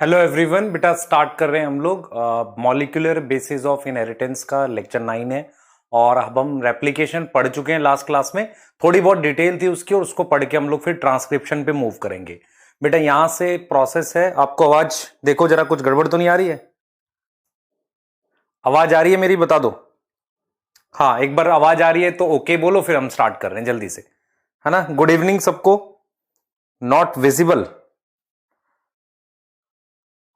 Hello everyone. बेटा start कर रहे हैं हम लोग मॉलिक्यूलर बेसिस ऑफ इनहेरिटेंस का लेक्चर 9 है। और अब हम रेप्लिकेशन पढ़ चुके हैं लास्ट क्लास में। थोड़ी बहुत डिटेल थी उसकी और उसको पढ़ के हम लोग फिर ट्रांसक्रिप्शन पे मूव करेंगे। बेटा यहां से प्रोसेस है। आपको आवाज देखो जरा, कुछ गड़बड़ तो नहीं आ रही है? आवाज आ रही है मेरी? बता दो। हाँ, एक बार आवाज आ रही है तो ओके बोलो, फिर हम स्टार्ट कर रहे हैं जल्दी से, है ना। गुड इवनिंग सबको। Not visible.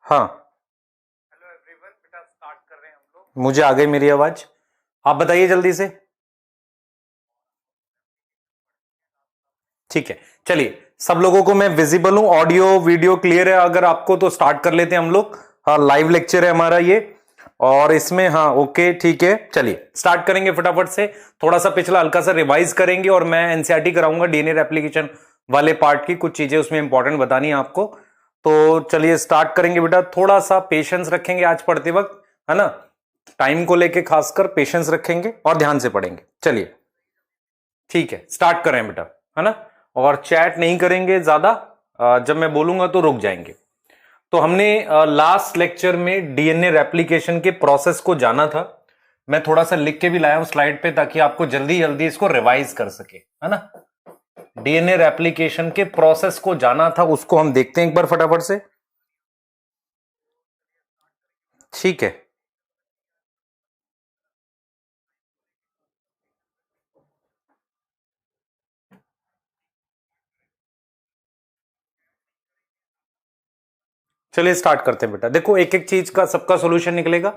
हाँ, हेलो एवरीवन। बेटा स्टार्ट कर रहे हैं हम लोग। मुझे आ गई मेरी आवाज। आप बताइए जल्दी से। ठीक है, चलिए सब लोगों को मैं विजिबल हूं, ऑडियो वीडियो क्लियर है अगर आपको, तो स्टार्ट कर लेते हैं हम लोग। हाँ, लाइव लेक्चर है हमारा ये। और इसमें हाँ ओके ठीक है, चलिए स्टार्ट करेंगे फटाफट से। थोड़ा सा पिछला हल्का सा रिवाइज करेंगे और मैं एनसीईआरटी कराऊंगा डीएनए रेप्लिकेशन वाले पार्ट की कुछ चीजें उसमें इंपॉर्टेंट बतानी है आपको। तो चलिए स्टार्ट करेंगे बेटा। थोड़ा सा पेशेंस रखेंगे आज पढ़ते वक्त, है ना। टाइम को लेके खासकर पेशेंस रखेंगे और ध्यान से पढ़ेंगे। चलिए ठीक है, स्टार्ट करें बेटा, है ना। और चैट नहीं करेंगे ज्यादा, जब मैं बोलूंगा तो रुक जाएंगे। तो हमने लास्ट लेक्चर में डीएनए रेप्लिकेशन के प्रोसेस को जाना था। मैं थोड़ा सा लिख के भी लाया हूं स्लाइड पे ताकि आपको जल्दी जल्दी इसको रिवाइज कर सके, है ना। डीएनए रेप्लिकेशन के प्रोसेस को जाना था, उसको हम देखते हैं एक बार फटाफट से। ठीक है, चलिए स्टार्ट करते हैं बेटा। देखो एक एक चीज का सबका सॉल्यूशन निकलेगा।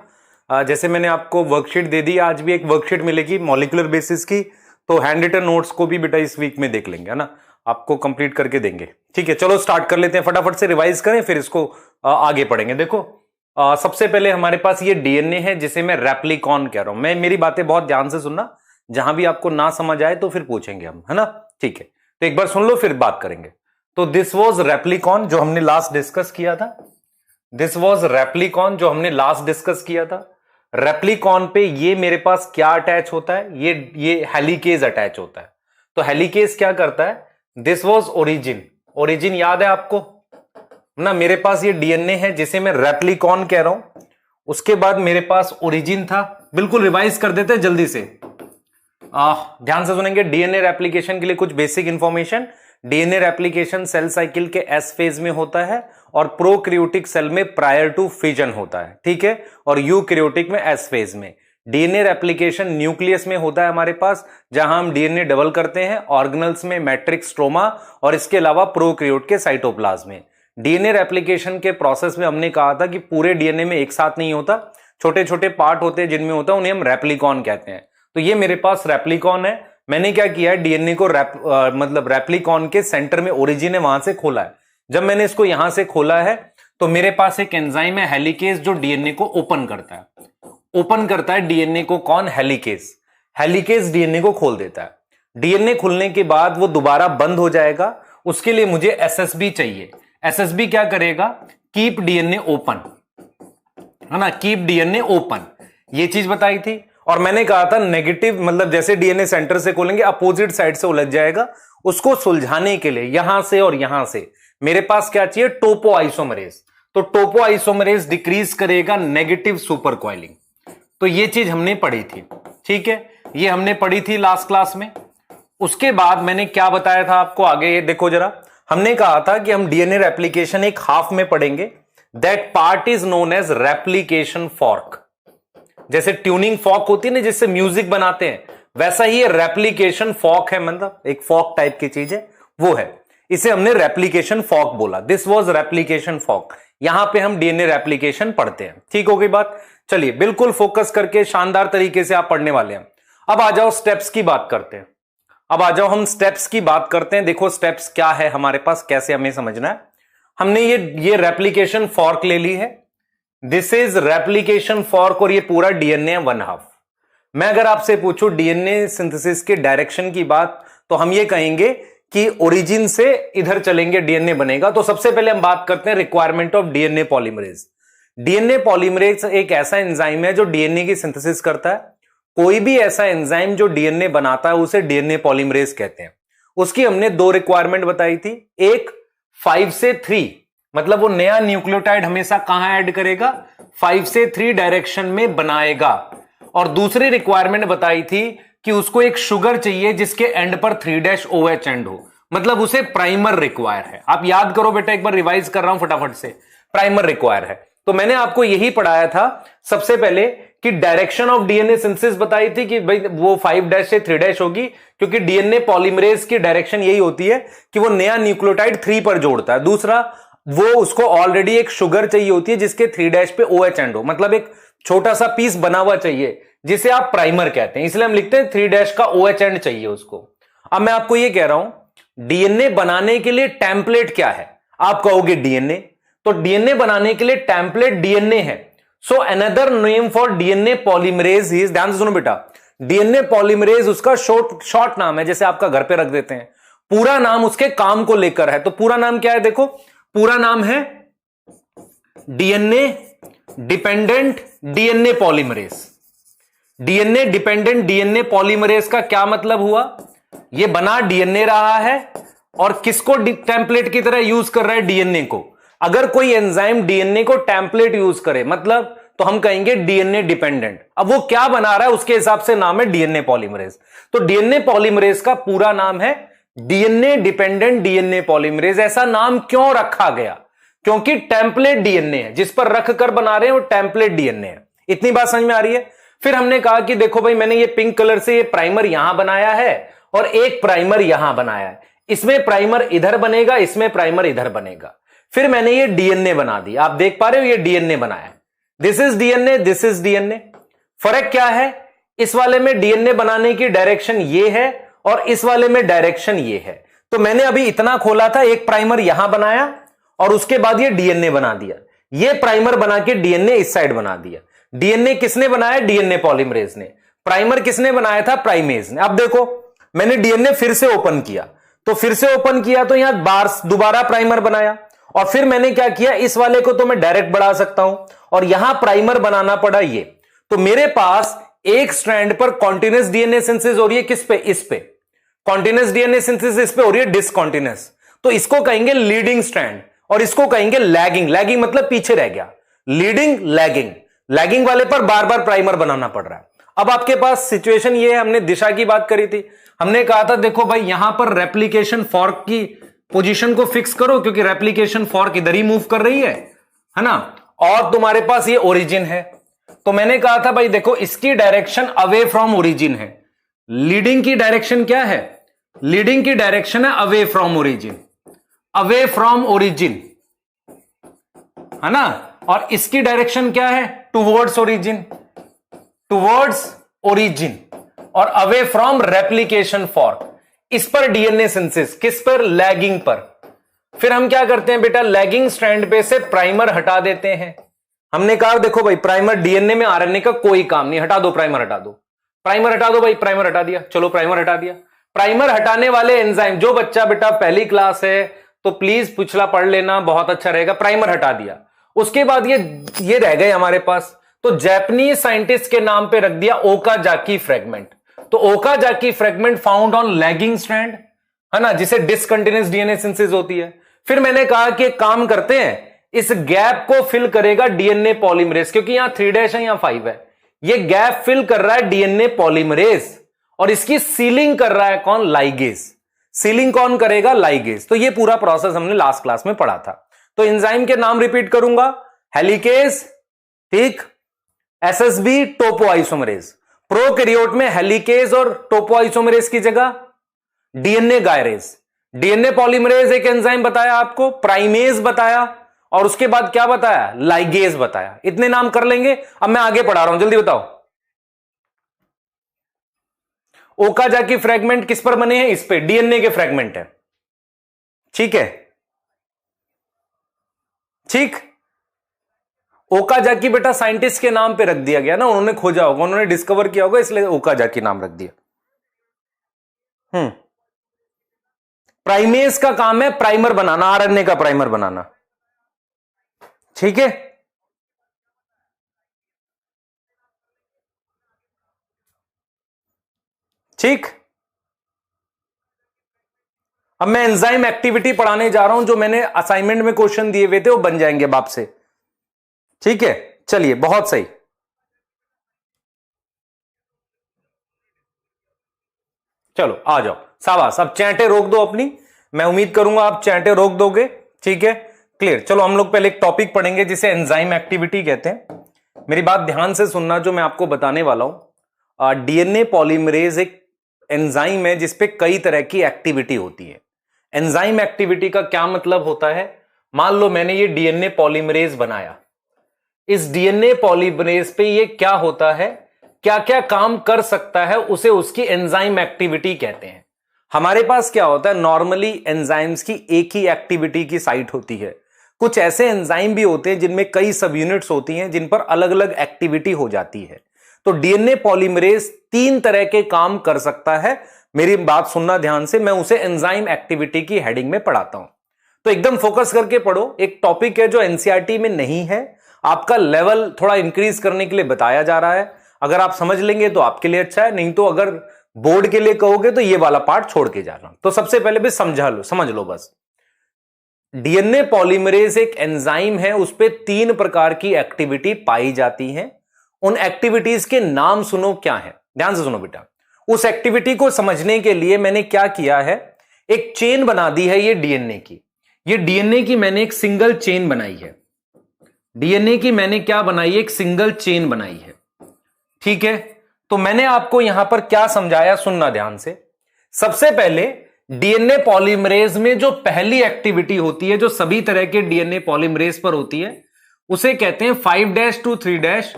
जैसे मैंने आपको वर्कशीट दे दी, आज भी एक वर्कशीट मिलेगी मॉलिक्यूलर बेसिस की। तो हैंड रिटन नोट्स को भी बेटा इस वीक में देख लेंगे, है ना। आपको कंप्लीट करके देंगे। ठीक है, चलो स्टार्ट कर लेते हैं फटाफट से, रिवाइज करें फिर इसको आगे पढ़ेंगे। देखो सबसे पहले हमारे पास ये डीएनए है जिसे मैं रेप्लिकॉन कह रहा हूं। मैं मेरी बातें बहुत ध्यान से सुनना, जहां भी आपको ना समझ आए तो फिर पूछेंगे हम, है ना। ठीक है, तो एक बार सुन लो फिर बात करेंगे। तो दिस वॉज रेप्लिकॉन जो हमने लास्ट डिस्कस किया था। दिस वॉज रेप्लिकॉन जो हमने लास्ट डिस्कस किया था। रेप्लिकॉन पे ये मेरे पास क्या अटैच होता है? ये हेलिकेज अटैच होता है। तो हेलिकेज क्या करता है? This was origin. ओरिजिन याद है आपको ना। मेरे पास ये डीएनए है जिसे मैं रेप्लिकॉन कह रहा हूं। उसके बाद मेरे पास ओरिजिन था। बिल्कुल रिवाइज कर देते हैं जल्दी से। ध्यान से सुनेंगे। डीएनए रेप्लिकेशन के लिए कुछ basic information. DNA replication cell cycle के एस फेज में होता है और प्रोकैरियोटिक सेल में प्रायर टू फिजन होता है, ठीक है। और यूकैरियोटिक में एस फेज में। डीएनए रेप्लिकेशन न्यूक्लियस में होता है हमारे पास, जहां हम डीएनए डबल करते हैं। ऑर्गेनल्स में मैट्रिक्स, स्ट्रोमा और इसके अलावा प्रोकैरियोट के साइटोप्लाज्म में। डीएनए रेप्लिकेशन के प्रोसेस में हमने कहा था कि पूरे डीएनए में एक साथ नहीं होता, छोटे छोटे पार्ट होते हैं जिनमें होता है, उन्हें हम रेप्लिकॉन कहते हैं। तो ये मेरे पास रेप्लिकॉन है। मैंने क्या किया है, डीएनए को मतलब रेप्लिकॉन के सेंटर में ओरिजिन है वहां से खोला है। जब मैंने इसको यहां से खोला है तो मेरे पास एक एंजाइम है हेलिकेज जो डीएनए को ओपन करता है। ओपन करता है डीएनए को कौन? हेलिकेज। हेलिकेज डीएनए को खोल देता है। डीएनए खुलने के बाद वो दोबारा बंद हो जाएगा। उसके लिए मुझे एसएसबी चाहिए। एसएसबी क्या करेगा? कीप डीएनए ओपन, है ना। कीप डीएनए ओपन, ये चीज बताई थी। और मैंने कहा था नेगेटिव, मतलब जैसे डीएनए सेंटर से खोलेंगे अपोजिट साइड से उलझ जाएगा। उसको सुलझाने के लिए यहां से और यहां से मेरे पास क्या चाहिए? टोपो आइसोमरेज। तो टोपो आइसोमरेज डिक्रीज करेगा नेगेटिव सुपर कॉइलिंग। तो ये चीज हमने पढ़ी थी, ठीक है। ये हमने पढ़ी थी लास्ट क्लास में। उसके बाद मैंने क्या बताया था आपको आगे, ये देखो जरा। हमने कहा था कि हम डीएनए रेप्लिकेशन एक हाफ में पढ़ेंगे। That part is known as replication fork. जैसे ट्यूनिंग फॉर्क होती है ना, जिससे म्यूजिक बनाते हैं, वैसा ही रेप्लिकेशन फॉर्क है, मतलब एक फॉर्क टाइप की चीज है, वो है। इसे हमने रेप्लिकेशन फॉर्क बोला। This was replication fork. यहां पे हम डीएनए रेप्लिकेशन पढ़ते हैं, ठीक हो गई बात। चलिए बिल्कुल फोकस करके शानदार तरीके से आप पढ़ने वाले हैं। अब आ जाओ स्टेप्स की बात करते हैं। अब आ जाओ हम स्टेप्स की बात करते हैं। देखो स्टेप्स क्या है हमारे पास, कैसे हमें समझना है। हमने ये रेप्लिकेशन फॉर्क ले ली है। दिस इज रेप्लिकेशन फॉर्क और ये पूरा डीएनए 1/2। मैं अगर आपसे पूछूं डीएनए सिंथेसिस के डायरेक्शन की बात, तो हम ये कहेंगे कि ओरिजिन से इधर चलेंगे डीएनए बनेगा। तो सबसे पहले हम बात करते हैं requirement of DNA polymerase. DNA polymerase एक ऐसा एंजाइम है जो डीएनए की सिंथेसिस करता है। कोई भी ऐसा एंजाइम जो डीएनए बनाता है उसे डीएनए पॉलीमरेज कहते हैं। उसकी हमने दो रिक्वायरमेंट बताई थी। एक 5 से 3 मतलब वो नया न्यूक्लियोटाइड हमेशा कहां ऐड करेगा, 5 से 3 डायरेक्शन में बनाएगा। और दूसरी रिक्वायरमेंट बताई थी कि उसको एक शुगर चाहिए जिसके एंड पर 3-OH एंड हो, मतलब उसे प्राइमर रिक्वायर है। आप याद करो बेटा, एक बार रिवाइज कर रहा हूं फटाफट से, प्राइमर रिक्वायर है। तो मैंने आपको यही पढ़ाया था सबसे पहले कि डायरेक्शन ऑफ डीएनए सिंथेसिस बताई थी कि भाई वो 5 से 3 होगी, क्योंकि डीएनए पॉलीमरेज की डायरेक्शन यही होती है कि वो नया न्यूक्लियोटाइड 3 पर जोड़ता है। दूसरा, वो उसको ऑलरेडी एक शुगर चाहिए होती है जिसके 3 पे OH एंड हो, मतलब एक छोटा सा पीस बना हुआ चाहिए जिसे आप प्राइमर कहते हैं, इसलिए हम लिखते हैं 3 का OH एंड चाहिए उसको। अब मैं आपको ये कह रहा हूं डीएनए बनाने के लिए टेम्पलेट क्या है, आप कहोगे डीएनए, तो डीएनए बनाने के लिए टेम्पलेट डीएनए है। So another name for DNA polymerase is, ध्यान से सुनो बेटा, डीएनए पॉलीमरेज उसका शॉर्ट नाम है, जैसे आपका घर पे रख देते हैं। पूरा नाम उसके काम को लेकर है, तो पूरा नाम क्या है, देखो पूरा नाम है DNA dependent DNA polymerase. DNA dependent DNA polymerase का क्या मतलब हुआ, ये बना डीएनए रहा है और किसको टेम्पलेट की तरह यूज कर रहा है, डीएनए को। अगर कोई एंजाइम डीएनए को टेम्पलेट यूज करे मतलब, तो हम कहेंगे डीएनए डिपेंडेंट। अब वो क्या बना रहा है उसके हिसाब से नाम है डीएनए पॉलीमरेज। तो डीएनए पॉलीमरेज का पूरा नाम है डीएनए डिपेंडेंट डीएनए पॉलीमरेज। ऐसा नाम क्यों रखा गया, क्योंकि टेम्पलेट डीएनए है, जिस पर रख कर बना रहे हैं वो टेम्पलेट डीएनए है। इतनी बात समझ में आ रही है। फिर हमने कहा कि देखो भाई, मैंने ये पिंक कलर से ये प्राइमर यहां बनाया है और एक प्राइमर यहां बनाया है, इसमें प्राइमर इधर बनेगा, इसमें प्राइमर इधर बनेगा। फिर मैंने ये डीएनए बना दिया, आप देख पा रहे हो ये डीएनए बनाया, this is DNA, this is DNA. फर्क क्या है, इस वाले में डीएनए बनाने की डायरेक्शन ये है और इस वाले में डायरेक्शन ये है। तो मैंने अभी इतना खोला था, एक प्राइमर यहां बनाया और उसके बाद ये डीएनए बना दिया, ये प्राइमर बना के डीएनए इस साइड बना दिया। डीएनए किसने बनाया, डीएनए पॉलीमरेज ने। प्राइमर किसने बनाया था, प्राइमेज ने। अब देखो मैंने डीएनए फिर से ओपन किया, तो फिर से ओपन किया तो यहां बार दोबारा प्राइमर बनाया, और फिर मैंने क्या किया, इस वाले को तो मैं डायरेक्ट बढ़ा सकता हूं और यहां प्राइमर बनाना पड़ा ये। तो मेरे पास एक स्ट्रैंड पर कॉन्टिन्यूस डीएनए सिंथेसिस हो रही है, किस पे, इस पे। कॉन्टिन्यूस डीएनए सिंथेसिस इस पे हो रही है, डिसकॉन्टिन्यूस। तो इसको कहेंगे लीडिंग स्ट्रैंड और इसको कहेंगे लैगिंग। लैगिंग मतलब पीछे रह गया, लीडिंग लैगिंग। लैगिंग वाले पर बार बार प्राइमर बनाना पड़ रहा है। अब आपके पास सिचुएशन ये है, हमने दिशा की बात करी थी, हमने कहा था देखो भाई यहां पर रेप्लिकेशन फॉर्क की पोजीशन को फिक्स करो, क्योंकि रेप्लिकेशन फॉर्क इधर ही मूव कर रही है ना, और तुम्हारे पास ये ओरिजिन है। तो मैंने कहा था भाई देखो इसकी डायरेक्शन अवे फ्रॉम ओरिजिन है। लीडिंग की डायरेक्शन क्या है, लीडिंग की डायरेक्शन है away from origin, away from origin, है ना। और इसकी डायरेक्शन क्या है, टुवर्ड्स ओरिजिन, टुवर्ड्स ओरिजिन, और अवे फ्रॉम रेप्लिकेशन फॉर्क। इस पर डीएनए सिंथेसिस, किस पर, लैगिंग पर। फिर हम क्या करते हैं बेटा, लैगिंग स्ट्रैंड पे से प्राइमर हटा देते हैं। हमने कहा देखो भाई प्राइमर डीएनए में आरएनए का कोई काम नहीं, हटा दो प्राइमर, हटा दो प्राइमर, हटा दो भाई, प्राइमर हटा दिया, चलो प्राइमर हटा दिया। प्राइमर हटाने वाले एंजाइम, जो बच्चा बेटा पहली क्लास है तो प्लीज पिछला पढ़ लेना, बहुत अच्छा रहेगा। प्राइमर हटा दिया, उसके बाद ये रह गए हमारे पास, तो जापानीज साइंटिस्ट के नाम पे रख दिया ओकाजाकी फ्रेगमेंट। तो Okazaki fragment found on lagging strand, है ना, जिसे डिसकंटिन्यूअस डीएनए सिंथेसिस होती है। फिर मैंने कहा कि एक काम करते हैं, इस गैप को फिल करेगा डीएनए पॉलीमरेज, क्योंकि यहां 3 है, यहां 5 है, ये गैप फिल कर रहा है डीएनए पॉलीमरेज, और इसकी सीलिंग कर रहा है कौन, लाइगेज। सीलिंग कौन करेगा, लाइगेज। तो ये पूरा प्रोसेस हमने लास्ट क्लास में पढ़ा था। तो एंजाइम के नाम रिपीट करूंगा, हेलिकेज, ठीक, एसएसबी, टोपोआइसोमरेज। प्रोकैरियोट में हेलिकेज और टोपोआइसोमरेज की जगह डीएनए गायरेज। डीएनए पॉलीमरेज एक एंजाइम बताया आपको, प्राइमेज बताया, और उसके बाद क्या बताया, लाइगेज बताया। इतने नाम कर लेंगे। अब मैं आगे पढ़ा रहा हूं, जल्दी बताओ। ओकाजाकी फ्रेगमेंट किस पर बने हैं, इस पे, डीएनए के फ्रेगमेंट है, ठीक है, ठीक। ओकाजाकी बेटा साइंटिस्ट के नाम पे रख दिया गया ना, उन्होंने खोजा होगा, उन्होंने डिस्कवर किया होगा, इसलिए ओकाजाकी नाम रख दिया। प्राइमेज का काम है प्राइमर बनाना, आरएनए का प्राइमर बनाना, ठीक है। ठीक, अब मैं एंजाइम एक्टिविटी पढ़ाने जा रहा हूं, जो मैंने असाइनमेंट में क्वेश्चन दिए हुए थे वो बन जाएंगे बाप से। ठीक है, चलिए बहुत सही। चलो आ जाओ, शाबाश। अब चैंटे रोक दो अपनी, मैं उम्मीद करूंगा आप चैंटे रोक दोगे। ठीक है, क्लियर। चलो हम लोग पहले एक टॉपिक पढ़ेंगे जिसे एंजाइम एक्टिविटी कहते हैं। मेरी बात ध्यान से सुनना जो मैं आपको बताने वाला हूं। डीएनए पॉलीमरेज एक एंजाइम है जिसपे कई तरह की एक्टिविटी होती है। एंजाइम एक्टिविटी का क्या मतलब होता है? मान लो मैंने ये डीएनए पॉलीमरेज बनाया, इस डीएनए पॉलीमरेज पे ये क्या होता है, क्या क्या काम कर सकता है, उसे उसकी एंजाइम एक्टिविटी कहते हैं। हमारे पास क्या होता है, नॉर्मली एंजाइम्स की एक ही एक्टिविटी की साइट होती है। कुछ ऐसे एंजाइम भी होते हैं जिनमें कई सब यूनिट्स होती हैं जिन पर अलग अलग एक्टिविटी हो जाती है। तो डीएनए पॉलीमरेज 3 तरह के काम कर सकता है। मेरी बात सुनना ध्यान से, मैं उसे एंजाइम एक्टिविटी की हेडिंग में पढ़ाता हूं, तो एकदम फोकस करके पढ़ो। एक टॉपिक है जो एनसीईआरटी में नहीं है, आपका लेवल थोड़ा इंक्रीज करने के लिए बताया जा रहा है। अगर आप समझ लेंगे तो आपके लिए अच्छा है, नहीं तो अगर बोर्ड के लिए कहोगे तो ये वाला पार्ट छोड़ के जाना। तो सबसे पहले भी समझ लो बस। डीएनए पॉलीमरेज एक एंजाइम है, उस पे 3 प्रकार की एक्टिविटी पाई जाती है। उन एक्टिविटीज के नाम सुनो क्या है, ध्यान से सुनो बेटा। उस एक्टिविटी को समझने के लिए मैंने क्या किया है, एक चेन बना दी है ये डीएनए की। ये डीएनए की मैंने एक सिंगल चेन बनाई है। डीएनए की मैंने क्या बनाई है, एक सिंगल चेन बनाई है। ठीक है, तो मैंने आपको यहां पर क्या समझाया, सुनना ध्यान से। सबसे पहले डीएनए पॉलीमरेज में जो पहली एक्टिविटी होती है, जो सभी तरह के डीएनए पॉलीमरेज पर होती है, उसे कहते हैं 5' to 3'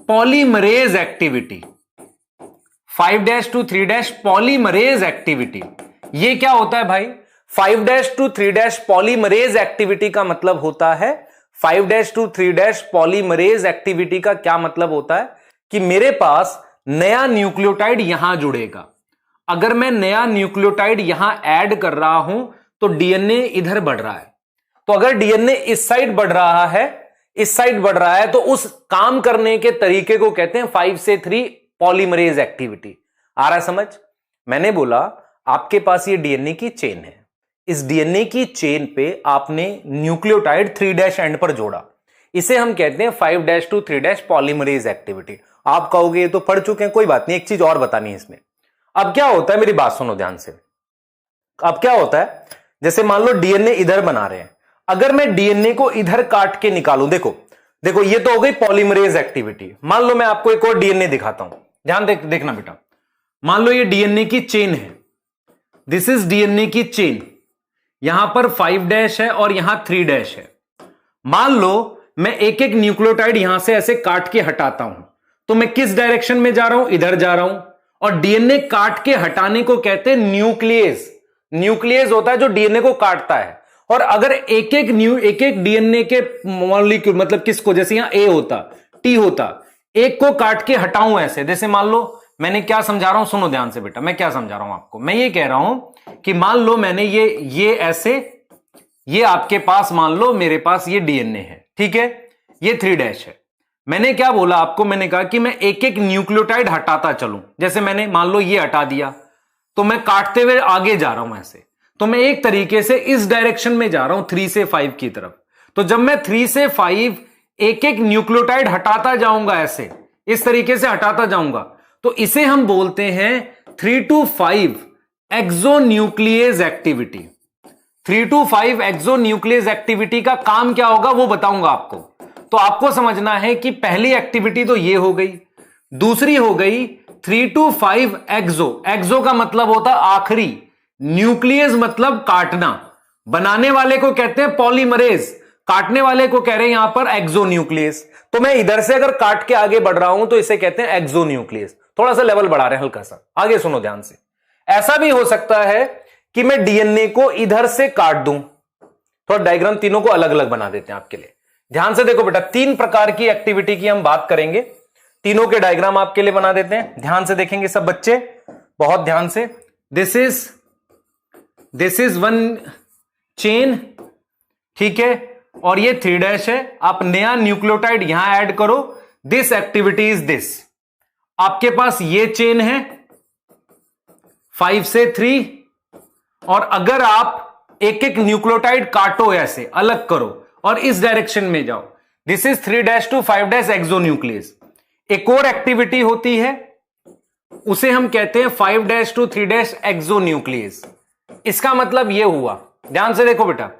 polymerase activity. 5' to 3' polymerase activity. ये क्या होता है भाई? 5' to 3' पॉलीमरेज एक्टिविटी का मतलब होता है, 5' to 3' पॉलीमरेज एक्टिविटी का क्या मतलब होता है कि मेरे पास नया न्यूक्लियोटाइड यहां जुड़ेगा। अगर मैं नया न्यूक्लियोटाइड यहां ऐड कर रहा हूं तो डीएनए इधर बढ़ रहा है। तो अगर डीएनए इस साइड बढ़ रहा है, इस साइड बढ़ रहा है, तो उस काम करने के तरीके को कहते हैं 5 से 3 पॉलीमरेज एक्टिविटी। आ रहा है समझ? मैंने बोला आपके पास ये डीएनए की चेन है, इस डीएनए की चेन पे आपने न्यूक्लियोटाइड 3' एंड पर जोड़ा, इसे हम कहते हैं 5' to 3' पॉलीमरेज एक्टिविटी। आप कहोगे ये तो पढ़ चुके हैं, कोई बात नहीं, एक चीज और बतानी है इसमें। अब क्या होता है, मेरी बात सुनो ध्यान से। अब क्या होता है, जैसे मान लो डीएनए इधर बना रहे हैं, अगर मैं डीएनए को इधर काट के निकालूं, देखो ये तो हो गई पॉलीमरेज एक्टिविटी। मान लो मैं आपको एक और डीएनए दिखाता हूं, ध्यान देखना बेटा। मान लो ये डीएनए की चेन है, दिस इज डीएनए की चेन। यहां पर 5' है और यहां 3' है। मान लो मैं एक एक न्यूक्लियोटाइड यहां से ऐसे काट के हटाता हूं, तो मैं किस डायरेक्शन में जा रहा हूं, इधर जा रहा हूं। और डीएनए काट के हटाने को कहते हैं न्यूक्लियस। न्यूक्लियस होता है जो डीएनए को काटता है। और अगर एक एक डीएनए के मॉलिक्यूल, मतलब किसको, जैसे यहां ए होता, टी होता, एक को काट के हटाऊं ऐसे, जैसे मान लो मैंने क्या समझा रहा हूं, सुनो ध्यान से बेटा, मैं क्या समझा रहा हूं आपको। मैं ये कह रहा हूं कि मान लो मैंने ये ऐसे, ये आपके पास मान लो मेरे पास ये डीएनए है, ठीक है, ये 3' है। मैंने क्या बोला आपको, मैंने कहा कि मैं एक एक न्यूक्लियोटाइड हटाता चलूं। जैसे मैंने मान लो ये हटा दिया, तो मैं काटते हुए आगे जा रहा हूं ऐसे, तो मैं एक तरीके से इस डायरेक्शन में जा रहा हूं 3 से 5 की तरफ। तो जब मैं 3 से 5 एक एक न्यूक्लियोटाइड हटाता जाऊंगा ऐसे, इस तरीके से हटाता जाऊंगा, तो इसे हम बोलते हैं 3 to 5 एक्सोन्यूक्लियेज एक्टिविटी। 3 to 5 एक्सोन्यूक्लियेज एक्टिविटी का काम क्या होगा वो बताऊंगा आपको। तो आपको समझना है कि पहली एक्टिविटी तो ये हो गई, दूसरी हो गई 3 to 5 एक्सो का मतलब होता आखिरी, न्यूक्लियस मतलब काटना, बनाने वाले को कहते हैं पॉलीमरेज, काटने वाले को कह रहे हैं यहां पर एक्सोन्यूक्लियस। तो मैं इधर से अगर काट के आगे बढ़ रहा हूं तो इसे कहते हैं एक्सोन्यूक्लियस। थोड़ा सा लेवल बढ़ा रहे हैं हल्का सा, आगे सुनो ध्यान से। ऐसा भी हो सकता है कि मैं डीएनए को इधर से काट दूं। थोड़ा डायग्राम तीनों को अलग अलग बना देते हैं आपके लिए, ध्यान से देखो बेटा। 3 प्रकार की एक्टिविटी की हम बात करेंगे, तीनों के डायग्राम आपके लिए बना देते हैं, ध्यान से देखेंगे सब बच्चे, बहुत ध्यान से। दिस इज वन चेन, ठीक है, और ये 3' है। आप नया न्यूक्लियोटाइड यहां ऐड करो, दिस एक्टिविटी इज दिस। आपके पास ये चेन है 5 से 3, और अगर आप एक एक न्यूक्लियोटाइड काटो, ऐसे अलग करो और इस डायरेक्शन में जाओ, दिस इज 3' to 5' एक्सोन्यूक्लियस। एक और एक्टिविटी होती है, उसे हम कहते हैं 5' to 3' एक्सोन्यूक्लियस। इसका मतलब यह हुआ, ध्यान से देखो बेटा,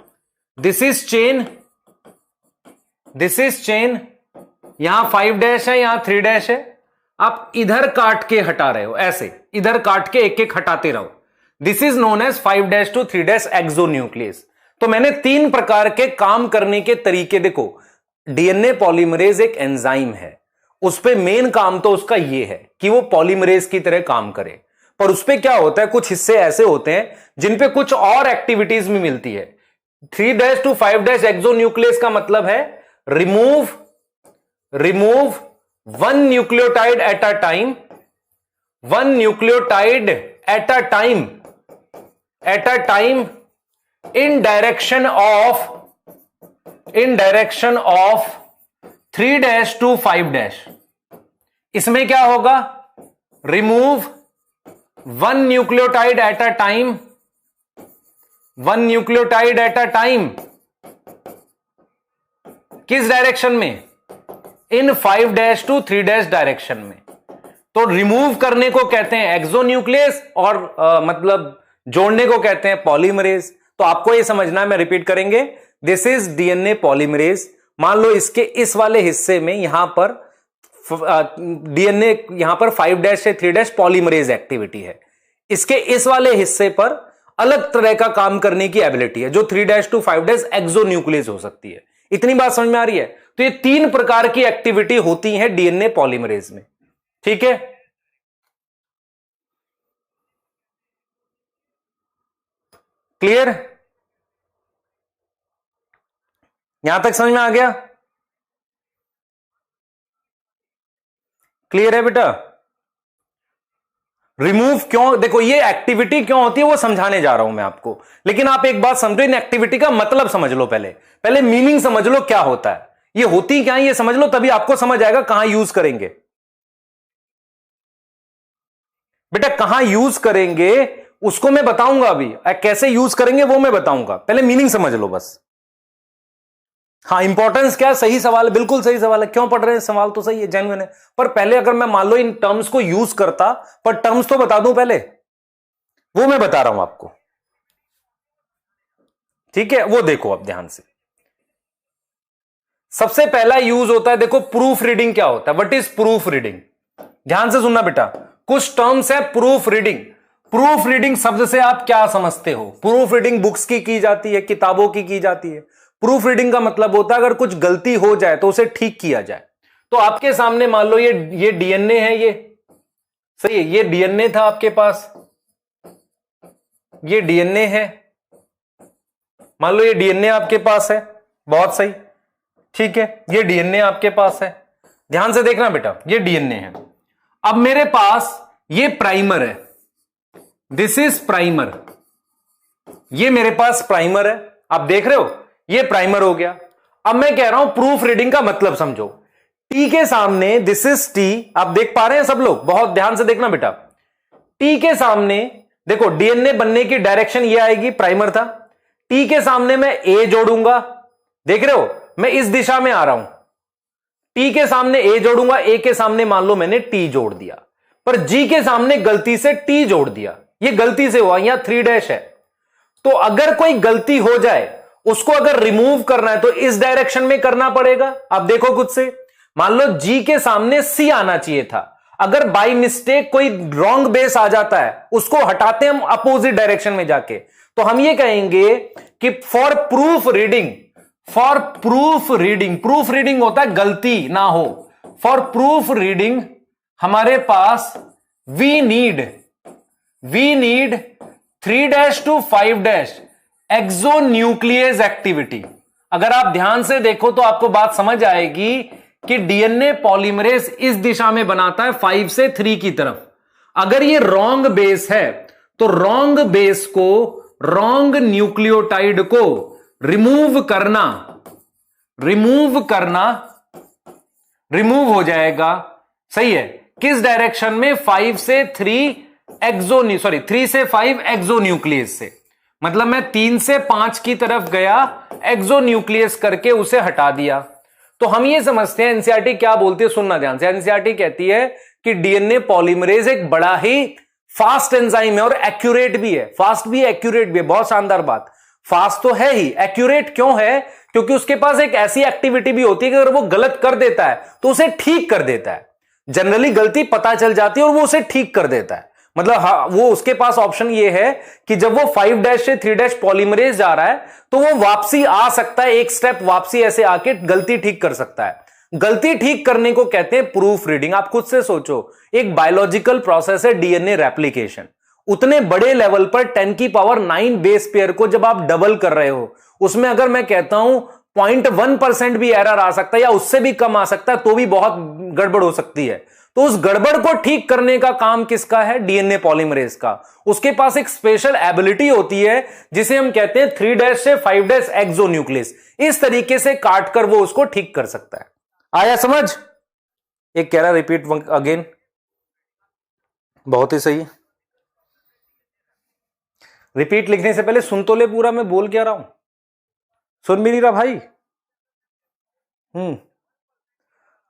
this is chain, this is chain, यहां 5' है, यहां 3' है, आप इधर काट के हटा रहे हो, ऐसे इधर काट के एक एक हटाते रहो, this is known as 5' to 3' exonuclease. तो मैंने 3 प्रकार के काम करने के तरीके, देखो डीएनए पॉलीमरेज एक एंजाइम है, उस पे मेन काम तो उसका ये है कि वो पॉलीमरेज की तरह काम करे, पर उस पे क्या होता है, कुछ हिस्से ऐसे होते हैं जिन पे कुछ और एक्टिविटीज भी मिलती है। 3' to 5' एक्सोन्यूक्लियस का मतलब है remove one nucleotide at a time, one nucleotide at a time in direction of 3' to 5'। इसमें क्या होगा, remove one nucleotide at a time, one nucleotide at a time, किस डायरेक्शन में, इन 5' to 3' डायरेक्शन में। तो रिमूव करने को कहते हैं एक्सोन्यूक्लियस और मतलब जोड़ने को कहते हैं पॉलीमरेज। तो आपको यह समझना है, मैं रिपीट करेंगे, दिस इज डीएनए पॉलीमरेज। मान लो इसके इस वाले हिस्से में यहां पर डीएनए, यहां पर 5' से 3' पॉलीमरेज एक्टिविटी है, इसके इस वाले हिस्से पर अलग तरह का काम करने की एबिलिटी है, जो 3' to 5' एक्सोन्यूक्लियस हो सकती है। इतनी बात समझ में आ रही है? तो ये 3 प्रकार की एक्टिविटी होती है डीएनए पॉलीमरेज में, ठीक है। क्लियर? यहां तक समझ में आ गया? क्लियर है बेटा? रिमूव क्यों, देखो ये एक्टिविटी क्यों होती है वो समझाने जा रहा हूं मैं आपको, लेकिन आप एक बात समझो, इन एक्टिविटी का मतलब समझ लो, पहले मीनिंग समझ लो क्या होता है, ये होती क्या है ये समझ लो, तभी आपको समझ आएगा कहां यूज करेंगे। बेटा कहां यूज करेंगे उसको मैं बताऊंगा, अभी कैसे यूज करेंगे वो मैं बताऊंगा, पहले मीनिंग समझ लो बस। हाँ, इंपॉर्टेंस क्या है, सही सवाल है, बिल्कुल सही सवाल है, क्यों पढ़ रहे हैं, सवाल तो सही है, जेन्युइन है, पर पहले अगर मैं मान लो इन टर्म्स को यूज करता, पर टर्म्स तो बता दूं पहले, वो मैं बता रहा हूं आपको, ठीक है, वो देखो अब ध्यान से। सबसे पहला यूज होता है, देखो प्रूफ रीडिंग क्या होता है, व्हाट इज प्रूफ रीडिंग, ध्यान से सुनना बेटा, कुछ टर्म्स है प्रूफ रीडिंग। प्रूफ रीडिंग शब्द से आप क्या समझते हो? प्रूफ रीडिंग बुक्स की जाती है, किताबों की जाती है। प्रूफ रीडिंग का मतलब होता है अगर कुछ गलती हो जाए तो उसे ठीक किया जाए। तो आपके सामने मान लो ये डीएनए है, ये सही है, ये डीएनए था आपके पास, ये डीएनए है, मान लो ये डीएनए आपके पास है, बहुत सही, ठीक है, ये डीएनए आपके पास है, ध्यान से देखना बेटा, ये डीएनए है। अब मेरे पास ये प्राइमर है, दिस इज प्राइमर, ये मेरे पास प्राइमर है, आप देख रहे हो, ये प्राइमर हो गया। अब मैं कह रहा हूं प्रूफ रीडिंग का मतलब समझो, टी के सामने, दिस इज टी, आप देख पा रहे हैं सब लोग, बहुत ध्यान से देखना बेटा, टी के सामने देखो डीएनए बनने की डायरेक्शन ये आएगी, प्राइमर था, टी के सामने मैं ए जोड़ूंगा, देख रहे हो मैं इस दिशा में आ रहा हूं, टी के सामने ए जोड़ूंगा, ए के सामने मान लो मैंने टी जोड़ दिया, पर जी के सामने गलती से टी जोड़ दिया, ये गलती से हुआ, यहां 3' है। तो अगर कोई गलती हो जाए, उसको अगर रिमूव करना है तो इस डायरेक्शन में करना पड़ेगा। आप देखो खुद से, मान लो जी के सामने सी आना चाहिए था, अगर बाय मिस्टेक कोई रॉन्ग बेस आ जाता है, उसको हटाते हम अपोजिट डायरेक्शन में जाके, तो हम ये कहेंगे कि for proof reading, proof reading होता है गलती ना हो, फॉर प्रूफ रीडिंग हमारे पास we need 3' to 5' exonuclease activity. अगर आप ध्यान से देखो तो आपको बात समझ आएगी कि डीएनए पॉलीमरेज इस दिशा में बनाता है 5 से 3 की तरफ। अगर ये रॉन्ग बेस है तो रॉन्ग बेस को, रॉन्ग न्यूक्लियोटाइड को रिमूव हो जाएगा, सही है, किस डायरेक्शन में, 3 से 5 एक्सोन्यूक्लियस से। मतलब मैं 3 से 5 की तरफ गया, एक्सोन्यूक्लियस करके उसे हटा दिया। तो हम ये समझते हैं, एनसीईआरटी क्या बोलती है, सुनना ध्यान से। एनसीईआरटी कहती है कि डीएनए पॉलीमरेज एक बड़ा ही फास्ट एंजाइम है और एक्यूरेट भी है। फास्ट भी है, एक्यूरेट भी है। बहुत शानदार बात। फास्ट तो है ही, एक्यूरेट क्यों है? क्योंकि उसके पास एक ऐसी एक्टिविटी भी होती है कि अगर वो गलत कर देता है तो उसे ठीक कर देता है। जनरली गलती पता चल जाती है और वो उसे ठीक कर देता है। मतलब हाँ, वो उसके पास ऑप्शन ये है कि जब वो 5' से 3' पॉलीमरेज जा रहा है तो वो वापसी आ सकता है, एक स्टेप वापसी ऐसे आके गलती ठीक कर सकता है। गलती ठीक करने को कहते हैं प्रूफ रीडिंग। आप खुद से सोचो, एक बायोलॉजिकल प्रोसेस है डीएनए रेप्लिकेशन। उतने बड़े लेवल पर 10⁹ बेस पेयर को जब आप डबल कर रहे हो, उसमें अगर मैं कहता हूं 0.1% भी एरर आ सकता है या उससे भी कम आ सकता है तो भी बहुत गड़बड़ हो सकती है। तो उस गड़बड़ को ठीक करने का काम किसका है? डीएनए पॉलीमरेज का। उसके पास एक स्पेशल एबिलिटी होती है जिसे हम कहते हैं 3' से 5' एक्सोन्यूक्लियस। इस तरीके से काटकर वो उसको ठीक कर सकता है। आया समझ? एक कह रहा रिपीट अगेन। बहुत ही सही। रिपीट लिखने से पहले सुन तो ले पूरा मैं बोल क्या रहा हूं। सुन भी नहीं रहा भाई?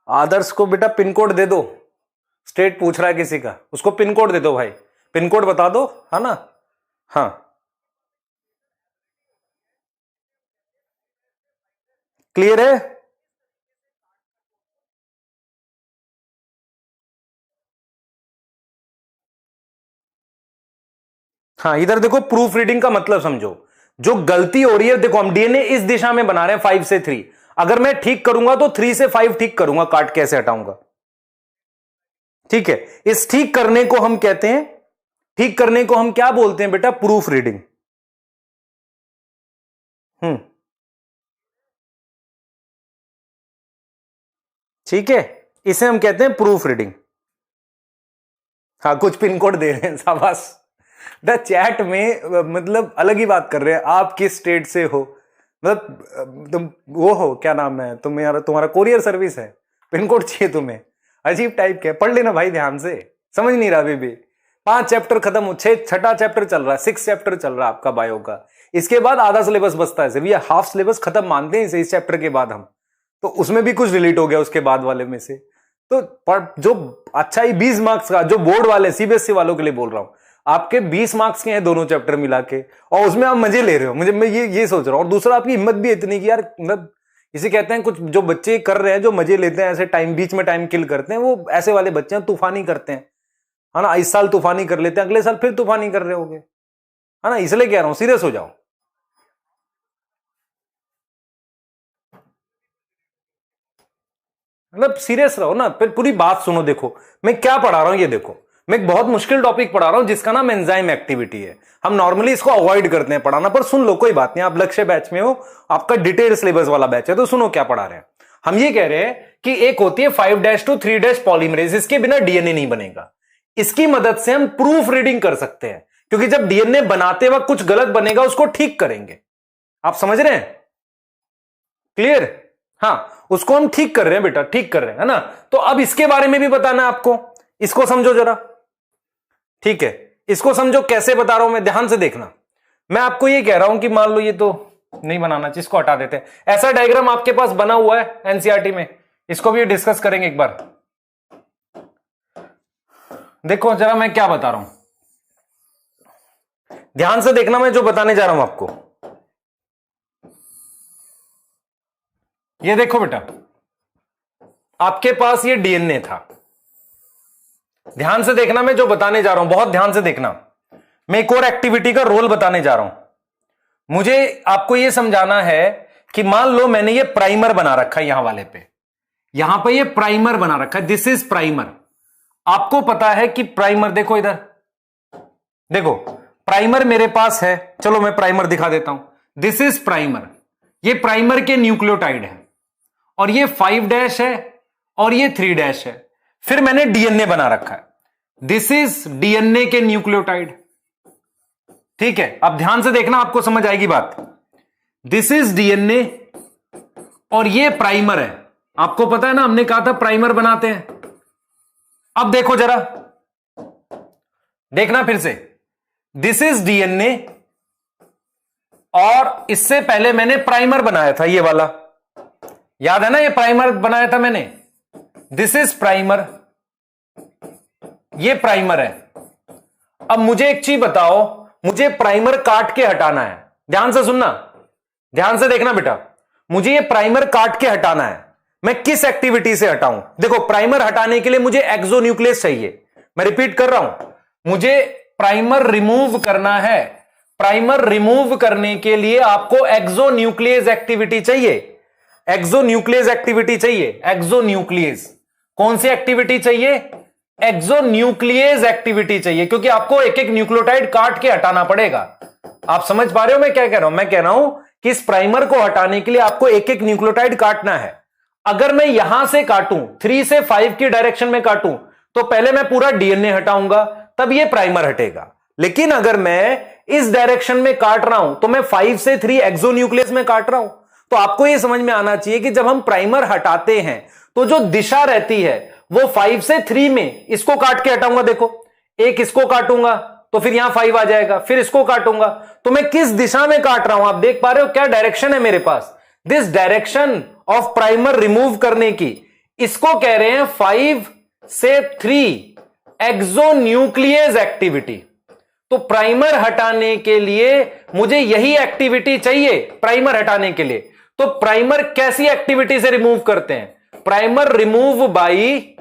आदर्श को बेटा पिन कोड दे दो। स्टेट पूछ रहा है किसी का, उसको पिन कोड दे दो भाई। पिन कोड बता दो, है ना? हाँ, क्लियर है? हाँ, इधर देखो, प्रूफ रीडिंग का मतलब समझो। जो गलती हो रही है, देखो हम डीएनए इस दिशा में बना रहे हैं 5 से 3। अगर मैं ठीक करूंगा तो 3 से 5 ठीक करूंगा, काट कैसे हटाऊंगा? ठीक है, इस ठीक करने को हम कहते हैं, ठीक करने को हम क्या बोलते हैं बेटा? Proof reading. ठीक है, इसे हम कहते हैं प्रूफ रीडिंग। हाँ, कुछ पिन कोड दे रहे हैं, शाबाश। द चैट में मतलब अलग ही बात कर रहे हैं। आप किस स्टेट से हो? मतलब तुम वो हो, क्या नाम है तुम यार? तुम्हारा कोरियर सर्विस है, पिन कोड चाहिए तुम्हें? अजीब टाइप के। पढ़ लेना भाई ध्यान से, समझ नहीं रहा अभी भी। 5 चैप्टर खत्म हो, 6 चैप्टर चल रहा है, 6 चैप्टर चल रहा है आपका बायो का। इसके बाद आधा सिलेबस बचता है सिर्फ, ये हाफ सिलेबस खत्म मानते हैं इस चैप्टर के बाद हम। तो उसमें भी कुछ डिलीट हो गया उसके बाद वाले में से। तो जो अच्छा ही 20 मार्क्स का, जो बोर्ड वाले सीबीएसई वालों के लिए बोल रहा हूं, आपके 20 मार्क्स के हैं दोनों चैप्टर मिला के, और उसमें आप मजे ले रहे हो। मैं ये सोच रहा हूं। और दूसरा, आपकी हिम्मत भी इतनी कि यार, मतलब इसे कहते हैं, कुछ जो बच्चे कर रहे हैं, जो मजे लेते हैं, ऐसे टाइम बीच में टाइम किल करते हैं, वो ऐसे वाले बच्चे हैं, तूफानी करते हैं, है ना? इस साल तूफानी कर लेते हैं, अगले साल फिर तूफानी कर रहे होगे, है ना? इसलिए कह रहा हूं, सीरियस हो जाओ। मतलब सीरियस रहो ना, फिर पूरी बात सुनो। देखो मैं क्या पढ़ा रहा हूं, ये देखो। मैं एक बहुत मुश्किल टॉपिक पढ़ा रहा हूं जिसका नाम एंजाइम एक्टिविटी है। हम नॉर्मली इसको अवॉइड करते हैं पढ़ाना, पर सुन लो, कोई बात नहीं। आप लक्ष्य बैच में हो, आपका डिटेल सिलेबस वाला बैच है, तो सुनो क्या पढ़ा रहे हैं। हम ये कह रहे हैं कि एक होती है 5' to 3' पॉलीमरेज, इसके बिना डीएनए नहीं बनेगा। इसकी मदद से हम प्रूफ रीडिंग कर सकते हैं, क्योंकि जब डीएनए बनाते वक्त कुछ गलत बनेगा, उसको ठीक करेंगे। आप समझ रहे हैं? क्लियर? हाँ, उसको हम ठीक कर रहे हैं बेटा, ठीक कर रहे हैं, है ना? तो अब इसके बारे में भी बताना है आपको। इसको समझो जरा, ठीक है? इसको समझो, कैसे बता रहा हूं मैं, ध्यान से देखना। मैं आपको ये कह रहा हूं कि मान लो ये तो नहीं बनाना चाहिए, इसको हटा देते हैं। ऐसा डायग्राम आपके पास बना हुआ है एनसीईआरटी में, इसको भी डिस्कस करेंगे एक बार। देखो जरा मैं क्या बता रहा हूं, ध्यान से देखना मैं जो बताने जा रहा हूं आपको। ये देखो बेटा, आपके पास ये डीएनए था। ध्यान से देखना मैं जो बताने जा रहा हूं, बहुत ध्यान से देखना। मैं एक और एक्टिविटी का रोल बताने जा रहा हूं। मुझे आपको यह समझाना है कि मान लो मैंने ये प्राइमर बना रखा है, यहां वाले पे, यहां पे ये प्राइमर बना रखा है, दिस इज प्राइमर। आपको पता है कि प्राइमर, देखो इधर देखो, प्राइमर मेरे पास है। चलो मैं प्राइमर दिखा देता हूं। This is primer. ये प्राइमर के न्यूक्लियोटाइड है, और ये 5' है, और ये 3' है। फिर मैंने डीएनए बना रखा है, दिस इज डीएनए के न्यूक्लियोटाइड। ठीक है, अब ध्यान से देखना, आपको समझ आएगी बात। दिस इज डीएनए और ये प्राइमर है। आपको पता है ना, हमने कहा था प्राइमर बनाते हैं। अब देखो जरा, देखना फिर से, दिस इज डीएनए और इससे पहले मैंने प्राइमर बनाया था, ये वाला याद है ना, ये प्राइमर बनाया था मैंने, दिस इज प्राइमर, ये प्राइमर है। अब मुझे एक चीज बताओ, मुझे प्राइमर काट के हटाना है, ध्यान से सुनना, ध्यान से देखना बेटा, मुझे ये प्राइमर काट के हटाना है। मैं किस एक्टिविटी से हटाऊं? देखो, प्राइमर हटाने के लिए मुझे एक्सोन्यूक्लियस चाहिए। मैं रिपीट कर रहा हूं, मुझे प्राइमर रिमूव करना है। प्राइमर रिमूव करने के लिए आपको एक्सोन्यूक्लियस एक्टिविटी चाहिए, एक्सोन्यूक्लियस एक्टिविटी चाहिए, एक्सोन्यूक्लियस। कौन सी एक्टिविटी चाहिए? एक्सोन्यूक्लियस एक्टिविटी चाहिए, क्योंकि आपको एक एक न्यूक्लियोटाइड काट के हटाना पड़ेगा। आप समझ पा रहे हो मैं क्या कह रहा हूं? मैं कह रहा हूं कि इस प्राइमर को हटाने के लिए आपको एक एक न्यूक्लियोटाइड काटना है। अगर मैं यहां से काटूं, 3 से 5 की डायरेक्शन में काटूं, तो पहले मैं पूरा डीएनए हटाऊंगा, तब ये प्राइमर हटेगा। लेकिन अगर मैं इस डायरेक्शन में काट रहा हूं, तो मैं 5 से 3 एक्सोन्यूक्लियस में काट रहा हूं। तो आपको यह समझ में आना चाहिए कि जब हम प्राइमर हटाते हैं तो जो दिशा रहती है वो 5 से 3 में, इसको काट के हटाऊंगा, देखो एक इसको काटूंगा तो फिर यहां 5 आ जाएगा, फिर इसको काटूंगा, तो मैं किस दिशा में काट रहा हूं? आप देख पा रहे हो क्या डायरेक्शन है मेरे पास? This direction of primer remove करने की, इसको कह रहे हैं 5 से 3 एक्सोन्यूक्लियस एक्टिविटी। तो प्राइमर हटाने के लिए मुझे यही एक्टिविटी चाहिए, प्राइमर हटाने के लिए। तो प्राइमर कैसी एक्टिविटी से रिमूव करते हैं? Primer remove by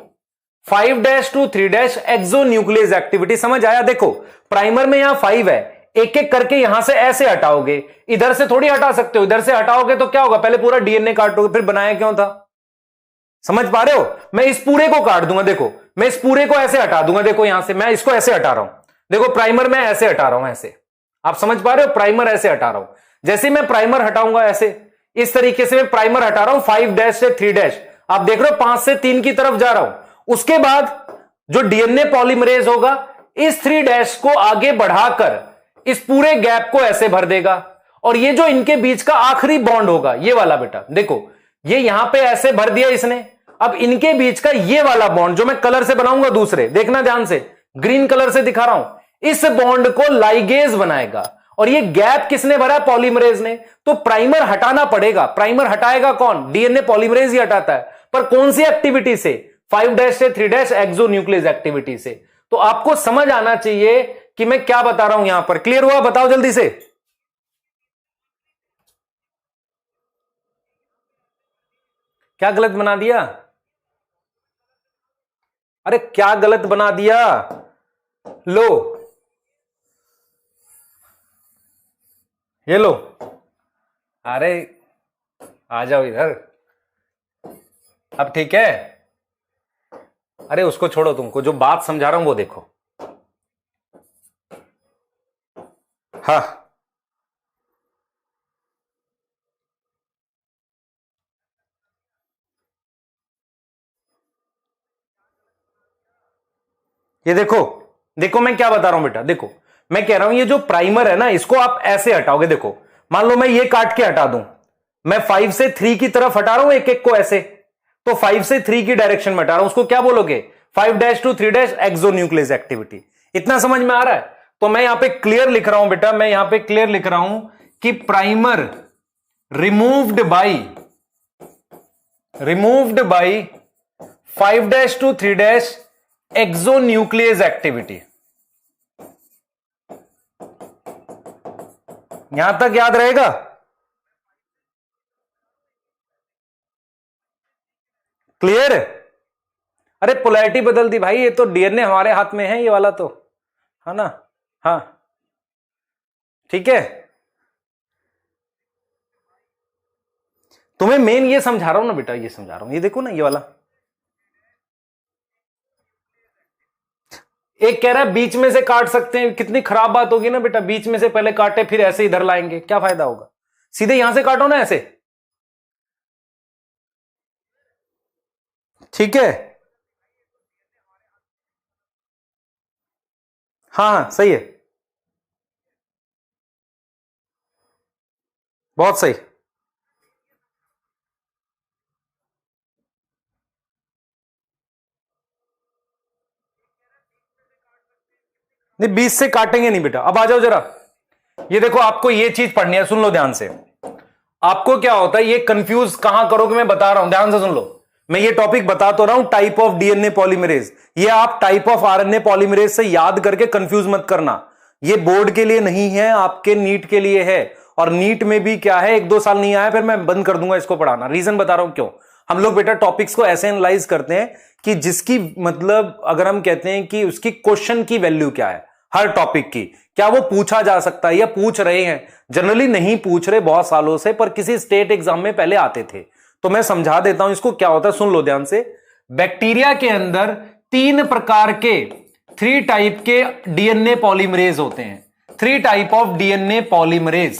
5' to 3' exonuclease activity. समझ आया? देखो, प्राइमर में यहां 5 है, एक एक करके यहां से ऐसे हटाओगे, इधर से थोड़ी हटा सकते हो, इधर से हटाओगे तो क्या होगा? पहले पूरा डीएनए काटोगे, फिर बनाया क्यों था? समझ पा रहे हो? मैं इस पूरे को काट दूंगा, देखो मैं इस पूरे को ऐसे हटा दूंगा, देखो यहां से मैं इसको ऐसे हटा रहा हूं, देखो प्राइमर मैं ऐसे हटा रहा हूं, ऐसे। आप समझ पा रहे हो? प्राइमर ऐसे हटा रहा हूं, जैसे मैं प्राइमर हटाऊंगा ऐसे, इस तरीके से मैं प्राइमर हटा रहा हूं 5' से 3'। आप देख रहे हो 5 से 3 की तरफ जा रहा हूं। उसके बाद जो डीएनए पॉलीमरेज होगा, इस 3' को आगे बढ़ाकर इस पूरे गैप को ऐसे भर देगा, और ये जो इनके बीच का आखिरी बॉन्ड होगा, ये वाला बेटा देखो, ये यहां पे ऐसे भर दिया इसने। अब इनके बीच का ये वाला बॉन्ड जो मैं कलर से बनाऊंगा दूसरे, देखना ध्यान से, ग्रीन कलर से दिखा रहा हूं, इस बॉन्ड को लाइगेज बनाएगा, और ये गैप किसने भरा? पॉलीमरेज ने। तो प्राइमर हटाना पड़ेगा। प्राइमर हटाएगा कौन? डीएनए पॉलीमरेज ही हटाता है, पर कौन सी एक्टिविटी से? 5' से 3' एक्सोन्यूक्लियस एक्टिविटी से। तो आपको समझ आना चाहिए कि मैं क्या बता रहा हूं यहां पर। क्लियर हुआ? बताओ जल्दी से। क्या गलत बना दिया? अरे क्या गलत बना दिया? लो, ये लो, अरे आ जाओ इधर। अब ठीक है? अरे उसको छोड़ो, तुमको जो बात समझा रहा हूं वो देखो। हाँ, ये देखो, देखो मैं क्या बता रहा हूं बेटा, देखो मैं कह रहा हूं ये जो प्राइमर है ना, इसको आप ऐसे हटाओगे। देखो मान लो मैं ये काट के हटा दूं, मैं 5 से 3 की तरफ हटा रहा हूं एक एक को ऐसे, तो 5 से 3 की डायरेक्शन में हटा रहा हूं, उसको क्या बोलोगे? 5' to 3' एक्सोन्यूक्लियस एक्टिविटी। इतना समझ में आ रहा है? तो मैं यहां पे क्लियर लिख रहा हूं बेटा, मैं यहां पे क्लियर लिख रहा हूं कि primer removed by 5' to 3' exonuclease activity. यहां तक याद रहेगा? क्लियर? अरे पोलैरिटी बदल दी भाई, ये तो डीएनए हमारे हाथ में है, ये वाला तो है ना। हाँ ठीक है, तुम्हें मेन ये समझा रहा हूं ना बेटा, ये समझा रहा हूं, ये देखो ना ये वाला। एक कह रहा है बीच में से काट सकते हैं, कितनी खराब बात होगी ना बेटा, बीच में से पहले काटे फिर ऐसे इधर लाएंगे, क्या फायदा होगा? सीधे यहां से काटो ना ऐसे। ठीक है, हाँ हाँ सही है, बहुत सही। नहीं, बीच से काटेंगे नहीं बेटा। अब आ जाओ जरा, ये देखो, आपको ये चीज पढ़नी है, सुन लो ध्यान से। आपको क्या होता है, ये कंफ्यूज कहां करोगे, मैं बता रहा हूं, ध्यान से सुन लो। मैं ये टॉपिक बता तो रहा हूं, टाइप ऑफ डीएनए पॉलीमरेज। ये आप टाइप ऑफ आरएनए पॉलीमरेज से याद करके कंफ्यूज मत करना। ये बोर्ड के लिए नहीं है, आपके नीट के लिए है। और नीट में भी क्या है, 1-2 साल नहीं आया फिर मैं बंद कर दूंगा इसको पढ़ाना। रीजन बता रहा हूं क्यों। हम लोग बेटा टॉपिक्स को ऐसे एनालाइज करते हैं कि जिसकी मतलब अगर हम कहते हैं कि उसकी क्वेश्चन की वैल्यू क्या है, हर टॉपिक की, क्या वो पूछा जा सकता है या पूछ रहे हैं। जनरली नहीं पूछ रहे बहुत सालों से, पर किसी स्टेट एग्जाम में पहले आते थे। तो मैं समझा देता हूं इसको, क्या होता है सुन लो ध्यान से। बैक्टीरिया के अंदर 3 प्रकार के 3 टाइप के डीएनए पॉलीमरेज होते हैं। 3 type of DNA polymerase,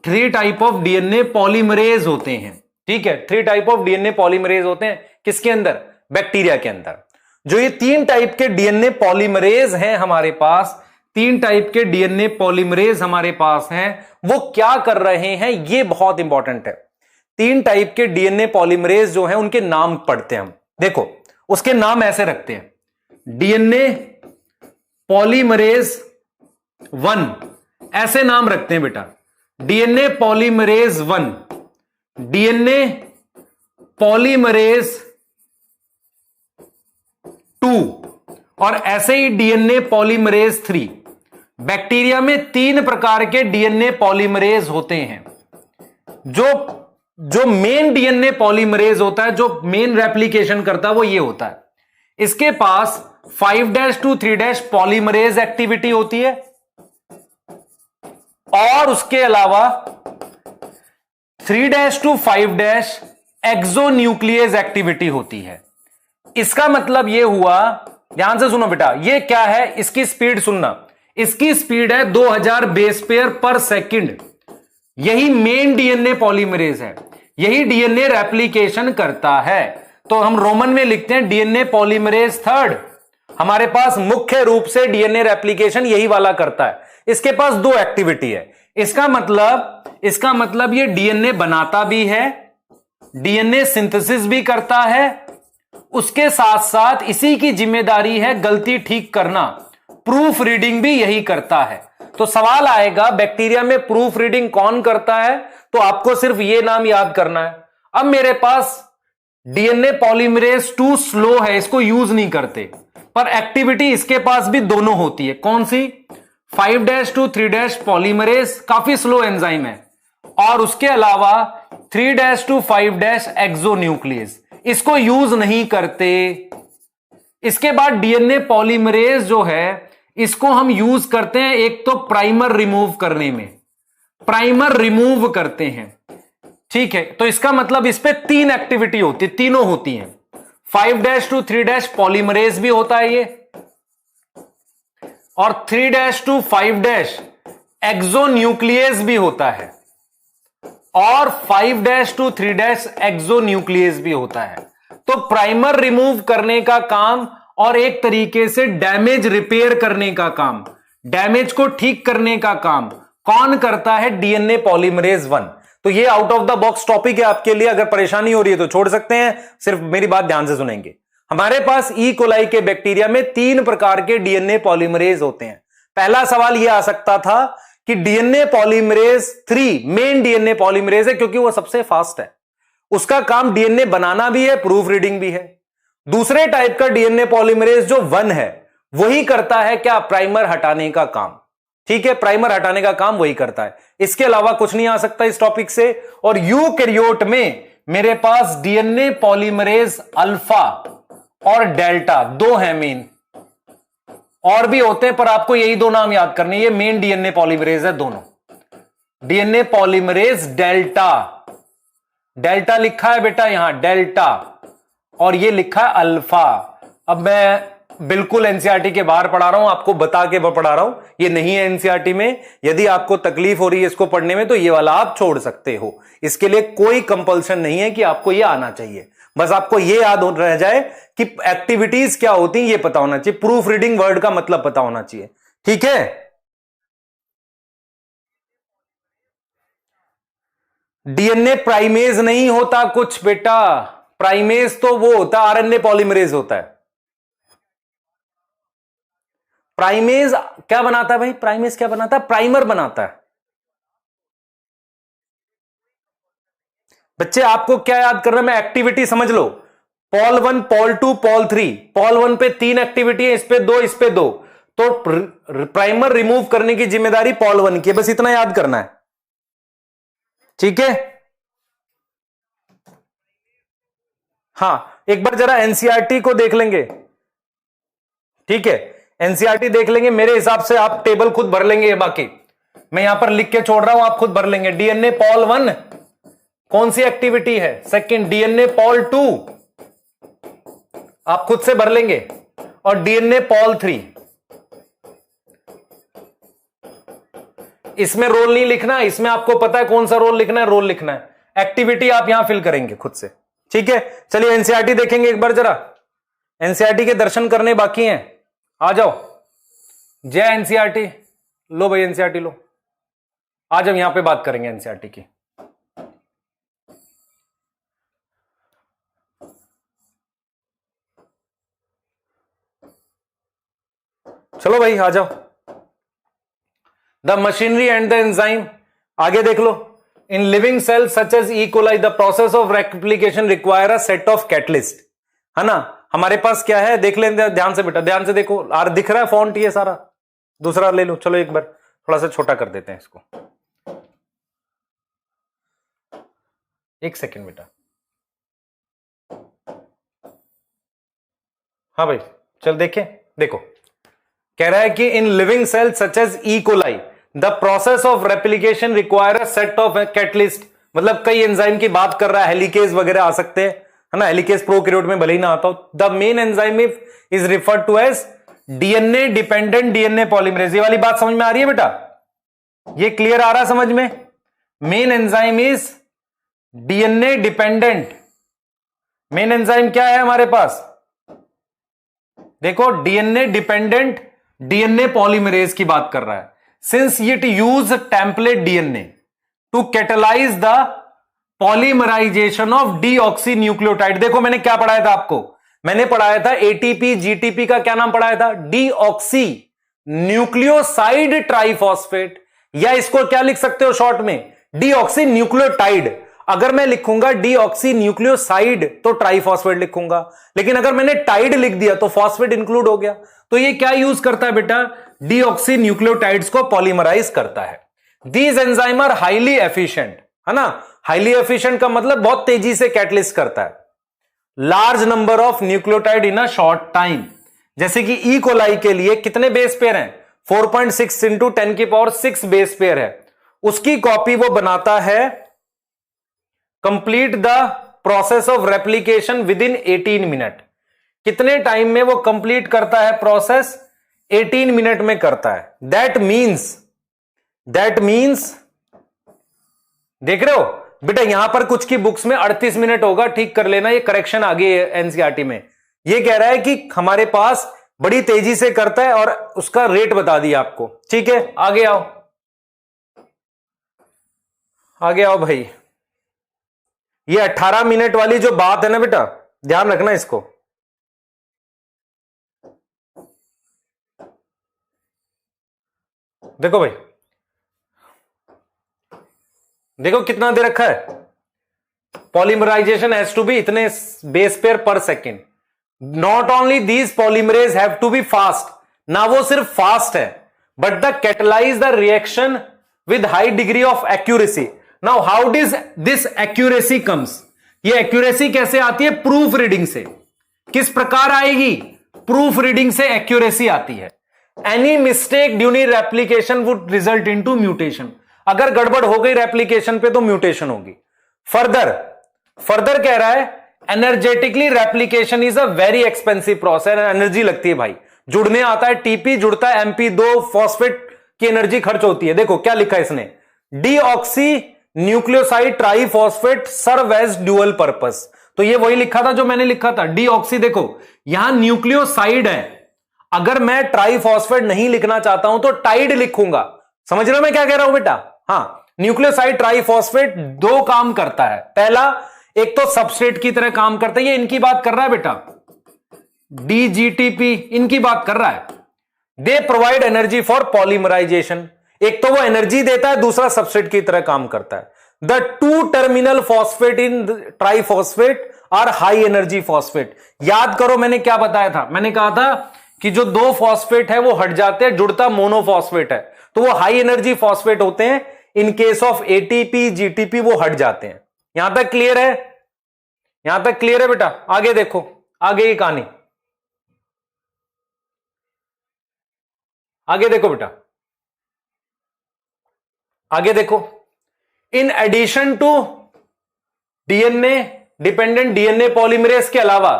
3 type of DNA polymerase होते हैं। ठीक है, 3 टाइप ऑफ डीएनए पॉलीमरेज होते हैं किसके अंदर, बैक्टीरिया के अंदर। जो ये 3 टाइप के डीएनए पॉलीमरेज हैं हमारे पास, 3 टाइप के डीएनए पॉलीमरेज हमारे पास हैं, वो क्या कर रहे हैं, ये बहुत इंपॉर्टेंट है। 3 टाइप के डीएनए पॉलीमरेज जो हैं उनके नाम पढ़ते हैं हम। देखो उसके नाम ऐसे रखते हैं, डीएनए पॉलीमरेज 1, ऐसे नाम रखते हैं बेटा। डीएनए पॉलीमरेज 1, डीएनए पॉलीमरेज 2 और ऐसे ही डीएनए पॉलीमरेज 3। बैक्टीरिया में 3 प्रकार के डीएनए पॉलीमरेज होते हैं। जो मेन डीएनए पॉलीमरेज होता है, जो मेन रेप्लिकेशन करता है, वो ये होता है। इसके पास 5' to 3' पॉलीमरेज एक्टिविटी होती है और उसके अलावा 3' to 5' एक्सोन्यूक्लियस एक्टिविटी होती है। इसका मतलब यह हुआ, ध्यान से सुनो बेटा, यह क्या है, इसकी स्पीड सुनना। इसकी स्पीड है 2000 बेस पेयर पर सेकंड। यही मेन डीएनए पॉलीमरेज है, यही डीएनए रेप्लिकेशन करता है। तो हम रोमन में लिखते हैं डीएनए पॉलीमरेज 3। हमारे पास मुख्य रूप से डीएनए रेप्लिकेशन यही वाला करता है। इसके पास 2 एक्टिविटी है। इसका मतलब ये डीएनए बनाता भी है, डीएनए सिंथेसिस भी करता है, उसके साथ साथ इसी की जिम्मेदारी है गलती ठीक करना, प्रूफ रीडिंग भी यही करता है। तो सवाल आएगा बैक्टीरिया में प्रूफ रीडिंग कौन करता है, तो आपको सिर्फ ये नाम याद करना है। अब मेरे पास डीएनए पॉलीमरेज 2 स्लो है, इसको यूज नहीं करते, पर एक्टिविटी इसके पास भी दोनों होती है। कौन सी, 5' to 3' पॉलीमरेज काफी स्लो एंजाइम है, और उसके अलावा 3' to 5' एक्सोन्यूक्लियस, इसको यूज नहीं करते। इसके बाद डीएनए पॉलीमरेज जो है, इसको हम यूज करते हैं एक तो प्राइमर रिमूव करने में, प्राइमर रिमूव करते हैं। ठीक है, तो इसका मतलब इस पे 3 एक्टिविटी होती है, तीनों होती हैं। 5' to 3' पॉलीमरेज भी होता है ये, और 3' to 5' एक्सोन्यूक्लियस भी होता है, और 5' to 3' एक्सोन्यूक्लियस भी होता है। तो प्राइमर रिमूव करने का काम और एक तरीके से डैमेज रिपेयर करने का काम, डैमेज को ठीक करने का काम कौन करता है, डीएनए पॉलीमरेज 1। तो ये out of the box topic है आपके लिए, अगर परेशानी हो रही है तो छोड़ सकते हैं, सिर्फ मेरी बात ध्यान से सुनेंगे। हमारे पास ई कोलाई के बैक्टीरिया में 3 प्रकार के डीएनए पॉलीमरेज होते हैं। पहला सवाल यह आ सकता था कि DNA polymerase 3 main DNA polymerase है क्योंकि वो सबसे फास्ट है, उसका काम डीएनए बनाना भी है, प्रूफ रीडिंग भी है। दूसरे टाइप का डीएनए पॉलीमरेज जो 1 है, वही करता है क्या, प्राइमर हटाने का काम। ठीक है, प्राइमर हटाने का काम वही करता है, इसके अलावा कुछ नहीं आ सकता इस टॉपिक से। और यूकैरियोट में मेरे पास डीएनए पॉलीमरेज अल्फा और डेल्टा 2 है मेन, और भी होते हैं पर आपको यही 2 नाम याद करने, ये मेन डीएनए पॉलीमरेज है दोनों। डीएनए पॉलीमरेज डेल्टा, डेल्टा लिखा है बेटा यहां डेल्टा, और ये लिखा है अल्फा। अब मैं बिल्कुल एनसीईआरटी के बाहर पढ़ा रहा हूं, आपको बता के पढ़ा रहा हूं, ये नहीं है एनसीईआरटी में। यदि आपको तकलीफ हो रही है इसको पढ़ने में तो ये वाला आप छोड़ सकते हो, इसके लिए कोई कंपल्शन नहीं है कि आपको ये आना चाहिए। बस आपको ये याद रह जाए कि एक्टिविटीज क्या होती है ये पता होना चाहिए, प्रूफ रीडिंग वर्ड का मतलब पता होना चाहिए। ठीक है, डीएनए प्राइमेज नहीं होता कुछ बेटा, प्राइमेज तो वो होता है आरएनए पॉलीमरेज होता है। प्राइमेज क्या बनाता है भाई? प्राइमेज क्या बनाता है? प्राइमर बनाता है। बच्चे आपको क्या याद करना, मैं एक्टिविटी समझ लो, पॉल 1, पॉल 2, पॉल 3। पॉल 1 पे 3 एक्टिविटी है, इस पे 2, इस पे 2, तो प्राइमर रिमूव करने की जिम्मेदारी पॉल 1 की है। बस इतना याद करना है, ठीक है? हाँ, एक बार जरा एनसीईआरटी को देख लेंगे, ठीक है? एनसीईआरटी देख लेंगे, मेरे हिसाब से आप टेबल खुद भर लेंगे। बाकी मैं यहां पर लिख के छोड़ रहा हूं, आप खुद भर लेंगे। डीएनए पॉल 1 कौन सी एक्टिविटी है? सेकंड। डीएनए पॉल 2 आप खुद से भर लेंगे, और डीएनए पॉल 3 इसमें रोल नहीं लिखना, इसमें आपको पता है कौन सा रोल लिखना है, रोल लिखना है। एक्टिविटी आप यहां फिल करेंगे खुद से, ठीक है? चलिए एनसीईआरटी देखेंगे एक बार जरा, एनसीईआरटी के दर्शन करने बाकी हैं। आ जाओ, जय एनसीईआरटी। लो भाई एनसीईआरटी लो, आ जाओ, यहां पे बात करेंगे एनसीईआरटी की। चलो भाई आ जाओ। The machinery and the enzyme, आगे देख लो। In living cell such as E coli the process of replication require a set of catalyst, है ना? हमारे पास क्या है देख लेंगे, ध्यान से बेटा, ध्यान से देखो। दिख रहा है फॉन्ट ये सारा? दूसरा ले लो, चलो एक बार थोड़ा सा छोटा कर देते हैं इसको। एक सेकेंड बेटा। हाँ भाई चल देखें, देखो कह रहा है कि in living cell such as E coli the process of replication require a set of catalyst, मतलब कई एंजाइम की बात कर रहा है, हेलिकेज वगैरह आ सकते हैं, है ना? हेलिकेज प्रोकैरियोट में भले ही ना आता हो। The main enzyme is referred to as DNA dependent DNA polymerase. ये वाली बात समझ में आ रही है बेटा? ये क्लियर आ रहा है समझ में? Main enzyme is DNA dependent. Main enzyme क्या है हमारे पास? देखो डीएनए डिपेंडेंट डीएनए पॉलीमरेज की बात कर रहा है। Since it use template DNA to catalyse the polymerisation of deoxy nucleotide. देखो मैंने क्या पढ़ाया था आपको? मैंने पढ़ाया था एटीपी जीटीपी का क्या नाम पढ़ाया था? डीऑक्सी न्यूक्लियोसाइड ट्राइफॉस्फेट, या इसको क्या लिख सकते हो शॉर्ट में? Deoxy nucleotide. अगर मैं लिखूंगा डीऑक्सी न्यूक्लियोसाइड तो ट्राइफॉस्फेट लिखूंगा, लेकिन अगर मैंने टाइड लिख दिया तो फॉस्फेट इंक्लूड हो गया। तो ये क्या यूज करता है बेटा? डीऑक्सी न्यूक्लियोटाइड्स को पॉलीमराइज करता है। These enzyme are highly efficient, है ना? हाईली एफिशिएंट का मतलब बहुत तेजी से कैटलिस्ट करता है large number of nucleotide in a short time. जैसे कि ई कोलाई के लिए कितने बेस पेयर हैं? 4.6 इंटू 10⁶ बेस पेयर है। उसकी कॉपी वो बनाता है, complete the process of replication with in 18 minute. कितने टाइम में वो कंप्लीट करता है प्रोसेस? 18 मिनट में करता है। दैट मीन्स देख रहे हो बेटा, यहां पर कुछ की बुक्स में 38 मिनट होगा, ठीक कर लेना, ये करेक्शन आ गई है एनसीईआरटी में। ये कह रहा है कि हमारे पास बड़ी तेजी से करता है और उसका रेट बता दिया आपको, ठीक है? आगे आओ, आगे आओ भाई। ये 18 मिनट वाली जो बात है ना बेटा, ध्यान रखना इसको। देखो भाई, देखो कितना दे रखा है? पॉलीमराइजेशन हैज टू बी इतने बेस पेयर पर second. Not only these polymerase have to be fast, ना वो सिर्फ फास्ट है, but the catalyse the reaction with high degree of accuracy. Now how does this accuracy comes? ये accuracy कैसे आती है? प्रूफ रीडिंग से। किस प्रकार आएगी? प्रूफ रीडिंग से एक्यूरेसी आती है। Any mistake during replication would result into mutation. अगर गड़बड़ हो गई रेप्लिकेशन पे तो म्यूटेशन होगी। फर्दर कह रहा है energetically replication is a very expensive process. Energy लगती है भाई, जुड़ने आता है टीपी, जुड़ता है MP2, फॉस्फेट की एनर्जी खर्च होती है। देखो क्या लिखा है इसने? Deoxynucleoside triphosphate serve as dual purpose. तो ये वही लिखा था जो मैंने लिखा था, डीऑक्सी। देखो यहां न्यूक्लियोसाइड है, अगर मैं ट्राइफॉस्फेट नहीं लिखना चाहता हूं तो टाइड लिखूंगा। समझ रहे हो मैं क्या कह रहा हूं बेटा? हाँ, न्यूक्लियोसाइड ट्राइफॉस्फेट दो काम करता है। पहला, एक तो सबस्ट्रेट की तरह काम करता है, ये इनकी बात कर रहा है बेटा, डीजीटीपी इनकी बात कर रहा है। They provide energy for polymerisation. एक तो वो एनर्जी देता है, दूसरा सबस्ट्रेट की तरह काम करता है। The two terminal phosphate in triphosphate are high energy phosphate. याद करो मैंने क्या बताया था, मैंने कहा था कि जो दो फॉस्फेट है वो हट जाते हैं, जुड़ता मोनोफॉस्फेट है, तो वो हाई एनर्जी फॉस्फेट होते हैं। In case of ATP GTP वो हट जाते हैं। यहां तक क्लियर है? यहां तक क्लियर है बेटा? आगे देखो, आगे की कहानी, आगे देखो बेटा, आगे देखो। In addition to DNA dependent DNA polymerase के अलावा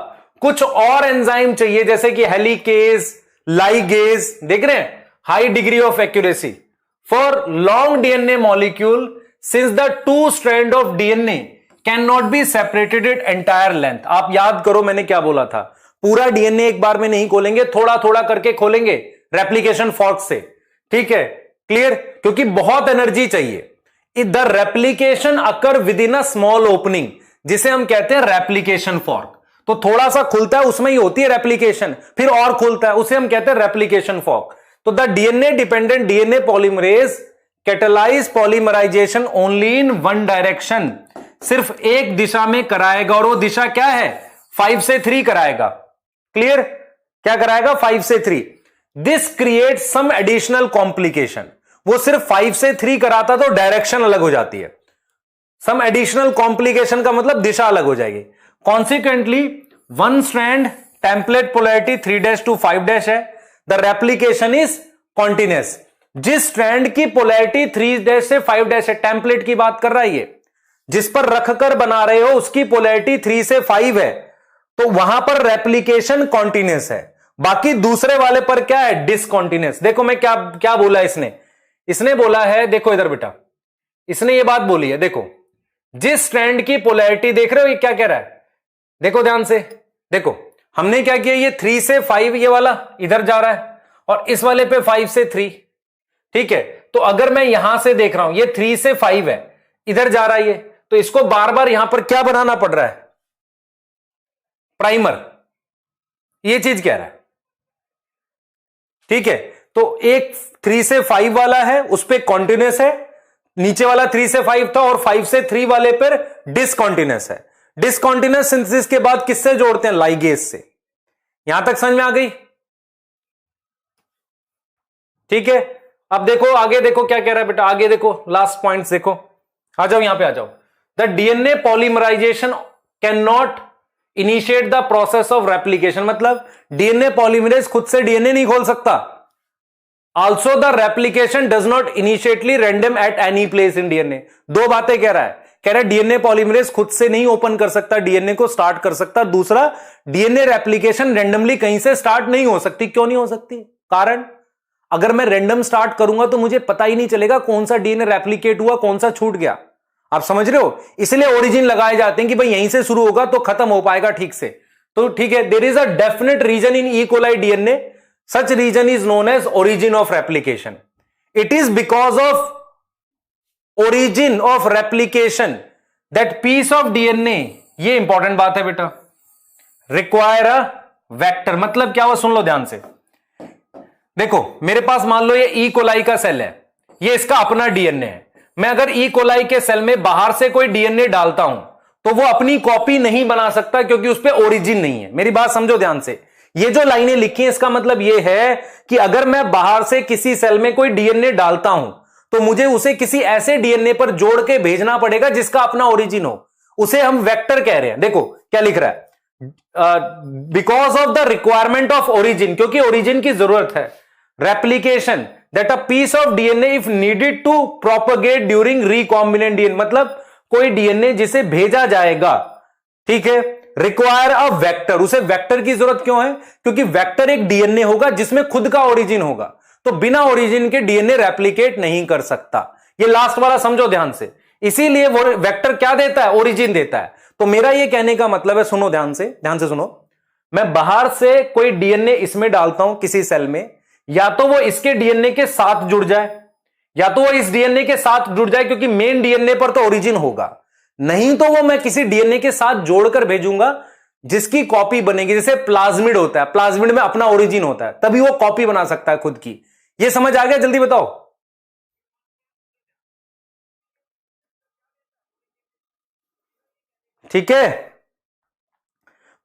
कुछ और एंजाइम चाहिए, जैसे कि हेलिकेज, लाइगेज, देख रहे हैं, high degree of accuracy for long DNA molecule since the two strand of DNA can not be separated at entire length. आप याद करो मैंने क्या बोला था, पूरा डीएनए एक बार में नहीं खोलेंगे, थोड़ा थोड़ा करके खोलेंगे रेप्लिकेशन फॉर्क से, ठीक है? क्लियर? क्योंकि बहुत एनर्जी चाहिए। The replication occur with in a small opening, जिसे हम कहते हैं रेप्लिकेशन फॉर्क। तो थोड़ा सा खुलता है, उसमें ही होती है रेप्लिकेशन, फिर और खुलता है, उसे हम कहते हैं रेप्लिकेशन फॉर्क। तो the DNA dependent DNA polymerase catalyse polymerisation only in one direction, सिर्फ एक दिशा में कराएगा, और वो दिशा क्या है? 5 से 3 कराएगा। क्लियर? क्या कराएगा? 5 से 3। This create some additional complication. वो सिर्फ 5 से 3 कराता तो डायरेक्शन अलग हो जाती है। सम एडिशनल कॉम्प्लिकेशन का मतलब दिशा अलग हो जाएगी। Consequently one strand template polarity 3' to 5' है। The replication is continuous. जिस स्ट्रैंड की पोलैरिटी 3' से 5' है, टेम्पलेट की बात कर रहा है ये, जिस पर रखकर बना रहे हो उसकी पोलैरिटी 3 से 5 है, तो वहां पर रेप्लिकेशन कॉन्टिन्यूअस है। बाकी दूसरे वाले पर क्या है? डिसकॉन्टिन्यूअस। देखो मैं क्या क्या बोला इसने बोला है, देखो इधर बेटा, इसने ये बात बोली है, देखो जिस स्ट्रैंड की पोलैरिटी देख रहे हो, ये क्या कह रहा है? देखो ध्यान से, देखो हमने क्या किया, ये 3 से 5 ये वाला इधर जा रहा है, और इस वाले पे 5 से 3, ठीक है? तो अगर मैं यहां से देख रहा हूं, ये 3 से 5 है, इधर जा रहा है ये, तो इसको बार बार यहां पर क्या बनाना पड़ रहा है? प्राइमर। ये चीज कह रहा है, ठीक है? तो एक 3 से 5 वाला है, उस पर कॉन्टिन्यूअस है, नीचे वाला 3 से 5 था, और 5 से 3 वाले पर डिसकॉन्टिन्यूअस है। डिसकॉन्टिन्यूअस सिंथेसिस के बाद किससे जोड़ते हैं? लाइगेज से। यहां तक समझ में आ गई? ठीक है? अब देखो आगे, देखो क्या कह रहा है बेटा, आगे देखो, लास्ट पॉइंट्स देखो, आ जाओ यहां पे आ जाओ। The DNA polymerisation can not initiate the process of replication, मतलब डीएनए पॉलीमरेज खुद से डीएनए नहीं खोल सकता। Also the replication does not initially random at any place in DNA. दो बातें कह रहा है डीएनए पॉलीमरेज खुद से नहीं ओपन कर सकता, डीएनए को स्टार्ट कर सकता। दूसरा, डीएनए रेप्लिकेशन रैंडमली कहीं से स्टार्ट नहीं हो सकती। क्यों नहीं हो सकती? कारण, अगर मैं रैंडम स्टार्ट करूंगा तो मुझे पता ही नहीं चलेगा कौन सा डीएनए रेप्लिकेट हुआ, कौन सा छूट गया। आप समझ रहे हो? इसलिए ओरिजिन लगाए जाते हैं कि भाई यहीं से शुरू होगा तो खत्म हो पाएगा ठीक से। तो ठीक है, there is a definite reason in E coli DNA, such reason is known as origin of replication. It is because of origin of replication that piece of DNA, ये इंपॉर्टेंट बात है बेटा, रिक्वायर अ वेक्टर। मतलब क्या हुआ, सुन लो ध्यान से। देखो मेरे पास मान लो ये ई कोलाई का सेल है, ये इसका अपना डीएनए है। मैं अगर ई कोलाई के सेल में बाहर से कोई डीएनए डालता हूं तो वो अपनी कॉपी नहीं बना सकता, क्योंकि उस पर ओरिजिन नहीं है। मेरी बात समझो ध्यान से। ये जो लाइनें लिखी हैं इसका मतलब ये है कि अगर मैं बाहर से किसी सेल में कोई डीएनए डालता हूं तो मुझे उसे किसी ऐसे डीएनए पर जोड़ के भेजना पड़ेगा जिसका अपना ओरिजिन हो। उसे हम वेक्टर कह रहे हैं। देखो क्या लिख रहा है, because of the requirement of origin, क्योंकि ओरिजिन की जरूरत है। Replication that a piece of DNA if needed to propagate during recombinant DNA, मतलब कोई डीएनए जिसे भेजा जाएगा, ठीक है, रिक्वायर अ वेक्टर। उसे वेक्टर की जरूरत क्यों है? क्योंकि वेक्टर एक डीएनए होगा जिसमें खुद का ओरिजिन होगा, तो बिना ओरिजिन के डीएनए रेप्लिकेट नहीं कर सकता। ये लास्ट वाला समझो ध्यान से। इसीलिए वो वेक्टर क्या देता है? ओरिजिन देता है। तो मेरा ये कहने का मतलब है, सुनो ध्यान से सुनो, मैं बाहर से कोई डीएनए इसमें डालता हूं किसी सेल में, या तो वो इसके डीएनए के साथ जुड़ जाए, या तो वो इस डीएनए के साथ जुड़ जाए, क्योंकि मेन डीएनए पर तो ओरिजिन होगा। नहीं तो वो मैं किसी डीएनए के साथ जोड़कर भेजूंगा जिसकी कॉपी बनेगी, जैसे प्लाज्मिड होता है, प्लाज्मिड में अपना ओरिजिन होता है, तभी वो कॉपी बना सकता है खुद की। ये समझ आ गया? जल्दी बताओ। ठीक है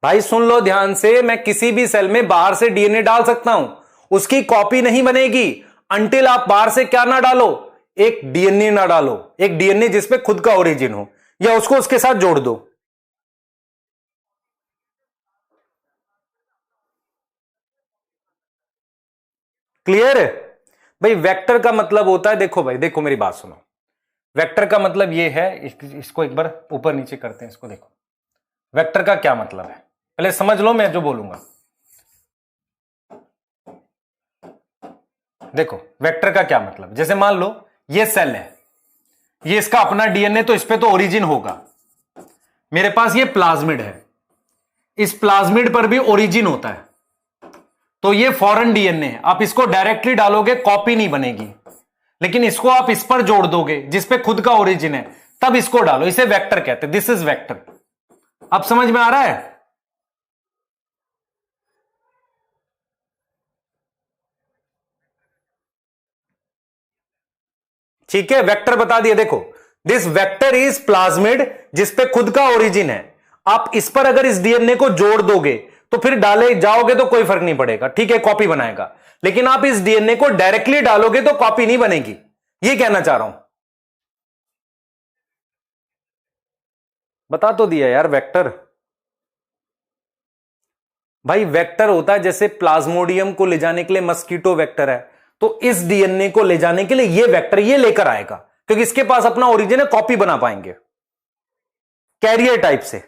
भाई, सुन लो ध्यान से, मैं किसी भी सेल में बाहर से डीएनए डाल सकता हूं, उसकी कॉपी नहीं बनेगी अंटिल आप बाहर से क्या ना डालो, एक डीएनए ना डालो, एक डीएनए जिसपे खुद का ओरिजिन हो, या उसको उसके साथ जोड़ दो। क्लियर है भाई? वेक्टर का मतलब होता है, देखो भाई, देखो मेरी बात सुनो, वेक्टर का मतलब ये है, इसको एक बार ऊपर नीचे करते हैं, इसको देखो, वेक्टर का क्या मतलब है पहले समझ लो मैं जो बोलूंगा। देखो वेक्टर का क्या मतलब, जैसे मान लो ये सेल है, ये इसका अपना डीएनए, तो इस पे तो ओरिजिन होगा, मेरे पास ये प्लाज्मिड है, इस प्लाज्मिड पर भी ओरिजिन होता है, तो ये फॉरेन डीएनए है, आप इसको डायरेक्टली डालोगे कॉपी नहीं बनेगी, लेकिन इसको आप इस पर जोड़ दोगे जिस पे खुद का ओरिजिन है, तब इसको डालो, इसे वेक्टर कहते हैं, दिस इज वेक्टर। अब समझ में आ रहा है? ठीक है, वेक्टर बता दिया। देखो दिस वेक्टर इज प्लाज्मिड, जिसपे खुद का ओरिजिन है, आप इस पर अगर इस डीएनए को जोड़ दोगे तो फिर डाले जाओगे तो कोई फर्क नहीं पड़ेगा, ठीक है, कॉपी बनाएगा, लेकिन आप इस डीएनए को डायरेक्टली डालोगे तो कॉपी नहीं बनेगी, ये कहना चाह रहा हूं। बता तो दिया यार वेक्टर। भाई वेक्टर होता है, जैसे प्लाज्मोडियम को ले जाने के लिए मस्कीटो वेक्टर है, तो इस डीएनए को ले जाने के लिए ये वेक्टर ये लेकर आएगा, क्योंकि इसके पास अपना ओरिजिन है, कॉपी बना पाएंगे कैरियर टाइप से।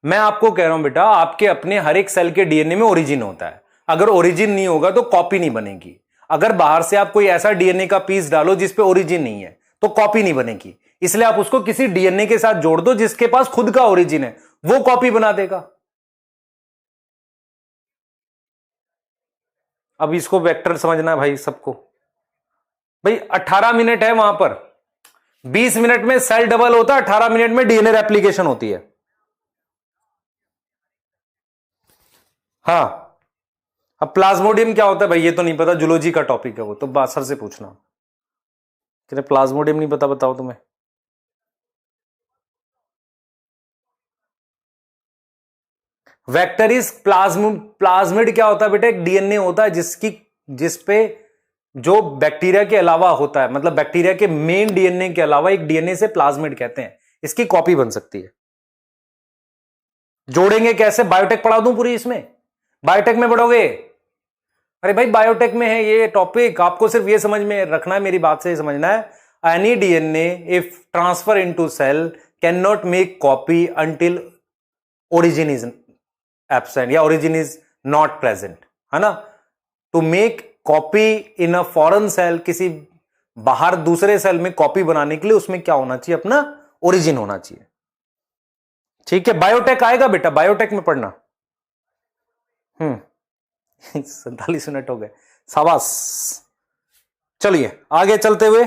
मैं आपको कह रहा हूं बेटा, आपके अपने हर एक सेल के डीएनए में ओरिजिन होता है, अगर ओरिजिन नहीं होगा तो कॉपी नहीं बनेगी। अगर बाहर से आप कोई ऐसा डीएनए का पीस डालो जिसपे ओरिजिन नहीं है तो कॉपी नहीं बनेगी, इसलिए आप उसको किसी डीएनए के साथ जोड़ दो जिसके पास खुद का ओरिजिन है, वो कॉपी बना देगा। अब इसको वेक्टर समझना है भाई सबको। भाई 18 मिनट है वहां पर, 20 मिनट में सेल डबल होता है, 18 मिनट में डीएनए रेप्लिकेशन होती है। हाँ, अब प्लाज्मोडियम क्या होता है भाई, ये तो नहीं पता, जूलॉजी का टॉपिक है वो, तो बात सर से पूछना। कि प्लाज्मोडियम नहीं पता, बताओ तुम्हें। वेक्टर इज प्लाज्मिड क्या होता है बेटा, एक डीएनए होता है जिसपे जो बैक्टीरिया के अलावा होता है, मतलब बैक्टीरिया के मेन डीएनए के अलावा एक डीएनए से प्लाज्मिड कहते हैं, इसकी कॉपी बन सकती है। जोड़ेंगे कैसे, बायोटेक पढ़ा दूं पूरी इसमें, बायोटेक में पढ़ोगे? अरे भाई बायोटेक में है ये टॉपिक, आपको सिर्फ ये समझ में रखना है, मेरी बात से समझना है। Any DNA if transfer into cell can not make copy until origin is absent या ओरिजिन इज नॉट प्रेजेंट, है ना। To make copy in a foreign cell, किसी बाहर दूसरे सेल में कॉपी बनाने के लिए उसमें क्या होना चाहिए, अपना ओरिजिन होना चाहिए। ठीक है, बायोटेक आएगा बेटा, बायोटेक में पढ़ना। 47 मिनट हो गए, शाबाश। चलिए आगे चलते हुए,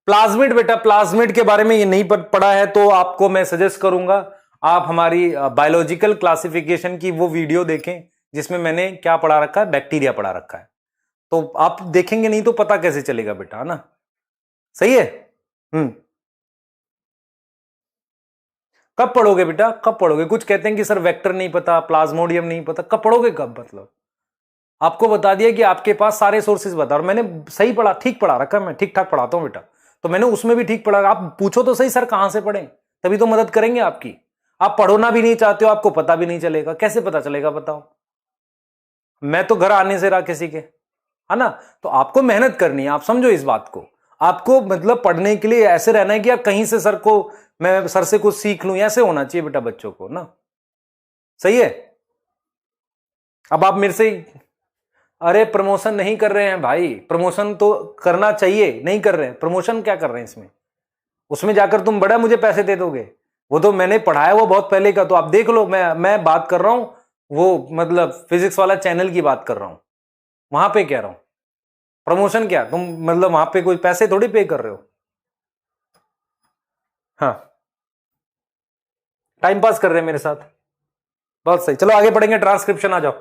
प्लाज्मिड बेटा, प्लाज्मिड के बारे में ये नहीं पढ़ा है तो आपको मैं सजेस्ट करूंगा आप हमारी बायोलॉजिकल क्लासिफिकेशन की वो वीडियो देखें, जिसमें मैंने क्या पढ़ा रखा है, बैक्टीरिया पढ़ा रखा है, तो आप देखेंगे नहीं तो पता कैसे चलेगा बेटा, है ना। सही है। कब पढ़ोगे बेटा, कब पढ़ोगे? कुछ कहते हैं कि सर वेक्टर नहीं पता, प्लाज्मोडियम नहीं पता, कब पढ़ोगे, कब? मतलब आपको बता दिया कि आपके पास सारे सोर्सेज बता, और मैंने सही पढ़ा, ठीक पढ़ा रखा है, मैं ठीक ठाक पढ़ाता हूं बेटा, तो मैंने उसमें भी ठीक पढ़ा। आप पूछो तो सही सर कहां से पढ़े, तभी तो मदद करेंगे आपकी। आप पढ़ोना भी नहीं चाहते हो, आपको पता भी नहीं चलेगा, कैसे पता चलेगा बताओ? मैं तो घर आने से रहा किसी के, है ना। तो आपको मेहनत करनी है, आप समझो इस बात को। आपको मतलब पढ़ने के लिए ऐसे रहना है कि आप कहीं से सर को, मैं सर से कुछ सीख लूं, ऐसे होना चाहिए बेटा बच्चों को ना। सही है। अब आप मेरे से, अरे प्रमोशन नहीं कर रहे हैं भाई, प्रमोशन तो करना चाहिए, नहीं कर रहे हैं प्रमोशन, क्या कर रहे हैं इसमें? उसमें जाकर तुम बड़ा मुझे पैसे दे दोगे, वो तो मैंने पढ़ाया वो बहुत पहले का, तो आप देख लो। मैं बात कर रहा हूं वो, मतलब फिजिक्स वाला चैनल की बात कर रहा हूं, वहां पे कह रहा हूं। प्रमोशन क्या, तुम मतलब वहां पे कोई पैसे थोड़ी पे कर रहे हो, हाँ टाइम पास कर रहे हैं मेरे साथ, बहुत सही। चलो आगे पढ़ेंगे, ट्रांसक्रिप्शन आ जाओ।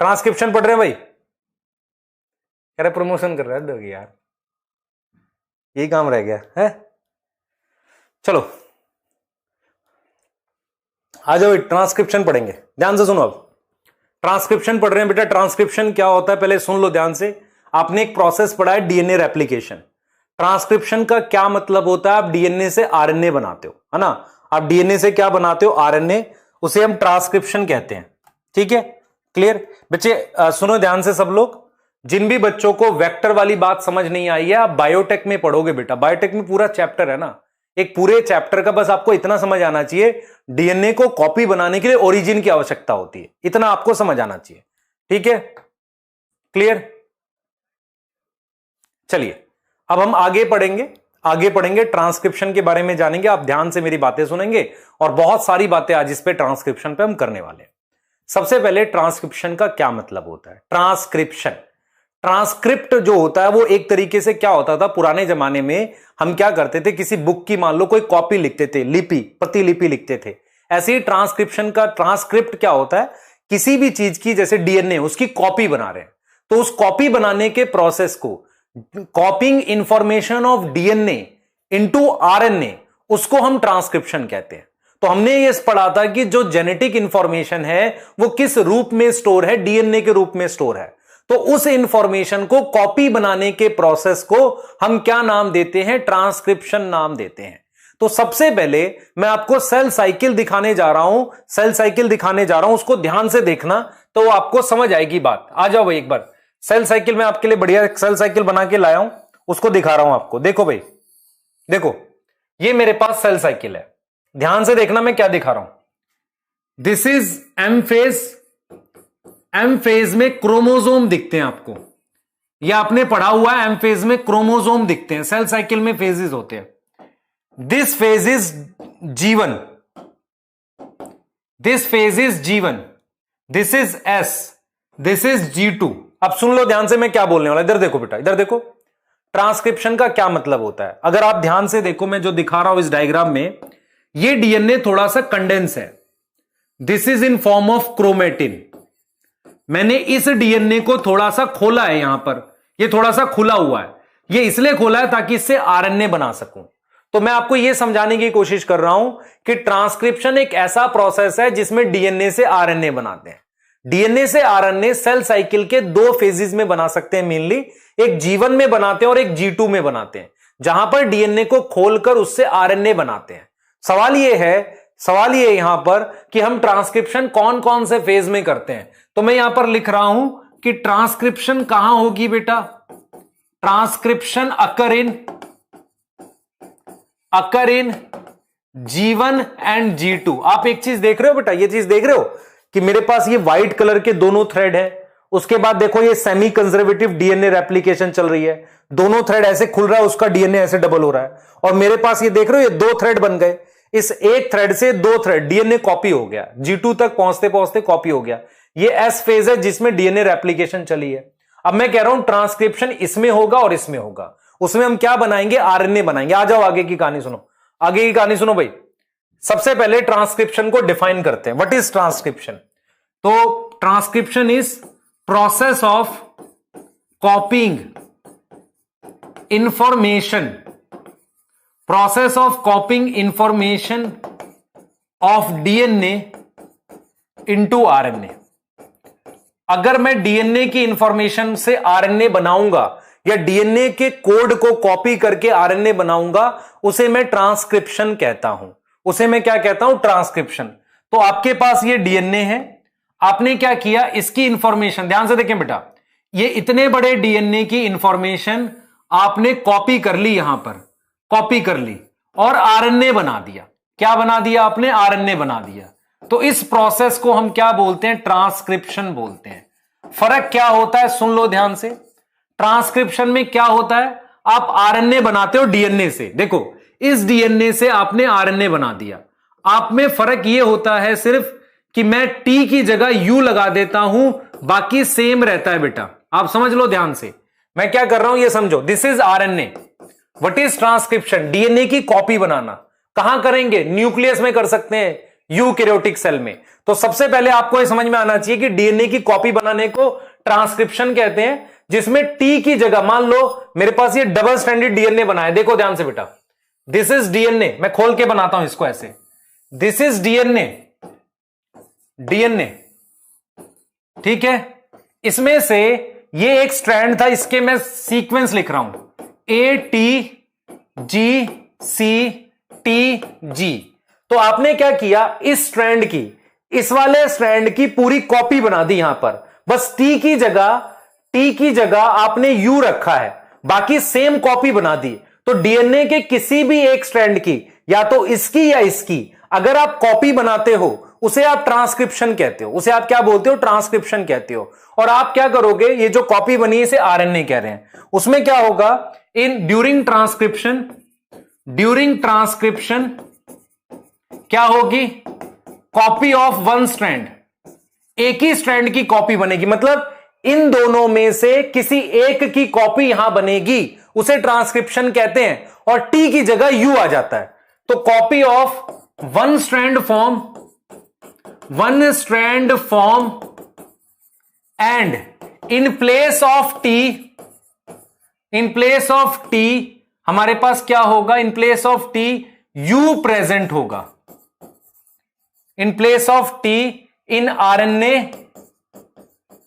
ट्रांसक्रिप्शन पढ़ रहे हैं भाई, कह रहे प्रमोशन कर रहे हैं यार, यही काम रह गया है। चलो आ जाओ, ट्रांसक्रिप्शन पढ़ेंगे, ध्यान से सुनो। अब ट्रांसक्रिप्शन पढ़ रहे हैं बेटा। ट्रांसक्रिप्शन क्या होता है पहले सुन लो ध्यान से। आपने एक प्रोसेस पढ़ा है डीएनए रेप्लिकेशन। ट्रांसक्रिप्शन का क्या मतलब होता है, आप डीएनए से आरएनए बनाते हो, है ना। आप डीएनए से क्या बनाते हो, आरएनए, उसे हम ट्रांसक्रिप्शन कहते हैं। ठीक है, क्लियर बच्चे। सुनो ध्यान से सब लोग, जिन भी बच्चों को वेक्टर वाली बात समझ नहीं आई है, आप बायोटेक में पढ़ोगे बेटा। बायोटेक में पूरा चैप्टर है ना, एक पूरे चैप्टर का बस आपको इतना समझ आना चाहिए, डीएनए को कॉपी बनाने के लिए ओरिजिन की आवश्यकता होती है, इतना आपको समझ आना चाहिए। ठीक है, क्लियर। चलिए अब हम आगे पढ़ेंगे ट्रांसक्रिप्शन के बारे में जानेंगे। आप ध्यान से मेरी बातें सुनेंगे और बहुत सारी बातें आज इस पे ट्रांसक्रिप्शन पे हम करने वाले हैं। सबसे पहले ट्रांसक्रिप्शन का क्या मतलब होता है। ट्रांसक्रिप्शन, ट्रांसक्रिप्ट जो होता है वो एक तरीके से क्या होता था, पुराने जमाने में हम क्या करते थे, किसी बुक की मान लो कोई कॉपी लिखते थे, लिपि, प्रतिलिपि लिखते थे। ऐसे ही ट्रांसक्रिप्शन का ट्रांसक्रिप्ट क्या होता है, किसी भी चीज की जैसे डीएनए, उसकी कॉपी बना रहे हैं, तो उस कॉपी बनाने के प्रोसेस को, कॉपिंग information of DNA into RNA, उसको हम ट्रांसक्रिप्शन कहते हैं। तो हमने ये पढ़ा था कि जो जेनेटिक इंफॉर्मेशन है वो किस रूप में स्टोर है, डीएनए के रूप में स्टोर है। तो उस इंफॉर्मेशन को कॉपी बनाने के प्रोसेस को हम क्या नाम देते हैं, ट्रांसक्रिप्शन नाम देते हैं। तो सबसे पहले मैं आपको सेल साइकिल दिखाने जा रहा हूं, सेल साइकिल दिखाने जा रहा हूं, उसको ध्यान से देखना तो आपको समझ आएगी बात। आ जाओ भाई एक बार, सेल साइकिल में आपके लिए बढ़िया सेल साइकिल बना के लाया हूं, उसको दिखा रहा हूं आपको। देखो भाई, देखो ये मेरे पास सेल साइकिल है, ध्यान से देखना मैं क्या दिखा रहा हूं। This is M phase, M phase में क्रोमोसोम दिखते हैं आपको, यह आपने पढ़ा हुआ है, एम फेज में क्रोमोसोम दिखते हैं। सेल साइकिल में फेजेस होते हैं। This phase is G1, this phase is G1, this is S, this is G2। अब सुन लो ध्यान से मैं क्या बोलने वाला, इधर देखो बेटा, इधर देखो। ट्रांसक्रिप्शन का क्या मतलब होता है, अगर आप ध्यान से देखो, मैं जो दिखा रहा हूं इस डायग्राम में, ये डीएनए थोड़ा सा कंडेंस है, this is in form of chromatin. मैंने इस डीएनए को थोड़ा सा खोला है, यहां पर ये थोड़ा सा खुला हुआ है, ये इसलिए खोला है ताकि इससे आरएनए बना सकूं। तो मैं आपको यह समझाने की कोशिश कर रहा हूं कि ट्रांसक्रिप्शन एक ऐसा प्रोसेस है जिसमें डीएनए से आरएनए बनाते हैं। डीएनए से आरएनए सेल साइकिल के दो फेजेस में बना सकते हैं मेनली, एक G1 में बनाते हैं और एक G2 में बनाते हैं, जहां पर डीएनए को खोलकर उससे आरएनए बनाते हैं। सवाल यह यहां पर कि हम ट्रांसक्रिप्शन कौन कौन से फेज में करते हैं। तो मैं यहां पर लिख रहा हूं कि ट्रांसक्रिप्शन कहां होगी बेटा, transcription occur in G1 and G2। आप एक चीज देख रहे हो बेटा, ये चीज देख रहे हो कि मेरे पास ये व्हाइट कलर के दोनों थ्रेड है, उसके बाद देखो ये सेमी कंजर्वेटिव डीएनए रेप्लिकेशन चल रही है, दोनों थ्रेड ऐसे खुल रहा है, उसका डीएनए ऐसे डबल हो रहा है, और मेरे पास ये देख रहे हो ये दो थ्रेड बन गए, इस एक थ्रेड से दो थ्रेड डीएनए कॉपी हो गया, G2 तक पहुंचते पहुंचते कॉपी हो गया। ये एस फेज है जिसमें डीएनए रेप्लिकेशन चली है। अब मैं कह रहा हूं ट्रांसक्रिप्शन इसमें होगा और इसमें होगा, उसमें हम क्या बनाएंगे, आरएनए बनाएंगे। आ जाओ आगे की कहानी सुनो, आगे की कहानी सुनो भाई। सबसे पहले ट्रांसक्रिप्शन को डिफाइन करते हैं, व्हाट इज ट्रांसक्रिप्शन। तो transcription is process of कॉपिंग information, process of कॉपिंग information of DNA into RNA. अगर मैं डीएनए की इंफॉर्मेशन से आरएनए बनाऊंगा या डीएनए के कोड को कॉपी करके आरएनए बनाऊंगा, उसे मैं ट्रांसक्रिप्शन कहता हूं, उसे मैं क्या कहता हूं, ट्रांसक्रिप्शन। तो आपके पास ये डीएनए है, आपने क्या किया, इसकी इंफॉर्मेशन ध्यान से देखें बेटा, ये इतने बड़े डीएनए की इंफॉर्मेशन आपने कॉपी कर ली, यहां पर कॉपी कर ली और आरएनए बना दिया। क्या बना दिया आपने, आरएनए बना दिया। तो इस प्रोसेस को हम क्या बोलते हैं, ट्रांसक्रिप्शन बोलते हैं। फर्क क्या होता है, सुन लो ध्यान से। ट्रांसक्रिप्शन में क्या होता है, आप आरएनए बनाते हो डीएनए से, देखो इस डीएनए से आपने आरएनए बना दिया। आप में फर्क यह होता है सिर्फ कि मैं टी की जगह यू लगा देता हूं, बाकी सेम रहता है बेटा, आप समझ लो ध्यान से। मैं क्या कर रहा हूं ये समझो, this is RNA, what is transcription, DNA की कॉपी बनाना। कहां करेंगे, न्यूक्लियस में कर सकते हैं, यूकैरियोटिक सेल में। तो सबसे पहले आपको ये समझ में आना चाहिए कि डीएनए की कॉपी बनाने को ट्रांसक्रिप्शन कहते हैं, जिसमें टी की जगह, मान लो मेरे पास ये डबल स्ट्रैंडेड डीएनए बना है, देखो ध्यान से बेटा, दिस इज डीएनए, मैं खोल के बनाता हूं इसको ऐसे, दिस इज डीएनए, डीएनए, ठीक है। इसमें से ये एक स्ट्रैंड था, इसके मैं सीक्वेंस लिख रहा हूं, A T G C T G. तो आपने क्या किया, इस स्ट्रैंड की, इस वाले स्ट्रैंड की पूरी कॉपी बना दी यहां पर, बस टी की जगह आपने यू रखा है, बाकी सेम कॉपी बना दी। तो डीएनए के किसी भी एक स्ट्रैंड की, या तो इसकी या इसकी, अगर आप कॉपी बनाते हो उसे आप ट्रांसक्रिप्शन कहते हो, उसे आप क्या बोलते हो, ट्रांसक्रिप्शन कहते हो। और आप क्या करोगे, ये जो कॉपी बनी है इसे आरएनए कह रहे हैं, उसमें क्या होगा, इन ड्यूरिंग ट्रांसक्रिप्शन क्या होगी, कॉपी ऑफ वन स्ट्रैंड, एक ही स्ट्रैंड की कॉपी बनेगी, मतलब इन दोनों में से किसी एक की कॉपी यहां बनेगी, उसे ट्रांसक्रिप्शन कहते हैं, और टी की जगह यू आ जाता है। तो copy of one strand form and in place of T हमारे पास क्या होगा, in place of T U present होगा, in place of T in RNA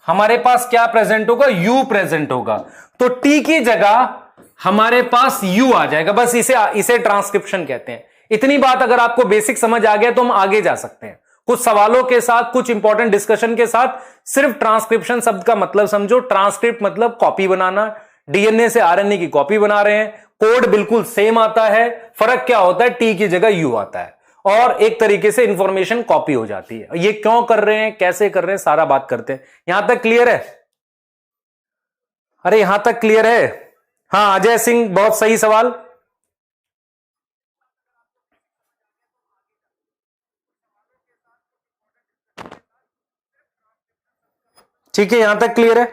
हमारे पास क्या प्रेजेंट होगा, यू प्रेजेंट होगा। तो टी की जगह हमारे पास यू आ जाएगा, बस इसे ट्रांसक्रिप्शन कहते हैं। इतनी बात अगर आपको बेसिक समझ आ गया तो हम आगे जा सकते हैं कुछ सवालों के साथ, कुछ इंपॉर्टेंट डिस्कशन के साथ। सिर्फ ट्रांसक्रिप्शन शब्द का मतलब समझो, ट्रांसक्रिप्ट मतलब कॉपी बनाना, डीएनए से आरएनए की कॉपी बना रहे हैं, कोड बिल्कुल सेम आता है, फर्क क्या होता है, टी की जगह यू आता है, और एक तरीके से इंफॉर्मेशन कॉपी हो जाती है। ये क्यों कर रहे हैं, कैसे कर रहे हैं, सारा बात करते हैं। यहां तक क्लियर है, अरे यहां तक क्लियर है, हाँ अजय सिंह, बहुत सही सवाल। ठीक है, यहां तक क्लियर है।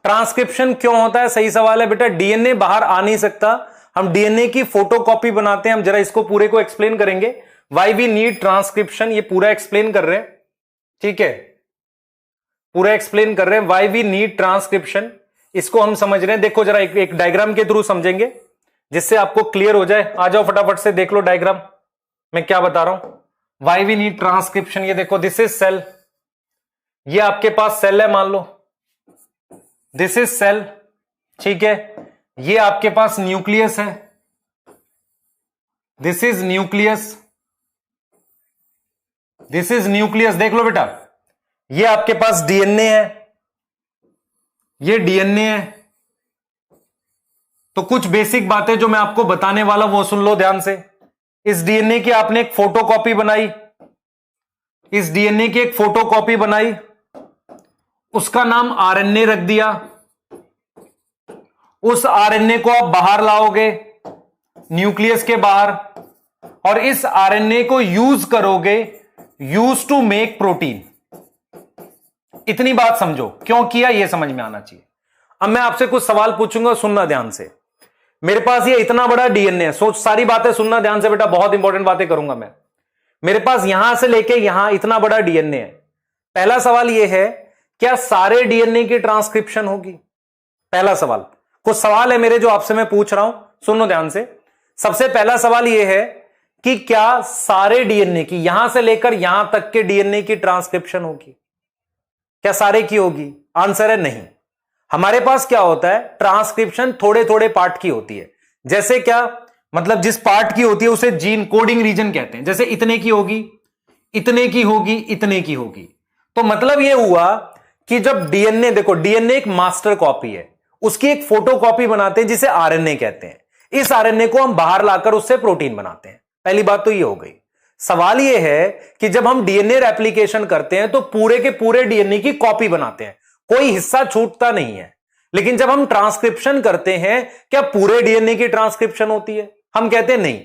ट्रांसक्रिप्शन क्यों होता है, सही सवाल है बेटा। डीएनए बाहर आ नहीं सकता, हम डीएनए की फोटोकॉपी बनाते हैं। हम जरा इसको पूरे को एक्सप्लेन करेंगे, वाई वी नीड ट्रांसक्रिप्शन, ये पूरा एक्सप्लेन कर रहे हैं, ठीक है, पूरा एक्सप्लेन कर रहे हैं वाई वी नीड ट्रांसक्रिप्शन, इसको हम समझ रहे हैं। देखो जरा एक डायग्राम के थ्रू समझेंगे जिससे आपको क्लियर हो जाए। आ जाओ फटाफट से देख लो डायग्राम, मैं क्या बता रहा हूं। वाई वी नीड ट्रांसक्रिप्शन, ये देखो, दिस इज सेल, ये आपके पास सेल है, मान लो दिस इज सेल, ठीक है। ये आपके पास न्यूक्लियस है, this is nucleus, this is nucleus, देख लो बेटा। ये आपके पास डीएनए है, ये डीएनए है। तो कुछ बेसिक बातें जो मैं आपको बताने वाला वो सुन लो ध्यान से। इस डीएनए की आपने एक फोटोकॉपी बनाई, इस डीएनए की एक फोटोकॉपी बनाई, उसका नाम आरएनए रख दिया। उस आरएनए को आप बाहर लाओगे, न्यूक्लियस के बाहर, और इस आरएनए को यूज करोगे, यूज टू मेक प्रोटीन। इतनी बात समझो, क्यों किया ये समझ में आना चाहिए। अब मैं आपसे कुछ सवाल पूछूंगा, सुनना ध्यान से। मेरे पास ये इतना बड़ा डीएनए है, सोच, सारी बातें सुनना ध्यान से बेटा, बहुत इंपॉर्टेंट बातें करूंगा मैं। मेरे पास यहां से लेके यहां इतना बड़ा डीएनए है। पहला सवाल ये है, क्या सारे डीएनए की ट्रांसक्रिप्शन होगी? पहला सवाल। कुछ सवाल है मेरे जो आपसे मैं पूछ रहा हूं, सुनो ध्यान से। सबसे पहला सवाल यह है कि क्या सारे डीएनए की, यहां से लेकर यहां तक के डीएनए की ट्रांसक्रिप्शन होगी? क्या सारे की होगी? आंसर है नहीं। हमारे पास क्या होता है, ट्रांसक्रिप्शन थोड़े थोड़े पार्ट की होती है। जैसे क्या मतलब, जिस पार्ट की होती है उसे जीन कोडिंग रीजन कहते हैं। जैसे इतने की होगी, इतने की होगी, इतने की होगी। तो मतलब यह हुआ कि जब डीएनए, देखो डीएनए एक मास्टर कॉपी है, उसकी एक फोटो कॉपी बनाते हैं जिसे आरएनए कहते हैं। इस आरएनए को हम बाहर लाकर उससे प्रोटीन बनाते हैं। पहली बात तो ये हो गई। सवाल यह है कि जब हम डीएनए रेप्लिकेशन करते हैं तो पूरे के पूरे डीएनए की कॉपी बनाते हैं, कोई हिस्सा छूटता नहीं है। लेकिन जब हम ट्रांसक्रिप्शन करते हैं, क्या पूरे डीएनए की ट्रांसक्रिप्शन होती है? हम कहते हैं नहीं,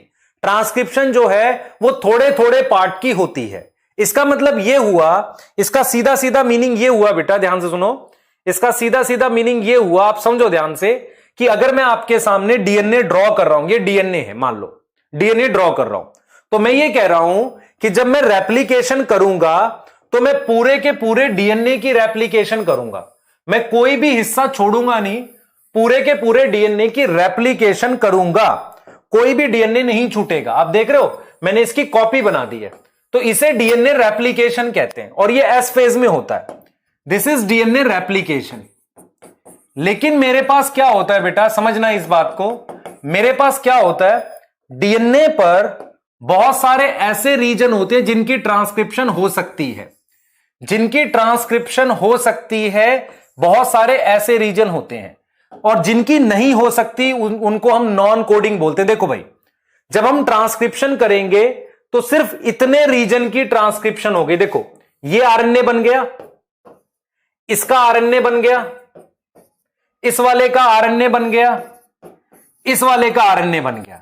ट्रांसक्रिप्शन जो है वो थोड़े थोड़े पार्ट की होती है। इसका मतलब यह हुआ, इसका सीधा सीधा मीनिंग यह हुआ बेटा, ध्यान से सुनो। इसका सीधा सीधा मीनिंग ये हुआ, आप समझो ध्यान से, कि अगर मैं आपके सामने डीएनए ड्रॉ कर रहा हूं, ये डीएनए है, मान लो डीएनए ड्रॉ कर रहा हूं, तो मैं ये कह रहा हूं कि जब मैं रेप्लिकेशन करूंगा तो मैं पूरे के पूरे डीएनए की रेप्लिकेशन करूंगा, मैं कोई भी हिस्सा छोड़ूंगा नहीं, पूरे के पूरे डीएनए की रेप्लिकेशन करूंगा, कोई भी डीएनए नहीं छूटेगा। आप देख रहे हो मैंने इसकी कॉपी बना दी है, तो इसे डीएनए रेप्लिकेशन कहते हैं और ये एस फेज में होता है। This is DNA replication. लेकिन मेरे पास क्या होता है बेटा, समझना इस बात को, मेरे पास क्या होता है, डीएनए पर बहुत सारे ऐसे रीजन होते हैं जिनकी ट्रांसक्रिप्शन हो सकती है, जिनकी ट्रांसक्रिप्शन हो सकती है, बहुत सारे ऐसे रीजन होते हैं, और जिनकी नहीं हो सकती उनको हम नॉन कोडिंग बोलते हैं। देखो भाई, जब हम ट्रांसक्रिप्शन करेंगे तो सिर्फ इतने रीजन की ट्रांसक्रिप्शन होगी। देखो ये आरएनए बन गया, इसका आरएनए बन गया, इस वाले का आरएनए बन गया, इस वाले का आरएनए बन गया।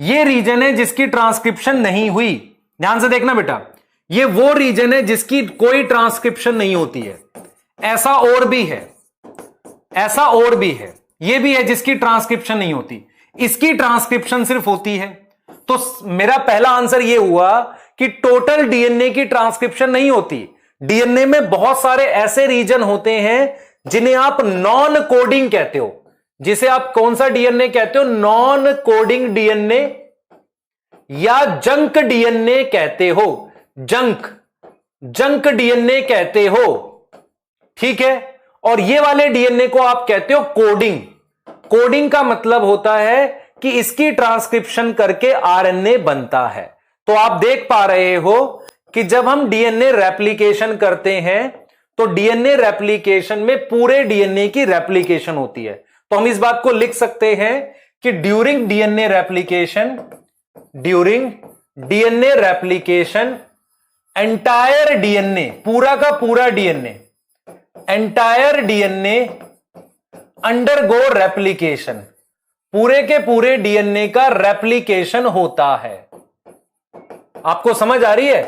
ये रीजन है जिसकी ट्रांसक्रिप्शन नहीं हुई। ध्यान से देखना बेटा, ये वो रीजन है जिसकी कोई ट्रांसक्रिप्शन नहीं होती है। ऐसा और भी है, ऐसा और भी है, ये भी है जिसकी ट्रांसक्रिप्शन नहीं होती, इसकी ट्रांसक्रिप्शन सिर्फ होती है। तो मेरा पहला आंसर ये हुआ कि टोटल डीएनए की ट्रांसक्रिप्शन नहीं होती, डीएनए में बहुत सारे ऐसे रीजन होते हैं जिन्हें आप नॉन कोडिंग कहते हो। जिसे आप कौन सा डीएनए कहते हो, नॉन कोडिंग डीएनए या जंक डीएनए कहते हो, जंक डीएनए कहते हो, ठीक है। और ये वाले डीएनए को आप कहते हो कोडिंग। कोडिंग का मतलब होता है कि इसकी ट्रांसक्रिप्शन करके आरएनए बनता है। तो आप देख पा रहे हो कि जब हम डीएनए रेप्लिकेशन करते हैं तो डीएनए रेप्लिकेशन में पूरे डीएनए की रेप्लिकेशन होती है। तो हम इस बात को लिख सकते हैं कि during DNA replication entire DNA, पूरा का पूरा DNA, entire DNA undergo replication, पूरे के पूरे डीएनए का रेप्लिकेशन होता है। आपको समझ आ रही है,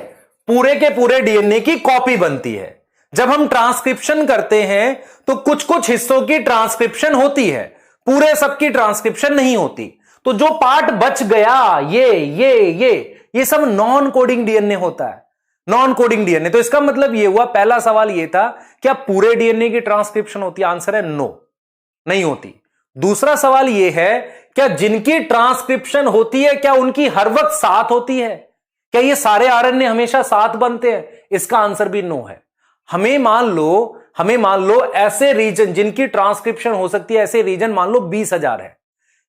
पूरे के पूरे डीएनए की कॉपी बनती है। जब हम ट्रांसक्रिप्शन करते हैं तो कुछ कुछ हिस्सों की ट्रांसक्रिप्शन होती है, पूरे सबकी ट्रांसक्रिप्शन नहीं होती। तो जो पार्ट बच गया, ये सब नॉन कोडिंग डीएनए होता है, नॉन कोडिंग डीएनए। तो इसका मतलब ये हुआ, पहला सवाल ये था क्या पूरे डीएनए की ट्रांसक्रिप्शन होती है, आंसर है नो, नहीं होती। दूसरा सवाल ये है क्या जिनकी ट्रांसक्रिप्शन होती है क्या उनकी हर वक्त साथ होती है, क्या ये सारे आरएनए हमेशा साथ बनते हैं, इसका आंसर भी नो है। हमें मान लो ऐसे रीजन जिनकी ट्रांसक्रिप्शन हो सकती है, ऐसे रीजन मान लो 20,000 है,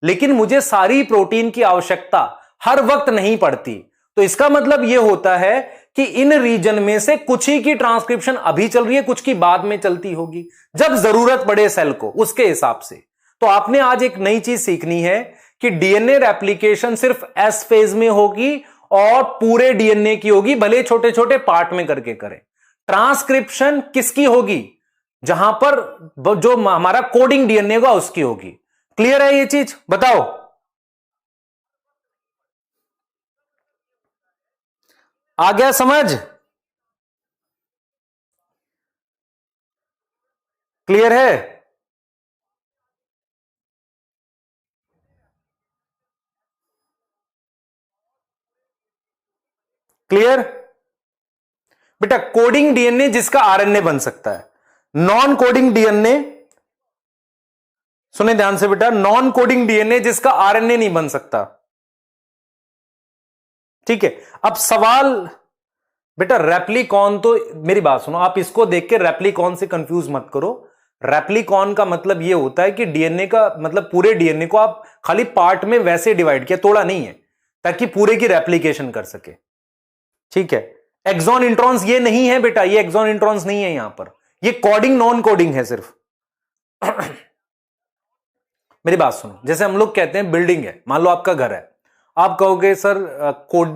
लेकिन मुझे सारी प्रोटीन की आवश्यकता हर वक्त नहीं पड़ती। तो इसका मतलब यह होता है कि इन रीजन में से कुछ ही की ट्रांसक्रिप्शन अभी चल रही है, कुछ की बाद में चलती होगी जब जरूरत पड़े सेल को, उसके हिसाब से। तो आपने आज एक नई चीज सीखनी है कि डीएनए रेप्लिकेशन सिर्फ एस फेज में होगी और पूरे डीएनए की होगी, भले छोटे छोटे पार्ट में करके करें। ट्रांसक्रिप्शन किसकी होगी, जहां पर जो हमारा कोडिंग डीएनए का उसकी होगी। क्लियर है ये चीज, बताओ। आ गया समझ, क्लियर है। क्लियर बेटा, कोडिंग डीएनए जिसका आरएनए बन सकता है, नॉन कोडिंग डीएनए, सुने ध्यान से बेटा, नॉन कोडिंग डीएनए जिसका आरएनए नहीं बन सकता, ठीक है। अब सवाल बेटा, रेप्लिकॉन, तो मेरी बात सुनो, आप इसको देख के रेप्लिकॉन से कंफ्यूज मत करो। रेप्लिकॉन का मतलब यह होता है कि डीएनए का मतलब पूरे डीएनए को आप खाली पार्ट में वैसे डिवाइड किया, तोड़ा नहीं है, ताकि पूरे की रेप्लिकेशन कर सके, ठीक है। एक्सॉन इंट्रॉन्स ये नहीं है बेटा, ये एक्सॉन इंट्रॉन्स नहीं है यहां पर, ये कोडिंग नॉन कोडिंग है सिर्फ। मेरी बात सुनो, जैसे हम लोग कहते हैं बिल्डिंग है, मान लो आपका घर है, आप कहोगे सर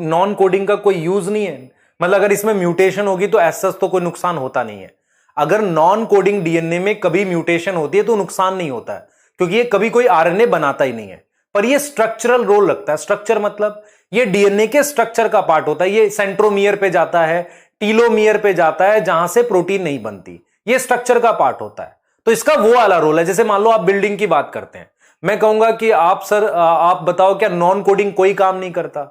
नॉन कोडिंग का कोई यूज नहीं है, मतलब अगर इसमें म्यूटेशन होगी तो ऐसा तो कोई नुकसान होता नहीं है। अगर नॉन कोडिंग डीएनए में कभी म्यूटेशन होती है तो नुकसान नहीं होता है, क्योंकि ये कभी कोई आरएनए बनाता ही नहीं है, पर ये स्ट्रक्चरल रोल रखता है। स्ट्रक्चर मतलब ये डीएनए के स्ट्रक्चर का पार्ट होता है, ये सेंट्रोमियर पे जाता है, टीलोमियर पे जाता है, जहां से प्रोटीन नहीं बनती, ये स्ट्रक्चर का पार्ट होता है। तो इसका वो वाला रोल है। जैसे मान लो आप बिल्डिंग की बात करते हैं, मैं कहूंगा कि आप सर आप बताओ क्या नॉन कोडिंग कोई काम नहीं करता?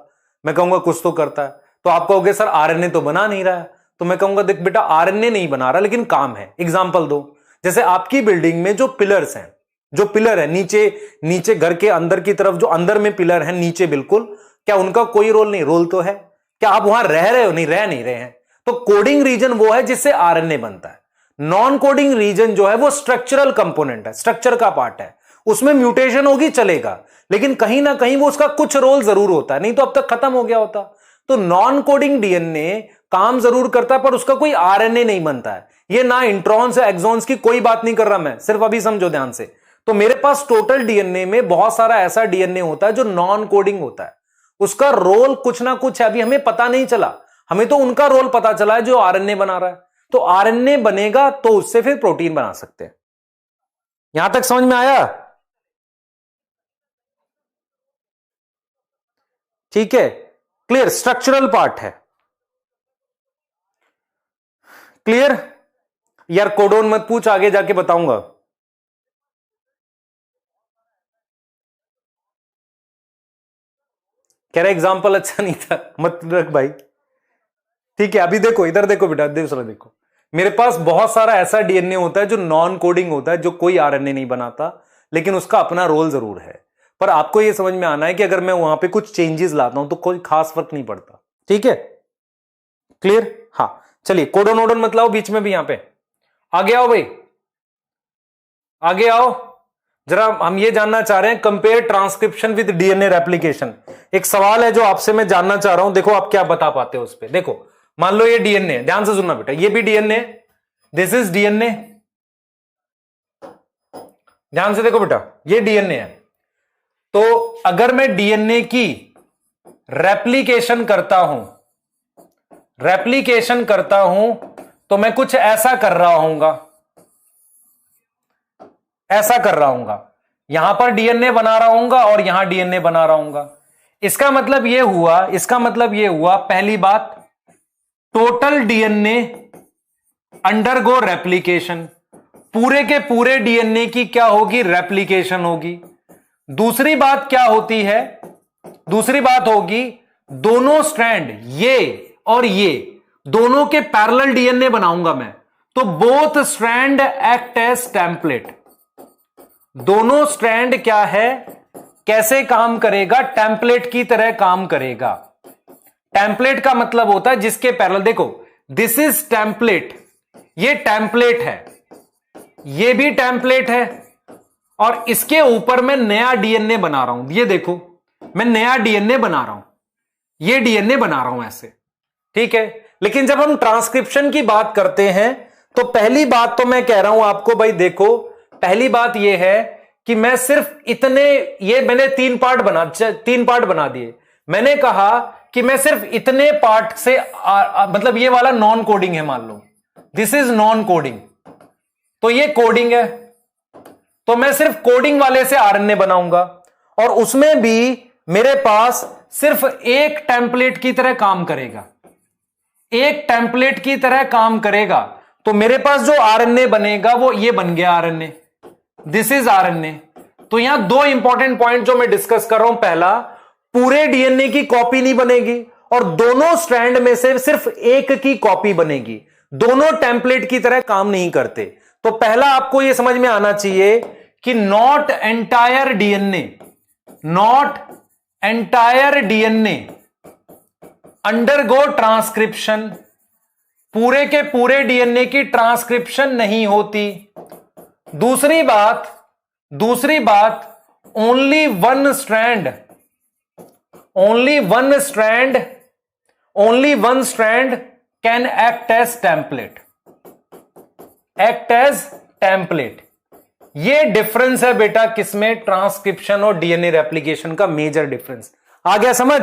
मैं कहूंगा कुछ तो करता है। तो आप कहोगे सर आरएनए तो बना नहीं रहा है। तो मैं कहूंगा देख बेटा आरएनए नहीं बना रहा लेकिन काम है। एग्जांपल दो, जैसे आपकी बिल्डिंग में जो पिलर्स हैं, जो पिलर है नीचे घर के अंदर की तरफ जो अंदर में पिलर है नीचे बिल्कुल, क्या उनका कोई रोल नहीं? रोल तो है। क्या आप वहां रह रहे हो? नहीं, रह नहीं रहे हैं। तो कोडिंग रीजन वो है जिससे आरएनए बनता है। नॉन कोडिंग रीजन जो है वो स्ट्रक्चरल कंपोनेंट है, स्ट्रक्चर का पार्ट है। उसमें म्यूटेशन होगी चलेगा, लेकिन कहीं ना कहीं वो उसका कुछ रोल जरूर होता है, नहीं तो अब तक खत्म हो गया होता। तो नॉन कोडिंग डीएनए काम जरूर करता है पर उसका कोई आरएनए नहीं बनता है। ये ना इंट्रॉन्स या एक्सॉन्स की कोई बात नहीं कर रहा मैं, सिर्फ अभी समझो ध्यान से। तो मेरे पास टोटल डीएनए में बहुत सारा ऐसा डीएनए होता है जो नॉन कोडिंग होता है, उसका रोल कुछ ना कुछ है, अभी हमें पता नहीं चला। हमें तो उनका रोल पता चला है जो आरएनए बना रहा है। तो आरएनए बनेगा तो उससे फिर प्रोटीन बना सकते हैं। यहां तक समझ में आया? ठीक है, क्लियर, स्ट्रक्चरल पार्ट है। क्लियर यार, कोडोन मत पूछ, आगे जाके बताऊंगा। कह रहे एग्जाम्पल अच्छा नहीं था, मत रख भाई। ठीक है, अभी देखो, इधर देखो बेटा, दूसरा देखो। मेरे पास बहुत सारा ऐसा डीएनए होता है जो नॉन कोडिंग होता है, जो कोई आरएनए नहीं बनाता, लेकिन उसका अपना रोल जरूर है। पर आपको यह समझ में आना है कि अगर मैं वहां पे कुछ चेंजेस लाता हूं तो कोई खास फर्क नहीं पड़ता। ठीक है, क्लियर? हाँ, चलिए कोडोन ओडोन मत लाओ बीच में भी। यहां पे आगे आओ भाई, आगे आओ जरा। हम ये जानना चाह रहे हैं compare transcription with DNA replication. एक सवाल है जो आपसे मैं जानना चाह रहा हूं, देखो आप क्या बता पाते हो उस पर। देखो मान लो ये डीएनए, ध्यान से सुनना बेटा, ये भी डीएनए, दिस इज डीएनए। ध्यान से देखो बेटा, ये डीएनए है। तो अगर मैं डीएनए की रेप्लिकेशन करता हूं तो मैं कुछ ऐसा कर रहा हूंगा, यहां पर डीएनए बना रहा हूंगा और यहां डीएनए बना रहा हूंगा। इसका मतलब यह हुआ पहली बात, टोटल डीएनए अंडरगो रेप्लिकेशन, पूरे के पूरे डीएनए की क्या होगी? रेप्लिकेशन होगी। दूसरी बात क्या होती है? दूसरी बात होगी दोनों स्ट्रैंड, ये और ये दोनों के पैरेलल डीएनए बनाऊंगा मैं, तो both strand act as template. दोनों स्ट्रैंड क्या है, कैसे काम करेगा? टेम्पलेट की तरह काम करेगा। टेम्पलेट का मतलब होता है जिसके पैरेलल, देखो दिस इज टेम्पलेट, ये टेम्पलेट है, ये भी टेम्पलेट है, और इसके ऊपर मैं नया डीएनए बना रहा हूं। ये देखो मैं नया डीएनए बना रहा हूं, ये डीएनए बना रहा हूं ऐसे। ठीक है, लेकिन जब हम ट्रांसक्रिप्शन की बात करते हैं तो पहली बात तो मैं कह रहा हूं आपको भाई, देखो पहली बात यह है कि मैं सिर्फ इतने, ये मैंने तीन पार्ट बना दिए। मैंने कहा कि मैं सिर्फ इतने पार्ट से मतलब ये वाला नॉन कोडिंग है, मान लो दिस इज नॉन कोडिंग, तो ये कोडिंग है, तो मैं सिर्फ कोडिंग वाले से आरएनए बनाऊंगा, और उसमें भी मेरे पास सिर्फ एक टेम्पलेट की तरह काम करेगा, एक टेम्पलेट की तरह काम करेगा। तो मेरे पास जो आरएनए बनेगा वो ये बन गया आरएनए, दिस इज आरएनए। तो यहां दो इंपॉर्टेंट पॉइंट जो मैं डिस्कस कर रहा हूं, पहला, पूरे डीएनए की कॉपी नहीं बनेगी और दोनों स्ट्रैंड में से सिर्फ एक की कॉपी बनेगी, दोनों टेम्पलेट की तरह काम नहीं करते। तो पहला आपको यह समझ में आना चाहिए कि not entire DNA undergo transcription, पूरे के पूरे डीएनए की ट्रांसक्रिप्शन नहीं होती। दूसरी बात, only one strand can act as template. ये डिफरेंस है बेटा किसमें? ट्रांसक्रिप्शन और डीएनए रेप्लिकेशन का मेजर डिफरेंस। आ गया समझ?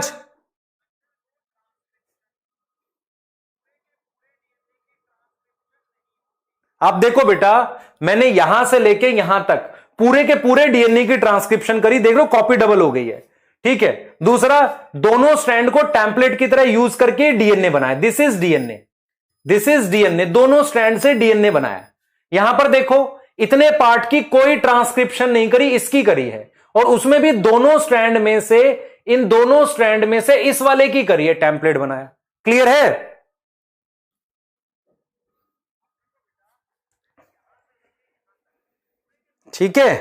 आप देखो बेटा, मैंने यहां से लेके यहां तक पूरे के पूरे डीएनए की ट्रांसक्रिप्शन करी, देख लो कॉपी डबल हो गई है। ठीक है, दूसरा, दोनों स्ट्रैंड को टेम्पलेट की तरह यूज करके डीएनए बनाया, दिस इज डीएनए, दोनों स्ट्रैंड से डीएनए बनाया। यहां पर देखो इतने पार्ट की कोई ट्रांसक्रिप्शन नहीं करी, इसकी करी है, और उसमें भी दोनों स्ट्रैंड में से, इन दोनों स्ट्रैंड में से इस वाले की करी है, टेम्पलेट बनाया। क्लियर है? ठीक है।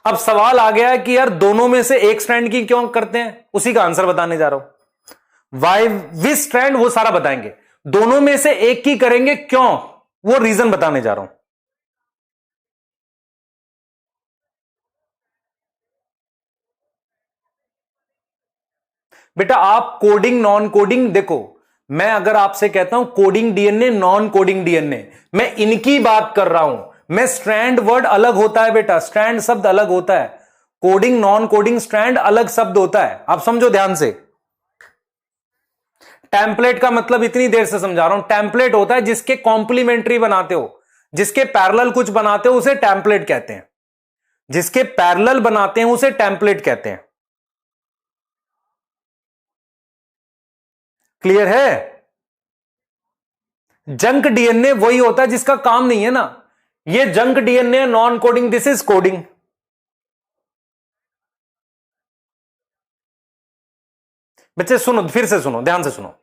अब सवाल आ गया कि यार दोनों में से एक स्ट्रैंड की क्यों करते हैं, उसी का आंसर बताने जा रहा हूं। वाई विच स्ट्रैंड वो सारा बताएंगे, दोनों में से एक की करेंगे क्यों, वो रीजन बताने जा रहा हूं। बेटा आप कोडिंग नॉन कोडिंग देखो, मैं अगर आपसे कहता हूं coding DNA non coding DNA, मैं इनकी बात कर रहा हूं। मैं स्ट्रैंड वर्ड अलग होता है बेटा, स्ट्रैंड शब्द अलग होता है, कोडिंग नॉन कोडिंग स्ट्रैंड अलग शब्द होता है, आप समझो ध्यान से। टेम्पलेट का मतलब इतनी देर से समझा रहा हूं, टेम्पलेट होता है जिसके कॉम्प्लीमेंट्री बनाते हो, जिसके पैरेलल कुछ बनाते हो उसे टेम्पलेट कहते हैं, जिसके पैरेलल बनाते हैं उसे टेम्पलेट कहते हैं। क्लियर है? जंक डीएनए वही होता है जिसका काम नहीं है ना, ये junk DNA non coding, this is coding. बच्चे सुनो, फिर से सुनो, ध्यान से सुनो,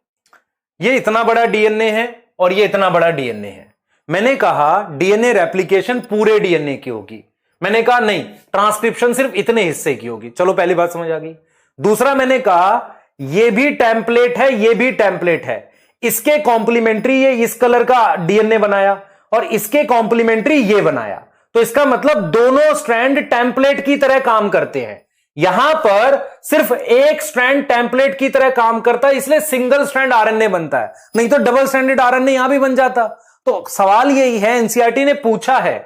ये इतना बड़ा डीएनए है और ये इतना बड़ा डीएनए है। मैंने कहा डीएनए रेप्लिकेशन पूरे डीएनए की होगी, मैंने कहा नहीं, ट्रांसक्रिप्शन सिर्फ इतने हिस्से की होगी। चलो पहली बात समझ आ गई। दूसरा मैंने कहा ये भी टेम्पलेट है, ये भी टेम्पलेट है, इसके कॉम्प्लीमेंट्री ये इस कलर का डीएनए बनाया और इसके कॉम्प्लीमेंट्री ये बनाया, तो इसका मतलब दोनों स्ट्रैंड टेम्पलेट की तरह काम करते हैं। यहां पर सिर्फ एक स्ट्रैंड टेम्पलेट की तरह काम करता है, इसलिए सिंगल स्ट्रैंड आरएनए बनता है, नहीं तो डबल स्ट्रैंडेड आरएनए यहां भी बन जाता। तो सवाल यही है, एनसीईआरटी ने पूछा है,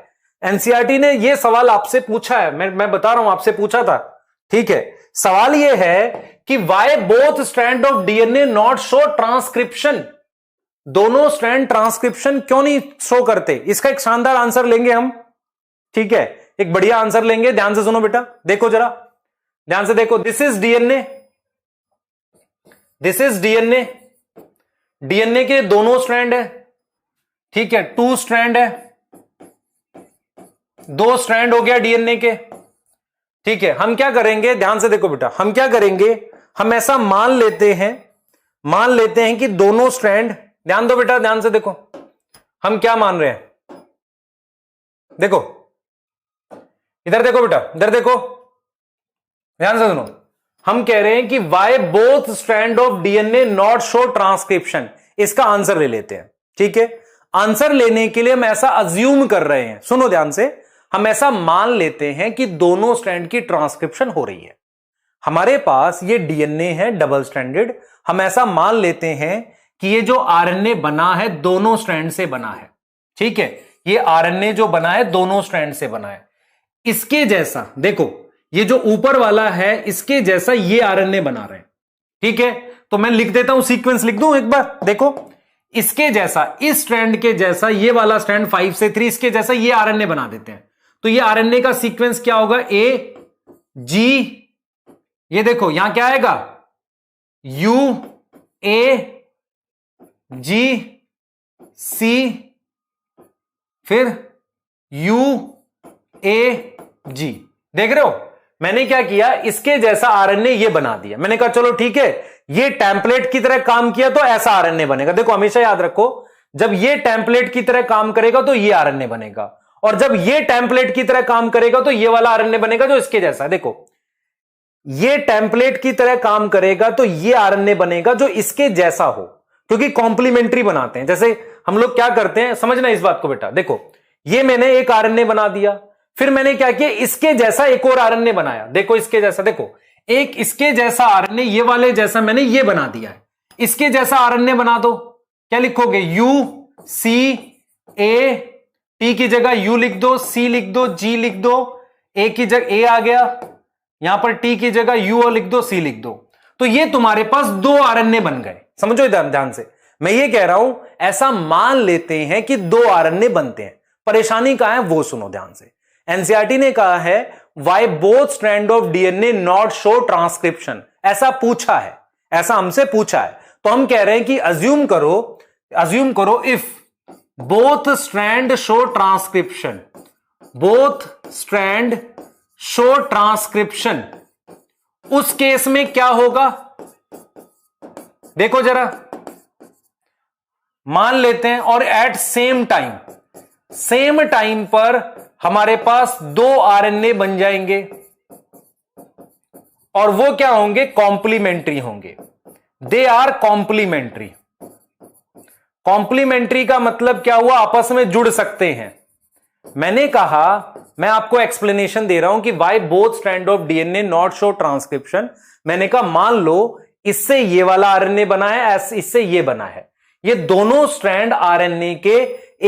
एनसीईआरटी ने यह सवाल आपसे पूछा है, मैं बता रहा हूं आपसे पूछा था, ठीक है। सवाल यह है कि why both strand of DNA not show transcription, दोनों स्ट्रैंड ट्रांसक्रिप्शन क्यों नहीं शो करते, इसका एक शानदार आंसर लेंगे हम, ठीक है, एक बढ़िया आंसर लेंगे। ध्यान से सुनो बेटा, देखो जरा ध्यान से देखो, this is DNA, this is DNA, DNA के दोनों स्ट्रैंड है, ठीक है, 2 स्ट्रैंड है, 2 स्ट्रैंड हो गया डीएनए के, ठीक है। हम क्या करेंगे, ध्यान से देखो बेटा, हम क्या करेंगे, हम ऐसा मान लेते हैं कि दोनों स्ट्रैंड, ध्यान दो बेटा, ध्यान से देखो, हम क्या मान रहे हैं, देखो इधर देखो बेटा, इधर देखो, ध्यान से सुनो, हम कह रहे हैं कि why both strand of DNA not show transcription, इसका आंसर ले लेते हैं, ठीक है। आंसर लेने के लिए हम ऐसा अज्यूम कर रहे हैं, सुनो ध्यान से, हम ऐसा मान लेते हैं कि दोनों स्ट्रैंड की ट्रांसक्रिप्शन हो रही है। हमारे पास ये डीएनए है डबल स्ट्रैंडेड, हम ऐसा मान लेते हैं कि ये जो आरएनए बना है दोनों स्ट्रैंड से बना है, ठीक है, ये आरएनए जो बना है दोनों स्ट्रैंड से बना है। इसके जैसा देखो, ये जो ऊपर वाला है इसके जैसा ये आरएनए बना रहे हैं, ठीक है। तो मैं लिख देता हूं, सीक्वेंस लिख दूं एक बार, देखो इसके जैसा, इस स्ट्रैंड के जैसा ये वाला स्ट्रैंड 5 से 3, इसके जैसा ये आरएनए बना देते हैं। तो ये आरएनए का सीक्वेंस क्या होगा, ए जी, ये देखो यहां क्या आएगा, यू ए जी सी, फिर यू ए जी, देख रहे हो मैंने क्या किया, इसके जैसा आरएनए ये बना दिया। मैंने कहा चलो ठीक है, ये टेम्पलेट की तरह काम किया तो ऐसा आरएनए बनेगा। देखो हमेशा याद रखो, जब ये टेम्पलेट की तरह काम करेगा तो ये आरएनए बनेगा, और जब ये टेम्पलेट की तरह काम करेगा तो ये वाला आरएनए बनेगा जो इसके जैसा है। देखो ये टेम्पलेट की तरह काम करेगा तो ये आरएनए बनेगा जो इसके जैसा हो, क्योंकि कॉम्प्लीमेंट्री बनाते हैं। जैसे हम लोग क्या करते हैं, समझना इस बात को बेटा, देखो ये मैंने एक आरएनए बना दिया, फिर मैंने क्या किया, इसके जैसा एक और आरएनए बनाया, देखो इसके जैसा, देखो एक इसके जैसा आरएनए ये वाले जैसा मैंने ये बना दिया है। इसके जैसा आरएनए बना दो, क्या लिखोगे, यू सी ए, टी की जगह यू लिख दो, सी लिख दो, जी लिख दो, ए की जगह ए आ गया, यहां पर टी की जगह यू लिख दो, सी लिख दो, तो ये तुम्हारे पास 2 आरएनए बन गए। समझो ध्यान से, मैं ये कह रहा हूं ऐसा मान लेते हैं कि 2 आरएनए बनते हैं। परेशानी कहां है वो सुनो ध्यान से। एनसीईआरटी ने कहा है why both strand of DNA not show transcription, ऐसा पूछा है, ऐसा हमसे पूछा है, तो हम कह रहे हैं कि अज्यूम करो if both strand show transcription, both strand show transcription, उस केस में क्या होगा? देखो जरा, मान लेते हैं और एट सेम टाइम पर हमारे पास 2 आरएनए बन जाएंगे और वो क्या होंगे? कॉम्प्लीमेंट्री होंगे। They are complementary. कॉम्प्लीमेंट्री का मतलब क्या हुआ? आपस में जुड़ सकते हैं। मैंने कहा, मैं आपको एक्सप्लेनेशन दे रहा हूं कि why both strand of DNA not show transcription. मैंने कहा मान लो इससे ये वाला आरएनए बना है, इससे ये बना है, ये दोनों स्ट्रैंड आरएनए के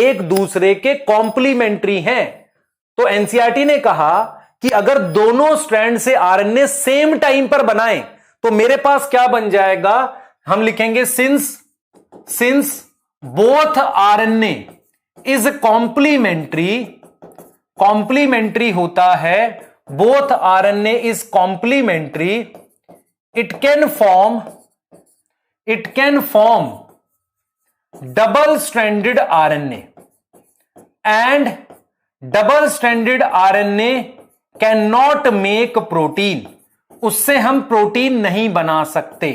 एक दूसरे के कॉम्प्लीमेंट्री हैं। तो एनसीईआरटी ने कहा कि अगर दोनों स्ट्रैंड से आरएनए सेम टाइम पर बनाएं तो मेरे पास क्या बन जाएगा? हम लिखेंगे since both RNA is complementary होता है, both RNA is complementary, it can form double stranded RNA and double stranded RNA can not make protein. उससे हम प्रोटीन नहीं बना सकते।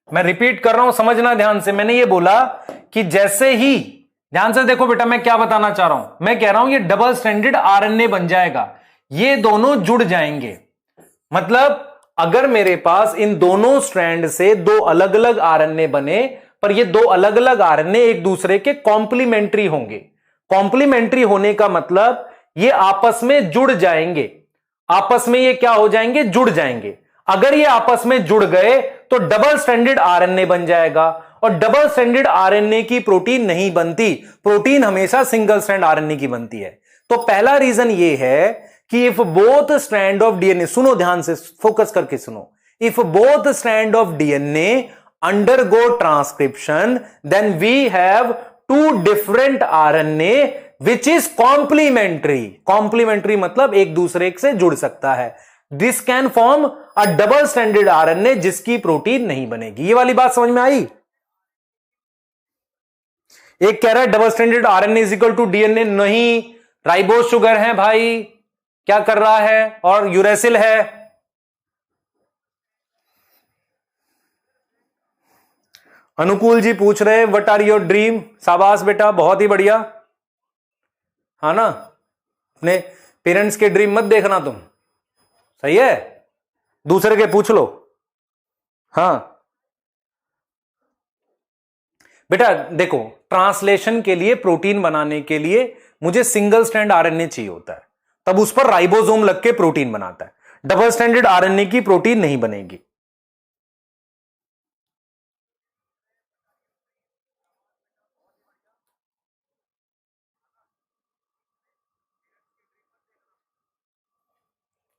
मैं रिपीट कर रहा हूं, समझना ध्यान से। मैंने ये बोला कि जैसे ही, ध्यान से देखो बेटा, मैं क्या बताना चाह रहा हूं। मैं कह रहा हूं ये डबल स्ट्रैंडेड आरएनए बन जाएगा, ये दोनों जुड़ जाएंगे। मतलब अगर मेरे पास इन दोनों स्ट्रैंड से 2 अलग अलग आरएनए बने, पर ये 2 अलग अलग आरएनए एक दूसरे के कॉम्प्लीमेंट्री होंगे। कॉम्प्लीमेंट्री होने का मतलब ये आपस में जुड़ जाएंगे। आपस में ये क्या हो जाएंगे? जुड़ जाएंगे। अगर ये आपस में जुड़ गए तो डबल स्ट्रैंडेड आरएनए बन जाएगा, और डबल स्ट्रैंडेड आरएनए की प्रोटीन नहीं बनती। प्रोटीन हमेशा सिंगल स्ट्रैंड आरएनए की बनती है। तो पहला रीजन ये है कि if both strand of DNA, सुनो ध्यान से, फोकस करके सुनो, if both strand of DNA undergo transcription then we have 2 different RNA which is complementary. Complementary मतलब एक दूसरे से जुड़ सकता है। This can form a double stranded RNA जिसकी प्रोटीन नहीं बनेगी। ये वाली बात समझ में आई? एक कह रहा है double stranded RNA is equal to DNA. नहीं, राइबोस शुगर है भाई, क्या कर रहा है, और यूरेसिल है। अनुकूल जी पूछ रहे व्हाट आर योर ड्रीम। शाबाश बेटा, बहुत ही बढ़िया, हाँ ना। अपने पेरेंट्स के ड्रीम मत देखना तुम, सही है, दूसरे के पूछ लो। हाँ बेटा देखो, ट्रांसलेशन के लिए, प्रोटीन बनाने के लिए मुझे सिंगल स्ट्रैंड आरएनए चाहिए होता है, तब उस पर राइबोसोम लग के प्रोटीन बनाता है। डबल स्ट्रैंडेड आरएनए की प्रोटीन नहीं बनेगी।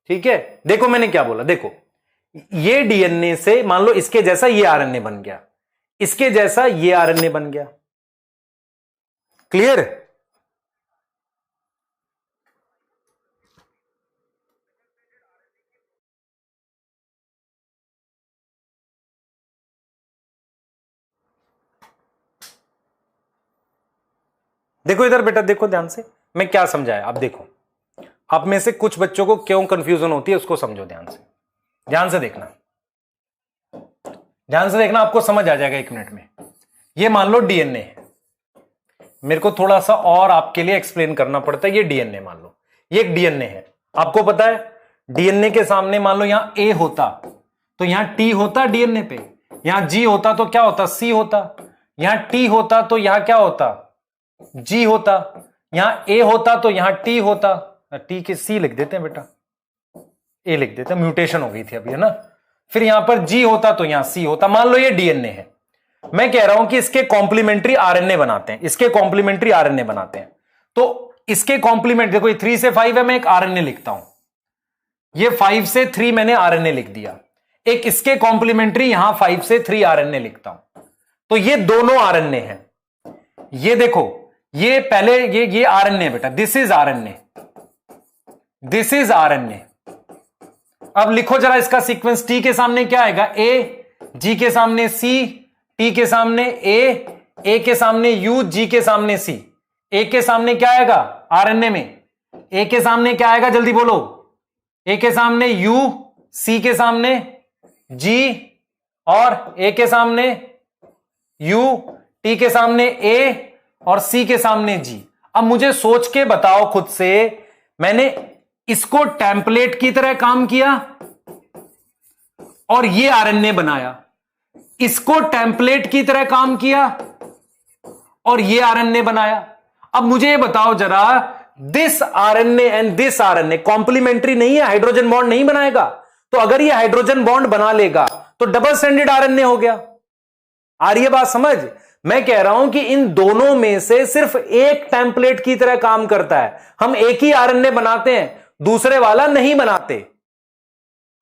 ठीक है, देखो मैंने क्या बोला, देखो ये डीएनए से मान लो इसके जैसा ये आरएनए बन गया, इसके जैसा ये आरएनए बन गया। क्लियर? देखो इधर बेटा, देखो ध्यान से, मैं क्या समझाया। अब देखो, आप में से कुछ बच्चों को क्यों कंफ्यूजन होती है उसको समझो ध्यान से। ध्यान से देखना, ध्यान से देखना, आपको समझ आ जाएगा 1 मिनट में। ये मान लो डीएनए है, मेरे को थोड़ा सा और आपके लिए एक्सप्लेन करना पड़ता है। ये डीएनए मान लो, ये एक डीएनए है। आपको पता है डीएनए के सामने मान लो यहां ए होता तो यहां टी होता डीएनए पे, यहां जी होता तो क्या होता? सी होता। यहां टी होता तो यहां क्या होता? जी होता। यहां ए होता तो यहां टी होता। टी के सी लिख देते हैं बेटा, ए लिख देते हैं, म्यूटेशन हो गई थी अभी, है ना। फिर यहां पर जी होता तो यहां सी होता। मान लो ये डीएनए है, मैं कह रहा हूं कि इसके कॉम्प्लीमेंट्री आरएनए बनाते हैं, इसके कॉम्प्लीमेंट्री आरएनए बनाते हैं। तो इसके कॉम्प्लीमेंट देखो, ये 3 से 5 है, मैं एक आरएनए लिखता हूं। ये 5 से 3 मैंने आरएनए लिख दिया। एक इसके कॉम्प्लीमेंट्री यहां 5 से 3 आरएनए लिखता हूं। तो ये दोनों आरएनए हैं। ये देखो, ये पहले ये आरएनए बेटा, this is RNA, this is RNA. अब लिखो जरा इसका सीक्वेंस। टी के सामने क्या आएगा? ए, जी के सामने सी, टी के सामने ए के सामने यू, जी के सामने सी। ए के सामने क्या आएगा आरएनए में? ए के सामने क्या आएगा, जल्दी बोलो। ए के सामने यू, सी के सामने जी, और ए के सामने यू, टी के सामने ए, और सी के सामने जी। अब मुझे सोच के बताओ खुद से, मैंने इसको टेम्पलेट की तरह काम किया और ये आरएनए बनाया, इसको टेम्पलेट की तरह काम किया और ये आरएनए बनाया। अब मुझे ये बताओ जरा, this RNA and this RNA complementary नहीं है, हाइड्रोजन बॉन्ड नहीं बनाएगा। तो अगर ये हाइड्रोजन बॉन्ड बना लेगा तो डबल स्ट्रैंडेड आरएनए हो गया। आ रही है बात समझ? मैं कह रहा हूं कि इन दोनों में से सिर्फ एक टेम्पलेट की तरह काम करता है। हम एक ही आरएनए बनाते हैं, दूसरे वाला नहीं बनाते।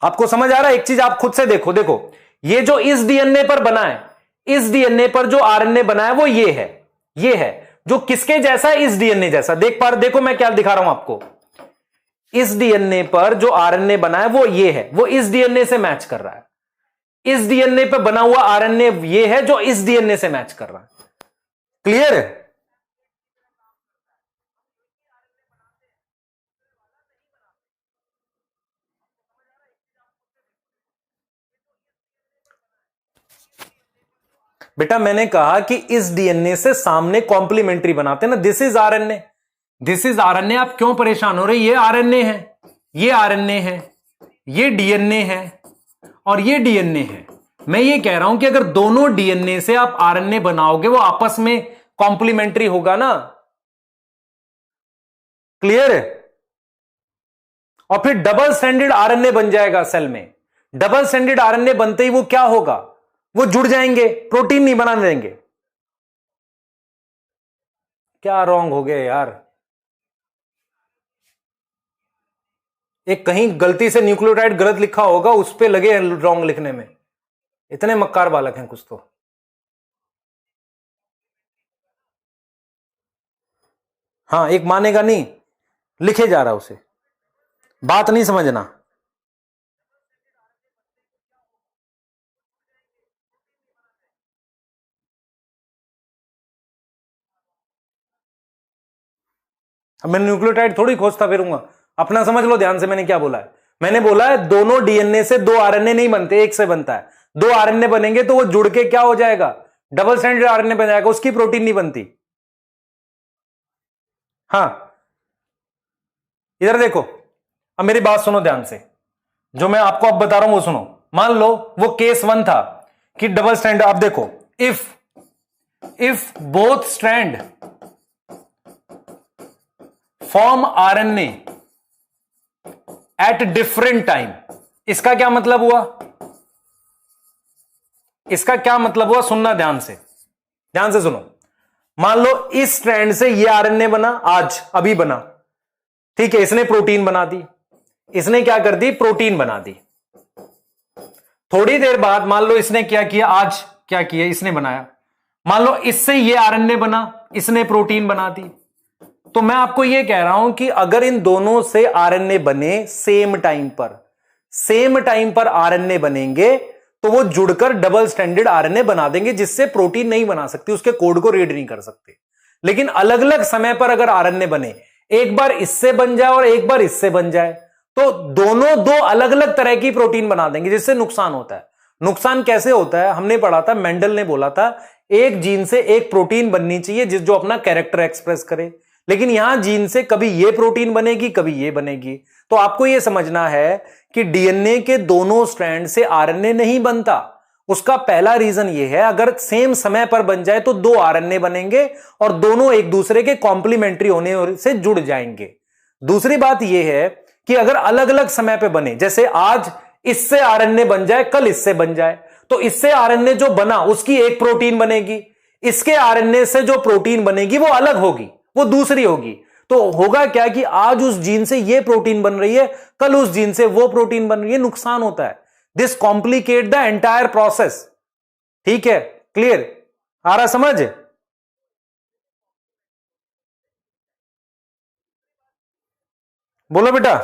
आपको समझ आ रहा है? एक चीज आप खुद से देखो, देखो ये जो इस डीएनए पर बना है, इस डीएनए पर जो आरएनए बना है वो ये है, ये है जो किसके जैसा है, इस डीएनए जैसा। देख पा रहे, देखो मैं क्या दिखा रहा हूं आपको, इस डीएनए पर जो आरएनए बना है वो ये है, वो इस डीएनए से मैच कर रहा है। इस डीएनए पे बना हुआ आरएनए ये है जो इस डीएनए से मैच कर रहा है। क्लियर है? बेटा मैंने कहा कि इस डीएनए से सामने कॉम्प्लीमेंट्री बनाते हैं ना, this is RNA, this is RNA. आप क्यों परेशान हो रहे? ये आरएनए है, ये आरएनए है, ये डीएनए है और ये डीएनए है। मैं ये कह रहा हूं कि अगर दोनों डीएनए से आप आरएनए बनाओगे वो आपस में कॉम्प्लीमेंट्री होगा ना। क्लियर है? और फिर डबल स्ट्रैंडेड आरएनए बन जाएगा सेल में। डबल स्ट्रैंडेड आरएनए बनते ही वो क्या होगा, वो जुड़ जाएंगे, प्रोटीन नहीं बना देंगे। क्या रॉन्ग हो गया यार? एक कहीं गलती से न्यूक्लियोटाइड गलत लिखा होगा, उस पे लगे रॉन्ग लिखने में। इतने मक्कार बालक हैं कुछ तो। हाँ, एक मानेगा नहीं, लिखे जा रहा उसे, बात नहीं समझना। अब मैं न्यूक्लियोटाइड थोड़ी खोजता फिरूंगा, अपना समझ लो ध्यान से। मैंने क्या बोला है? मैंने बोला है दोनों डीएनए से दो आरएनए नहीं बनते, एक से बनता है। दो आरएनए बनेंगे तो वो जुड़ के क्या हो जाएगा, डबल स्ट्रैंडेड आरएनए बन जाएगा, उसकी प्रोटीन नहीं बनती। हाँ, इधर देखो, अब मेरी बात सुनो ध्यान से, जो मैं आपको अब बता रहा हूं वो सुनो। मान लो वो केस 1 था कि डबल स्ट्रैंड, अब देखो, if both strand form RNA at different time, इसका क्या मतलब हुआ, इसका क्या मतलब हुआ, सुनना ध्यान से, ध्यान से सुनो। मान लो इस स्ट्रैंड से ये आरएनए बना, आज अभी बना, ठीक है, इसने प्रोटीन बना दी, इसने क्या कर दी, प्रोटीन बना दी। थोड़ी देर बाद मान लो इसने क्या किया, आज क्या किया, इसने बनाया, मान लो इससे ये आरएनए बना, इसने प्रोटीन बना दी। तो मैं आपको यह कह रहा हूं कि अगर इन दोनों से आरएनए बने सेम टाइम पर आरएनए बनेंगे तो वो जुड़कर डबल स्ट्रैंडेड आरएनए बना देंगे, जिससे प्रोटीन नहीं बना सकती, उसके कोड को रीड नहीं कर सकते। लेकिन अलग अलग समय पर अगर आरएनए बने, एक बार इससे बन जाए और एक बार इससे बन जाए, तो दोनों दो अलग अलग तरह की प्रोटीन बना देंगे, जिससे नुकसान होता है। नुकसान कैसे होता है, हमने पढ़ा था, मेंडल ने बोला था एक जीन से एक प्रोटीन बननी चाहिए जो अपना कैरेक्टर एक्सप्रेस करे। लेकिन यहां जीन से कभी ये प्रोटीन बनेगी, कभी ये बनेगी। तो आपको यह समझना है कि डीएनए के दोनों स्ट्रैंड से आरएनए नहीं बनता। उसका पहला रीजन यह है, अगर सेम समय पर बन जाए तो दो आरएनए बनेंगे और दोनों एक दूसरे के कॉम्प्लीमेंट्री होने से जुड़ जाएंगे। दूसरी बात यह है कि अगर अलग अलग समय पर बने, जैसे आज इससे आरएनए बन जाए, कल इससे बन जाए, तो इससे आरएनए जो बना उसकी एक प्रोटीन बनेगी, इसके आरएनए से जो प्रोटीन बनेगी वो अलग होगी, वो दूसरी होगी। तो होगा क्या कि आज उस जीन से ये प्रोटीन बन रही है, कल उस जीन से वो प्रोटीन बन रही है, नुकसान होता है। This complicate the entire process. ठीक है, क्लियर? आ रहा समझ? बोलो बेटा।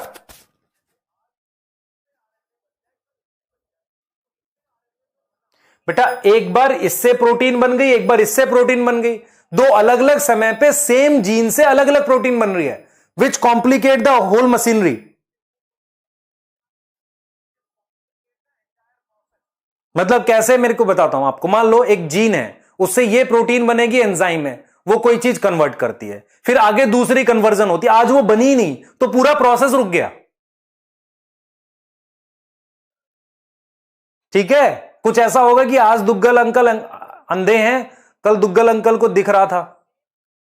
बेटा एक बार इससे प्रोटीन बन गई, एक बार इससे प्रोटीन बन गई, दो अलग अलग समय पे सेम जीन से अलग अलग प्रोटीन बन रही है, विच कॉम्प्लिकेट द होल मशीनरी। मतलब कैसे, मेरे को बताता हूं आपको। मान लो एक जीन है, उससे ये प्रोटीन बनेगी, एंजाइम है, वो कोई चीज कन्वर्ट करती है, फिर आगे दूसरी कन्वर्जन होती है, आज वो बनी नहीं तो पूरा प्रोसेस रुक गया। ठीक है, कुछ ऐसा होगा कि आज दुग्गल अंकल अंधे हैं, कल दुग्गल अंकल को दिख रहा था,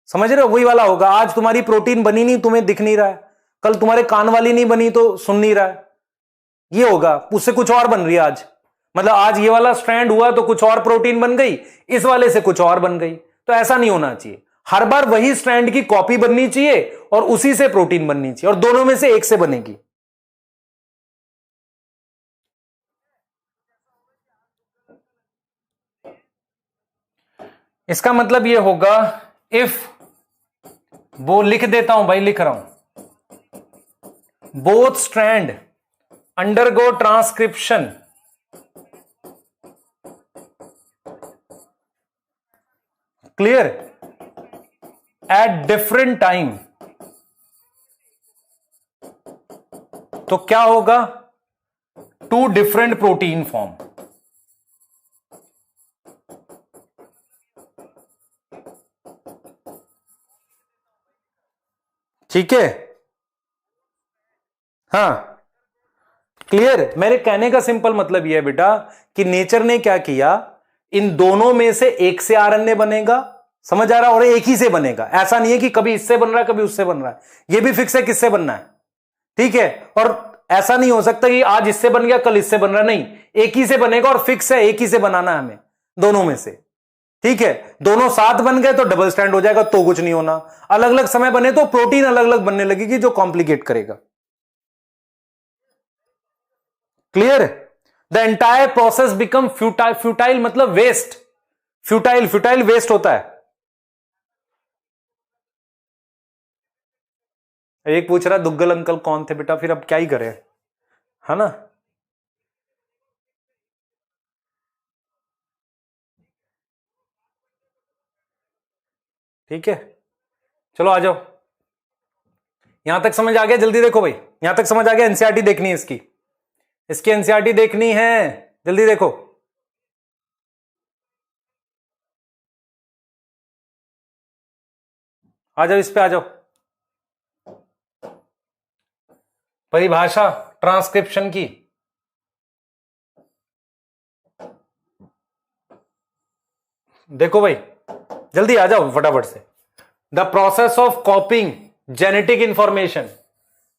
समझ रहे हो, वही वाला होगा। आज तुम्हारी प्रोटीन बनी नहीं, तुम्हें दिख नहीं रहा है, कल तुम्हारे कान वाली नहीं बनी तो सुन नहीं रहा है, ये होगा। उससे कुछ और बन रही है आज, मतलब आज ये वाला स्ट्रैंड हुआ तो कुछ और प्रोटीन बन गई, इस वाले से कुछ और बन गई। तो ऐसा नहीं होना चाहिए, हर बार वही स्ट्रैंड की कॉपी बननी चाहिए और उसी से प्रोटीन बननी चाहिए, और दोनों में से एक से बनेगी। इसका मतलब ये होगा, इफ, वो लिख देता हूं भाई, लिख रहा हूं, both strand undergo transcription clear at different time, तो क्या होगा, टू डिफरेंट प्रोटीन फॉर्म। ठीक है, हाँ क्लियर। मेरे कहने का सिंपल मतलब यह है बेटा कि नेचर ने क्या किया, इन दोनों में से एक से आरएनए बनेगा, समझ आ रहा, और एक ही से बनेगा। ऐसा नहीं है कि कभी इससे बन रहा है कभी उससे बन रहा है, यह भी फिक्स है किससे बनना है। ठीक है, और ऐसा नहीं हो सकता कि आज इससे बन गया कल इससे बन रहा, नहीं, एक ही से बनेगा और फिक्स है, एक ही से बनाना है हमें दोनों में से। ठीक है, दोनों साथ बन गए तो डबल स्टैंड हो जाएगा, तो कुछ नहीं होना। अलग अलग समय बने तो प्रोटीन अलग अलग बनने लगेगी, जो कॉम्प्लिकेट करेगा। Clear, the entire process become futile, futile मतलब वेस्ट, फ्यूटाइल, फ्यूटाइल वेस्ट होता है। एक पूछ रहा दुग्गल अंकल कौन थे बेटा, फिर अब क्या ही करें, है ना। ठीक है, चलो आ जाओ, यहां तक समझ आ गया, जल्दी देखो भाई, यहां तक समझ आ गया। एनसीईआरटी देखनी है इसकी, इसकी एनसीईआरटी देखनी है, जल्दी देखो। आ जाओ, इस पे आ जाओ, परिभाषा ट्रांसक्रिप्शन की। देखो भाई, जल्दी आ जाओ फटाफट से। The process of कॉपिंग genetic information,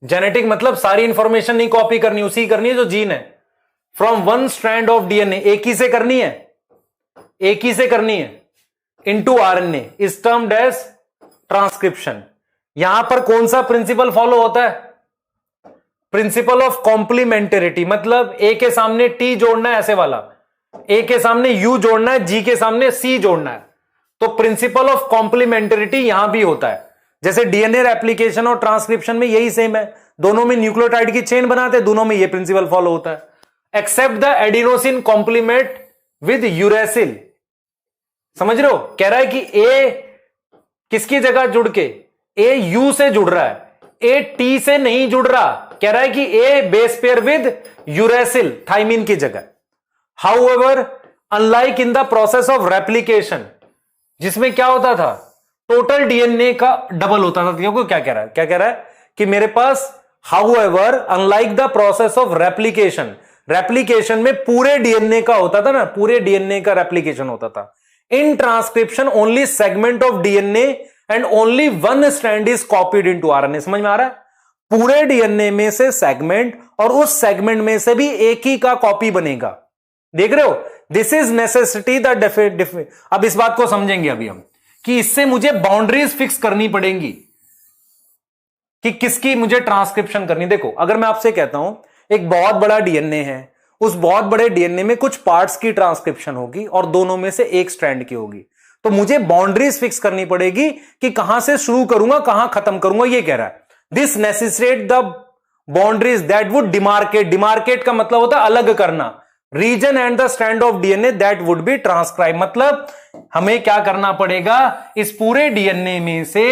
genetic मतलब सारी इंफॉर्मेशन नहीं कॉपी करनी, उसी करनी है जो जीन है, from one strand of DNA, एक ही से करनी है, एक ही से करनी है, into RNA, is termed as transcription. यहां पर कौन सा प्रिंसिपल फॉलो होता है, प्रिंसिपल ऑफ कॉम्प्लीमेंटेरिटी, मतलब ए के सामने टी जोड़ना है, ऐसे वाला, ए के सामने यू जोड़ना है, जी के सामने सी जोड़ना है। तो प्रिंसिपल ऑफ कॉम्प्लीमेंटेरिटी यहां भी होता है, जैसे डीएनए रेप्लिकेशन और ट्रांसक्रिप्शन में यही सेम है, दोनों में न्यूक्लियोटाइड की चेन बनाते हैं, दोनों में यह प्रिंसिपल फॉलो होता है, except the adenosine complement with uracil. समझ रहे हो, कह रहा है कि ए किसकी जगह जुड़ के, ए यू से जुड़ रहा है, ए टी से नहीं जुड़ रहा, कह रहा है कि A base pair with uracil, thymine की जगह। However unlike in the process of replication, जिसमें क्या होता था, टोटल डीएनए का डबल होता था। क्योंकि क्या कह रहा है, क्या कह रहा है कि मेरे पास, however unlike the process of replication, replication में पूरे डीएनए का होता था ना, पूरे डीएनए का रेप्लिकेशन होता था। In transcription only segment of DNA and only one strand is copied into RNA. समझ में आ रहा है, पूरे डीएनए में से सेगमेंट, और उस सेगमेंट में से भी एक ही का कॉपी बनेगा। देख रहे हो, दिस इज नेसेसिटी द अब इस बात को समझेंगे अभी हम, कि इससे मुझे बाउंड्रीज फिक्स करनी पड़ेंगी कि किसकी मुझे ट्रांसक्रिप्शन करनी। देखो, अगर मैं आपसे कहता हूं एक बहुत बड़ा डीएनए है, उस बहुत बड़े डीएनए में कुछ पार्ट्स की ट्रांसक्रिप्शन होगी और दोनों में से एक स्ट्रैंड की होगी, तो मुझे बाउंड्रीज फिक्स करनी पड़ेगी कि कहां से शुरू करूंगा कहां खत्म करूंगा। ये कह रहा है, this necessitate the boundaries that would demarcate, demarcate का मतलब होता है अलग करना, region and the strand of DNA that would be transcribe. मतलब हमें क्या करना पड़ेगा, इस पूरे डीएनए में से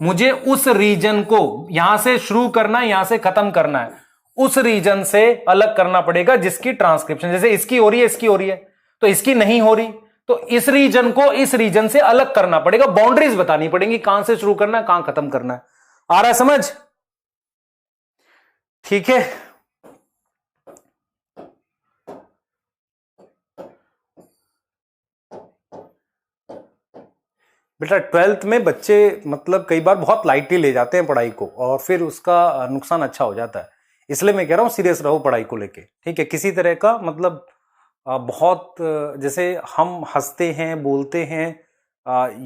मुझे उस रीजन को यहां से शुरू करना है, यहां से खत्म करना है, उस रीजन से अलग करना पड़ेगा जिसकी ट्रांसक्रिप्शन, जैसे इसकी हो रही है, इसकी हो रही है, तो इसकी नहीं हो रही, तो इस रीजन को इस रीजन से अलग करना पड़ेगा। बाउंड्रीज बतानी पड़ेंगी, कहां से शुरू करना है, कहां खत्म करना है। आ रहा है समझ? ठीक है। बेटा 12th में बच्चे मतलब कई बार बहुत लाइटली ले जाते हैं पढ़ाई को और फिर उसका नुकसान अच्छा हो जाता है। इसलिए मैं कह रहा हूं सीरियस रहो पढ़ाई को लेके, ठीक है। किसी तरह का मतलब बहुत जैसे हम हंसते हैं, बोलते हैं,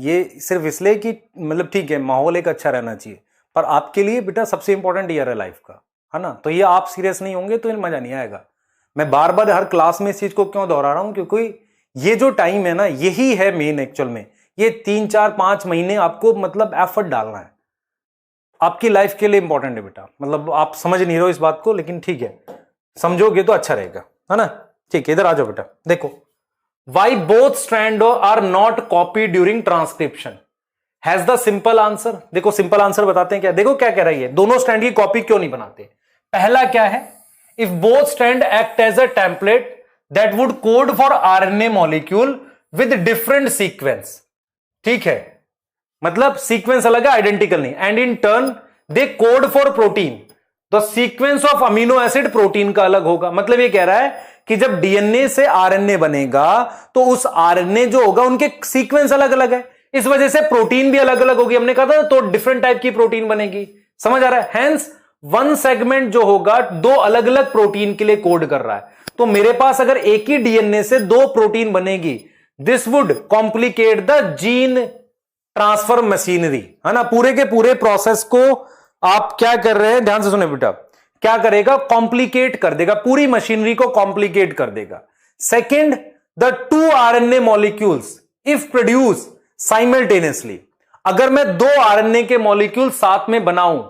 ये सिर्फ इसलिए कि मतलब ठीक है माहौल एक अच्छा रहना चाहिए, पर आपके लिए बेटा सबसे इंपॉर्टेंट ईयर है लाइफ का, है ना। तो ये आप सीरियस नहीं होंगे तो मजा नहीं आएगा। मैं बार बार हर क्लास में इस चीज को क्यों दोहरा रहा हूं, क्योंकि ये जो टाइम है ना, यही है मेन एक्चुअल में। ये 3 4 5 महीने आपको मतलब एफर्ट डालना है, आपकी लाइफ के लिए इंपॉर्टेंट है बेटा। मतलब आप समझ नहीं रहे हो इस बात को, लेकिन ठीक है समझोगे तो अच्छा रहेगा, है ना। ठीक है, इधर आ जाओ बेटा। देखो, why both strand are not copy during transcription has the simple answer. देखो सिंपल आंसर बताते हैं क्या। देखो क्या कह रही है, दोनों स्ट्रैंड की कॉपी क्यों नहीं बनाते। पहला क्या है, if both strand act as a template that would code for RNA molecule with different sequence. ठीक है, मतलब सीक्वेंस अलग है, आइडेंटिकल नहीं। And in turn they code for protein, the sequence of amino acid protein का अलग होगा। मतलब ये कह रहा है कि जब डीएनए से आरएनए बनेगा तो उस आरएनए जो होगा उनके सीक्वेंस अलग अलग है, इस वजह से प्रोटीन भी अलग अलग होगी। हमने कहा था तो डिफरेंट टाइप की प्रोटीन बनेगी, समझ आ रहा है। हेंस वन सेगमेंट जो होगा दो अलग अलग प्रोटीन के लिए कोड कर रहा है। तो मेरे पास अगर एक ही डीएनए से दो प्रोटीन बनेगी, this would complicate the gene transfer machinery, है ना। पूरे के पूरे प्रोसेस को आप क्या कर रहे हैं, ध्यान से सुने बेटा, क्या करेगा, कॉम्प्लिकेट कर देगा, पूरी मशीनरी को कॉम्प्लिकेट कर देगा। Second, the two RNA molecules if produce simultaneously, अगर मैं दो आरएनए के मॉलिक्यूल साथ में बनाऊं,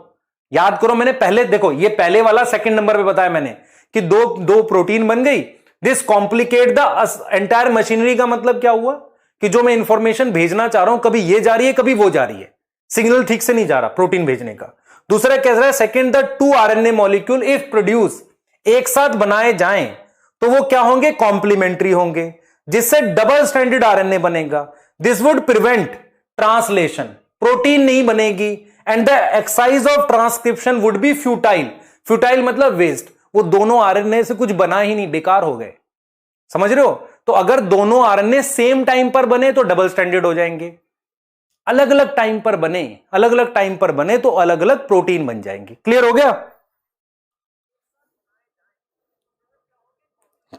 याद करो मैंने पहले, देखो ये पहले वाला सेकंड नंबर पे बताया मैंने कि दो दो प्रोटीन बन गई, this complicate the entire machinery. का मतलब क्या हुआ कि जो मैं इंफॉर्मेशन भेजना चाह रहा हूं, कभी ये जा रही है कभी वो जा रही है, सिग्नल ठीक से नहीं जा रहा प्रोटीन भेजने का। दूसरा कह रहा है second, the two RNA molecule if produce, एक साथ बनाए जाएं तो वो क्या होंगे, कॉम्प्लीमेंट्री होंगे, जिससे डबल स्ट्रैंडेड आरएनए बनेगा। This would prevent translation, protein नहीं बनेगी, and the exercise of transcription would be futile. Futile मतलब वेस्ट, वो दोनों आरएनए से कुछ बना ही नहीं, बेकार हो गए, समझ रहे हो। तो अगर दोनों आरएनए सेम टाइम पर बने तो डबल स्ट्रैंडेड हो जाएंगे, अलग अलग टाइम पर बने, अलग अलग टाइम पर बने तो अलग अलग प्रोटीन बन जाएंगे। क्लियर हो गया,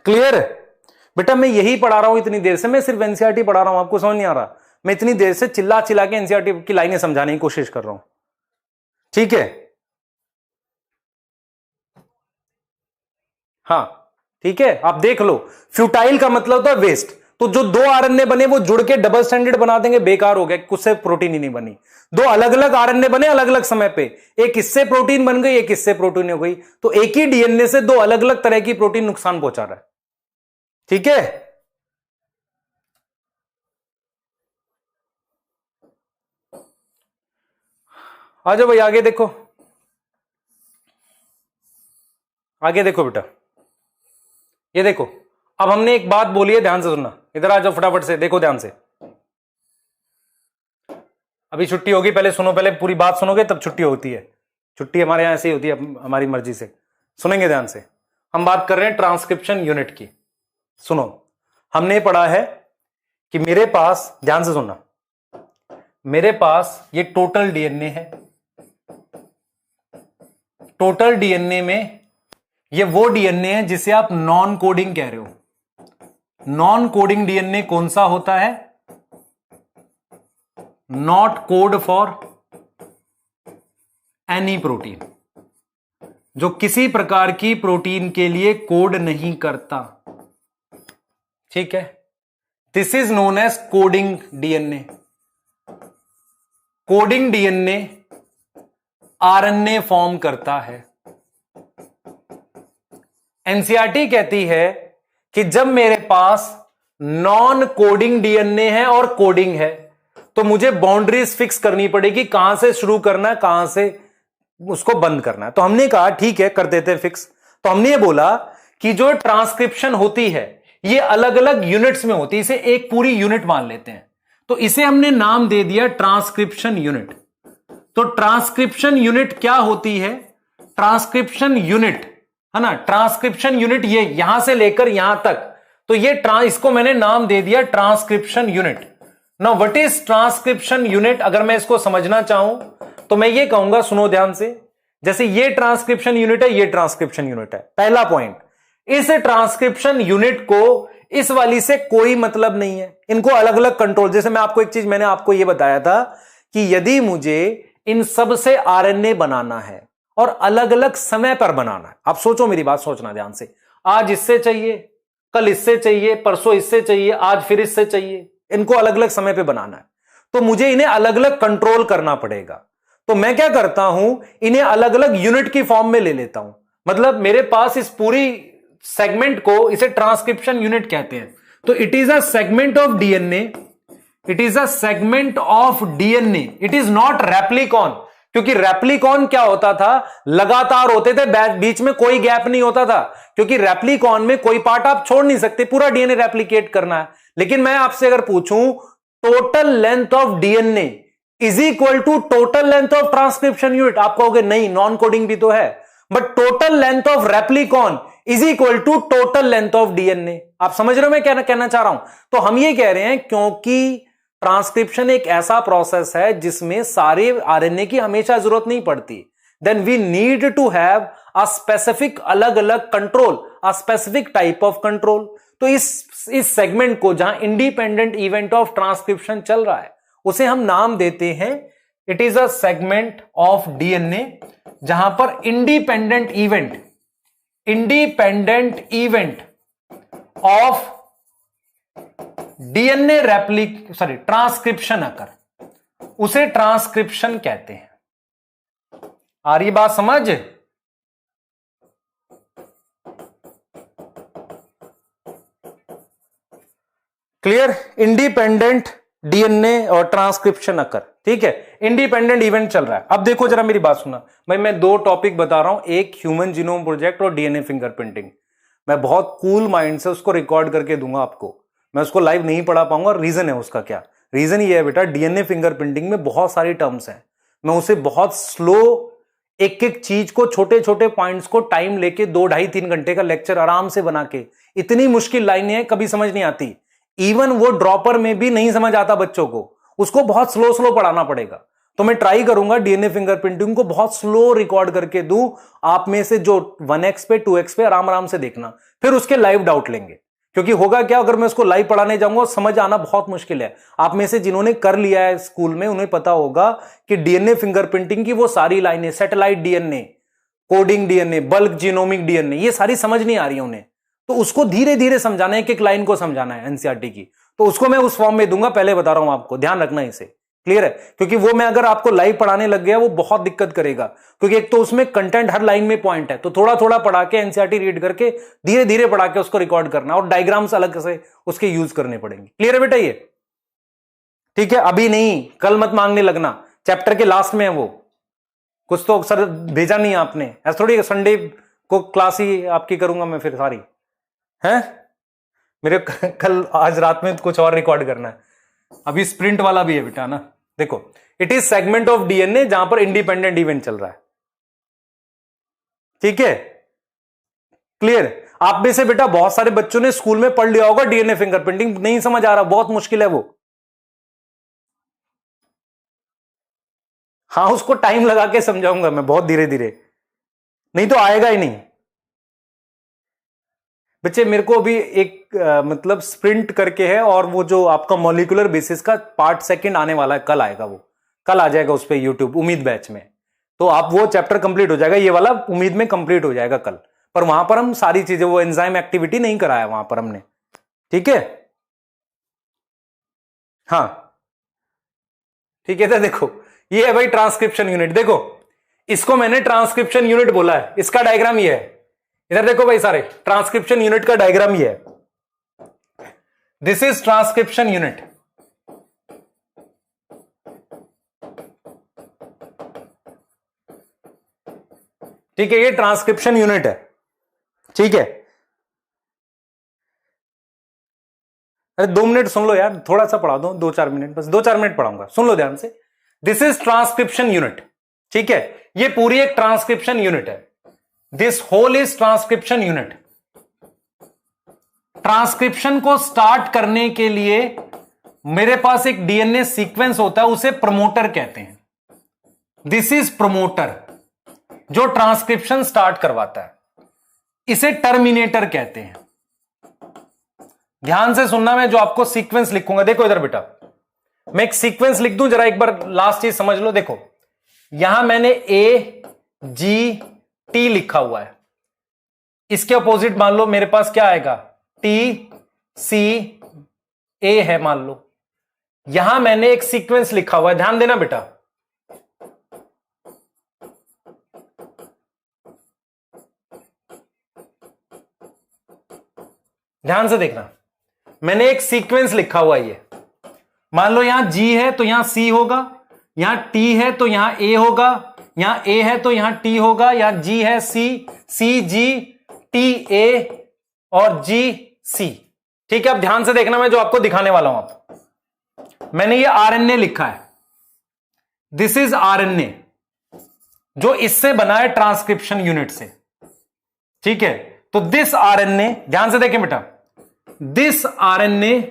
क्लियर बेटा। मैं यही पढ़ा रहा हूं इतनी देर से, मैं सिर्फ एनसीईआरटी पढ़ा रहा हूं, आपको समझ नहीं आ रहा। मैं इतनी देर से चिल्ला चिल्ला के एनसीईआरटी की लाइनें समझाने की कोशिश कर रहा हूं, ठीक है। हाँ ठीक है, आप देख लो, फ्यूटाइल का मतलब होता है वेस्ट। तो जो दो आरएनए बने वो जुड़ के डबल स्टैंडर्ड बना देंगे, बेकार हो गया, कुछ से प्रोटीन ही नहीं बनी। दो अलग अलग आरएनए बने अलग अलग समय पे, एक इससे प्रोटीन बन गई एक इससे प्रोटीन हो गई, तो एक ही डीएनए से दो अलग अलग तरह की प्रोटीन नुकसान पहुंचा रहा है, ठीक है। आ जाओ भाई आगे देखो, आगे देखो बेटा, ये देखो। अब हमने एक बात बोली है, ध्यान से सुनना, इधर आ जाओ फटाफट से, देखो ध्यान से। अभी छुट्टी होगी, पहले सुनो, पहले पूरी बात सुनोगे तब छुट्टी होती है। छुट्टी हमारे यहां ऐसे ही होती है, हमारी मर्जी से। सुनेंगे ध्यान से। हम बात कर रहे हैं ट्रांसक्रिप्शन यूनिट की। सुनो, हमने पढ़ा है कि मेरे पास, ध्यान से सुनना, मेरे पास ये टोटल डीएनए है। टोटल डीएनए में ये वो डीएनए है जिसे आप नॉन कोडिंग कह रहे हो। नॉन कोडिंग डीएनए कौन सा होता है, not code for any protein, जो किसी प्रकार की प्रोटीन के लिए कोड नहीं करता, ठीक है। This is known as coding DNA. Coding DNA RNA form करता है। एनसीईआरटी कहती है कि जब मेरे पास नॉन कोडिंग डीएनए है और कोडिंग है तो मुझे बाउंड्रीज फिक्स करनी पड़ेगी, कहां से शुरू करना है, कहां से उसको बंद करना है। तो हमने कहा ठीक है, कर देते हैं फिक्स। तो हमने ये बोला कि जो ट्रांसक्रिप्शन होती है ये अलग अलग यूनिट्स में होती है, इसे एक पूरी यूनिट मान लेते हैं। तो इसे हमने नाम दे दिया ट्रांसक्रिप्शन यूनिट। तो ट्रांसक्रिप्शन यूनिट क्या होती है? ट्रांसक्रिप्शन यूनिट है ना, ट्रांसक्रिप्शन यूनिट ये यहां से लेकर यहां तक, तो ये इसको मैंने नाम दे दिया transcription unit. Now what is transcription unit? अगर मैं इसको समझना चाहूं तो मैं ये कहूंगा, सुनो ध्यान से, जैसे ये ट्रांसक्रिप्शन यूनिट है, ये ट्रांसक्रिप्शन यूनिट है। पहला पॉइंट, इस ट्रांसक्रिप्शन यूनिट को इस वाली से कोई मतलब नहीं है, इनको अलग अलग कंट्रोल। जैसे मैं आपको एक चीज मैंने आपको ये बताया था कि यदि मुझे इन सब से आरएनए बनाना है और अलग अलग समय पर बनाना है, आप सोचो, मेरी बात सोचना ध्यान से, आज इससे चाहिए, कल इससे चाहिए, परसों इससे चाहिए, आज फिर इससे चाहिए, इनको अलग अलग समय पे बनाना है, तो मुझे इन्हें अलग अलग कंट्रोल करना पड़ेगा। तो मैं क्या करता हूं, इन्हें अलग अलग यूनिट की फॉर्म में ले लेता हूं। मतलब मेरे पास इस पूरी सेगमेंट को, इसे ट्रांसक्रिप्शन यूनिट कहते हैं। तो it is a segment of DNA, it is a segment of DNA, it is not replicon. क्योंकि रेप्लिकॉन क्या होता था, लगातार होते थे, बीच में कोई गैप नहीं होता था, क्योंकि रेप्लिकॉन में कोई पार्ट आप छोड़ नहीं सकते, पूरा डीएनए रेप्लिकेट करना है। लेकिन मैं आपसे अगर पूछूं total length of DNA is equal to total length of transcription unit, आप कहोगे नहीं, नॉन कोडिंग भी तो है, but total length of replicon is equal to total length of DNA. आप समझ रहे हो मैं क्या कहना चाह रहा हूं? तो हम ये कह रहे हैं क्योंकि ट्रांसक्रिप्शन एक ऐसा प्रोसेस है जिसमें सारे आरएनए की हमेशा जरूरत नहीं पड़ती, then we need to have a specific अलग अलग control, a specific type of control. तो इस सेगमेंट को जहां इंडिपेंडेंट इवेंट ऑफ ट्रांसक्रिप्शन चल रहा है उसे हम नाम देते हैं, it is a segment of DNA जहां पर independent event of DNA transcription occur, उसे ट्रांसक्रिप्शन कहते हैं। आ रही बात समझ? क्लियर? इंडिपेंडेंट डीएनए और ट्रांसक्रिप्शन अकर, ठीक है, इंडिपेंडेंट इवेंट चल रहा है। अब देखो जरा मेरी बात सुना भाई, मैं दो टॉपिक बता रहा हूं, एक ह्यूमन जीनोम प्रोजेक्ट और डीएनए फिंगरप्रिंटिंग। मैं बहुत कूल माइंड से उसको रिकॉर्ड करके दूंगा आपको, मैं उसको लाइव नहीं पढ़ा पाऊंगा। रीजन है उसका क्या? रीजन ये है बेटा, डीएनए फिंगरप्रिंटिंग में बहुत सारी टर्म्स हैं, मैं उसे बहुत स्लो, एक एक चीज को, छोटे छोटे पॉइंट्स को टाइम लेके 2 ढाई 3 घंटे का लेक्चर आराम से बना के, इतनी मुश्किल लाइनें हैं कभी समझ नहीं आती, इवन वो ड्रॉपर में भी नहीं समझ आता बच्चों को, उसको बहुत स्लो स्लो पढ़ाना पड़ेगा। तो मैं ट्राई करूंगा डीएनए फिंगरप्रिंटिंग को बहुत स्लो रिकॉर्ड करके दूं, आप में से जो 1x पे 2x पे आराम आराम से देखना, फिर उसके लाइव डाउट लेंगे। क्योंकि होगा क्या, अगर मैं उसको लाइव पढ़ाने जाऊंगा समझ आना बहुत मुश्किल है। आप में से जिन्होंने कर लिया है स्कूल में उन्हें पता होगा कि डीएनए फिंगरप्रिंटिंग की वो सारी लाइनें, satellite DNA, coding DNA, bulk genomic DNA, ये सारी समझ नहीं आ रही उन्हें, तो उसको धीरे धीरे समझाना है, एक एक लाइन को समझाना है एनसीईआरटी की, तो उसको मैं उस फॉर्म में दूंगा, पहले बता रहा हूं आपको, ध्यान रखना इसे। क्लियर है? क्योंकि वो मैं अगर आपको लाइव पढ़ाने लग गया वो बहुत दिक्कत करेगा, क्योंकि एक तो उसमें कंटेंट हर लाइन में पॉइंट है, तो थोड़ा थोड़ा पढ़ा के एनसीईआरटी रीड करके धीरे धीरे पढ़ा के उसको रिकॉर्ड करना, और डायग्राम्स अलग से उसके यूज करने पड़ेंगे। क्लियर है बेटा ये? ठीक है, अभी नहीं, कल मत मांगने लगना, चैप्टर के लास्ट में है वो, कुछ तो सर भेजा नहीं आपने, ऐसा थोड़ी संडे को क्लास ही आपकी करूंगा मैं फिर सारी है, मेरे कल आज रात में कुछ और रिकॉर्ड करना है, अभी स्प्रिंट वाला भी है बेटा ना। देखो, it is segment of DNA जहां पर इंडिपेंडेंट इवेंट चल रहा है, ठीक है? क्लियर? आप में से बेटा बहुत सारे बच्चों ने स्कूल में पढ़ लिया होगा डीएनए फिंगरप्रिंटिंग, नहीं समझ आ रहा, बहुत मुश्किल है वो। हाँ, उसको टाइम लगा के समझाऊंगा मैं बहुत धीरे धीरे, नहीं तो आएगा ही नहीं बच्चे। मेरे को अभी एक मतलब स्प्रिंट करके है, और वो जो आपका मॉलिक्यूलर बेसिस का पार्ट 2 आने वाला है, कल आएगा, वो कल आ जाएगा उस पे यूट्यूब उम्मीद बैच में, तो आप वो चैप्टर कंप्लीट हो जाएगा, ये वाला उम्मीद में कंप्लीट हो जाएगा कल। पर वहां पर हम सारी चीजें, वो एंजाइम एक्टिविटी नहीं कराया वहां पर हमने, ठीक है? हाँ ठीक है, तो देखो ये है भाई ट्रांसक्रिप्शन यूनिट, देखो इसको मैंने ट्रांसक्रिप्शन यूनिट बोला है, इसका डायग्राम ये है, इधर देखो भाई सारे, ट्रांसक्रिप्शन यूनिट का डायग्राम ये है, दिस इज ट्रांसक्रिप्शन यूनिट। ठीक है, ये ट्रांसक्रिप्शन यूनिट है। ठीक है, अरे 2 मिनट सुन लो यार, थोड़ा सा पढ़ा दो, 2-4 मिनट, बस 2-4 मिनट पढ़ाऊंगा, सुन लो ध्यान से। This is transcription unit. ठीक है, ये पूरी एक ट्रांसक्रिप्शन यूनिट है। This whole is transcription unit. Transcription को स्टार्ट करने के लिए मेरे पास एक डीएनए सीक्वेंस होता है, उसे प्रमोटर कहते हैं। दिस इज प्रमोटर, जो ट्रांसक्रिप्शन स्टार्ट करवाता है। इसे टर्मिनेटर कहते हैं। ध्यान से सुनना, मैं जो आपको सीक्वेंस लिखूंगा, देखो इधर बेटा, मैं एक सीक्वेंस लिख दूं, जरा एक बार लास्ट चीज समझ लो। देखो यहां मैंने AGT लिखा हुआ है, इसके अपोजिट मान लो मेरे पास क्या आएगा, TCA है मान लो। यहां मैंने एक सीक्वेंस लिखा हुआ है, ध्यान देना बेटा। ध्यान से देखना, मैंने एक सीक्वेंस लिखा हुआ है। ये मान लो यहां G है तो यहां C होगा, यहां T है तो यहां A होगा, यहां A है तो यहां T होगा, यहां G है CG TA और GC। ठीक है, अब ध्यान से देखना, मैं जो आपको दिखाने वाला हूं। आप मैंने ये RNA लिखा है, दिस इज RNA, जो इससे बना है ट्रांसक्रिप्शन यूनिट से। ठीक है, तो दिस RNA, ध्यान से देखें बेटा, this RNA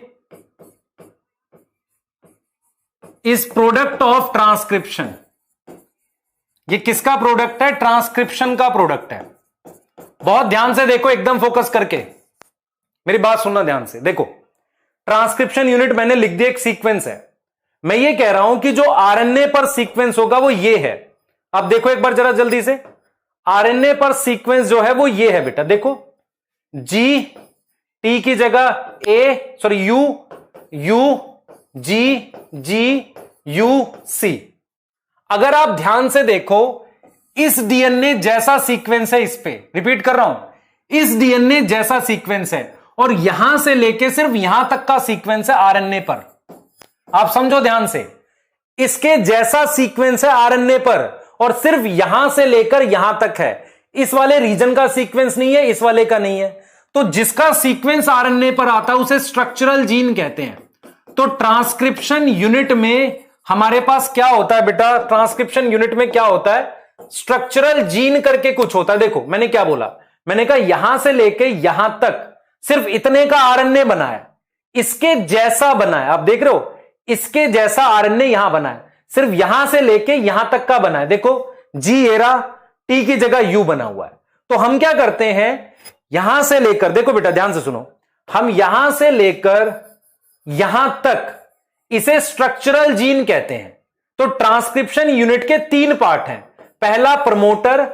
is product of transcription. ये किसका प्रोडक्ट है? ट्रांसक्रिप्शन का प्रोडक्ट है। बहुत ध्यान से देखो, एकदम फोकस करके मेरी बात सुनना ध्यान से। देखो ट्रांसक्रिप्शन यूनिट मैंने लिख दिया, एक सीक्वेंस है। मैं ये कह रहा हूं कि जो RNA पर सीक्वेंस होगा वो ये है। अब देखो एक बार जरा जल्दी से, RNA पर सीक्वेंस जो है वो ये है बेटा। देखो T की जगह UGC। अगर आप ध्यान से देखो, इस डीएनए जैसा सीक्वेंस है, इस पे रिपीट कर रहा हूं, इस डीएनए जैसा सीक्वेंस है, और यहां से लेके सिर्फ यहां तक का सीक्वेंस है आरएनए पर। आप समझो ध्यान से, इसके जैसा सीक्वेंस है आरएनए पर और सिर्फ यहां से लेकर यहां तक है। इस वाले रीजन का सीक्वेंस नहीं है, इस वाले का नहीं है। तो जिसका सीक्वेंस आरएनए पर आता है उसे स्ट्रक्चरल जीन कहते हैं। तो ट्रांसक्रिप्शन यूनिट में हमारे पास क्या होता है बेटा? ट्रांसक्रिप्शन यूनिट में क्या होता है? स्ट्रक्चरल जीन करके कुछ होता है। देखो मैंने क्या बोला, मैंने कहा यहां से लेके यहां तक सिर्फ इतने का आरएनए बना है, इसके जैसा बना है। आप देख रहे हो, इसके जैसा आरएनए यहां बना है, सिर्फ यहां से लेके यहां तक का बना है। देखो जी एरा टी की जगह यू बना हुआ है। तो हम क्या करते हैं, यहां से लेकर, देखो बेटा ध्यान से सुनो, हम यहां से लेकर यहां तक इसे स्ट्रक्चरल जीन कहते हैं। तो ट्रांसक्रिप्शन यूनिट के 3 पार्ट हैं, पहला प्रमोटर,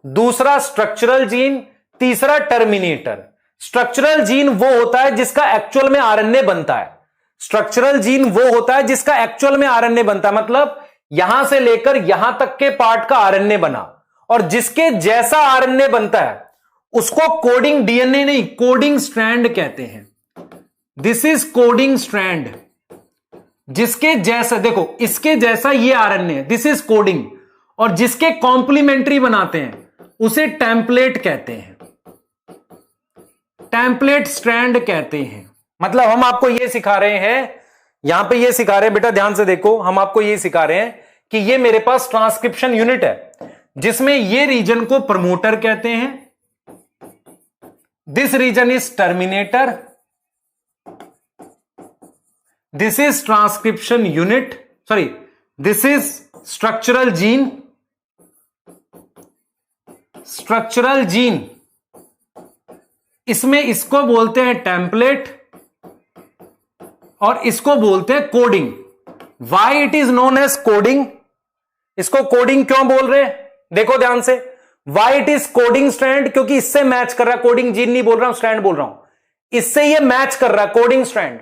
दूसरा स्ट्रक्चरल जीन, तीसरा टर्मिनेटर। स्ट्रक्चरल जीन वो होता है जिसका एक्चुअल में आरएनए बनता है। स्ट्रक्चरल जीन वो होता है जिसका एक्चुअल में आरएनए बनता है, मतलब यहां से लेकर यहां तक के पार्ट का आरएनए बना, और जिसके जैसा आरएनए बनता है उसको कोडिंग डीएनए नहीं, कोडिंग स्ट्रैंड कहते हैं। This is coding strand. जिसके जैसा, देखो इसके जैसा ये आरएनए, दिस इज कोडिंग, और जिसके कॉम्प्लीमेंट्री बनाते हैं उसे टेम्पलेट कहते हैं, टेम्पलेट स्ट्रैंड कहते हैं। मतलब हम आपको यह सिखा रहे हैं, यहां पे ये सिखा रहे हैं बेटा, ध्यान से देखो, हम आपको ये सिखा रहे हैं कि ये मेरे पास ट्रांसक्रिप्शन यूनिट है जिसमें ये रीजन को प्रमोटर कहते हैं, this region is terminator, this is transcription unit, sorry this is structural gene, structural gene, इसमें इसको बोलते हैं टेम्पलेट और इसको बोलते हैं coding. Why it is known as coding? इसको कोडिंग क्यों बोल रहे हैं? देखो ध्यान से, why it is coding strand, क्योंकि इससे मैच कर रहा है, कोडिंग जीन नहीं बोल रहा हूं, स्ट्रैंड बोल रहा हूं, इससे ये मैच कर रहा है कोडिंग स्ट्रैंड,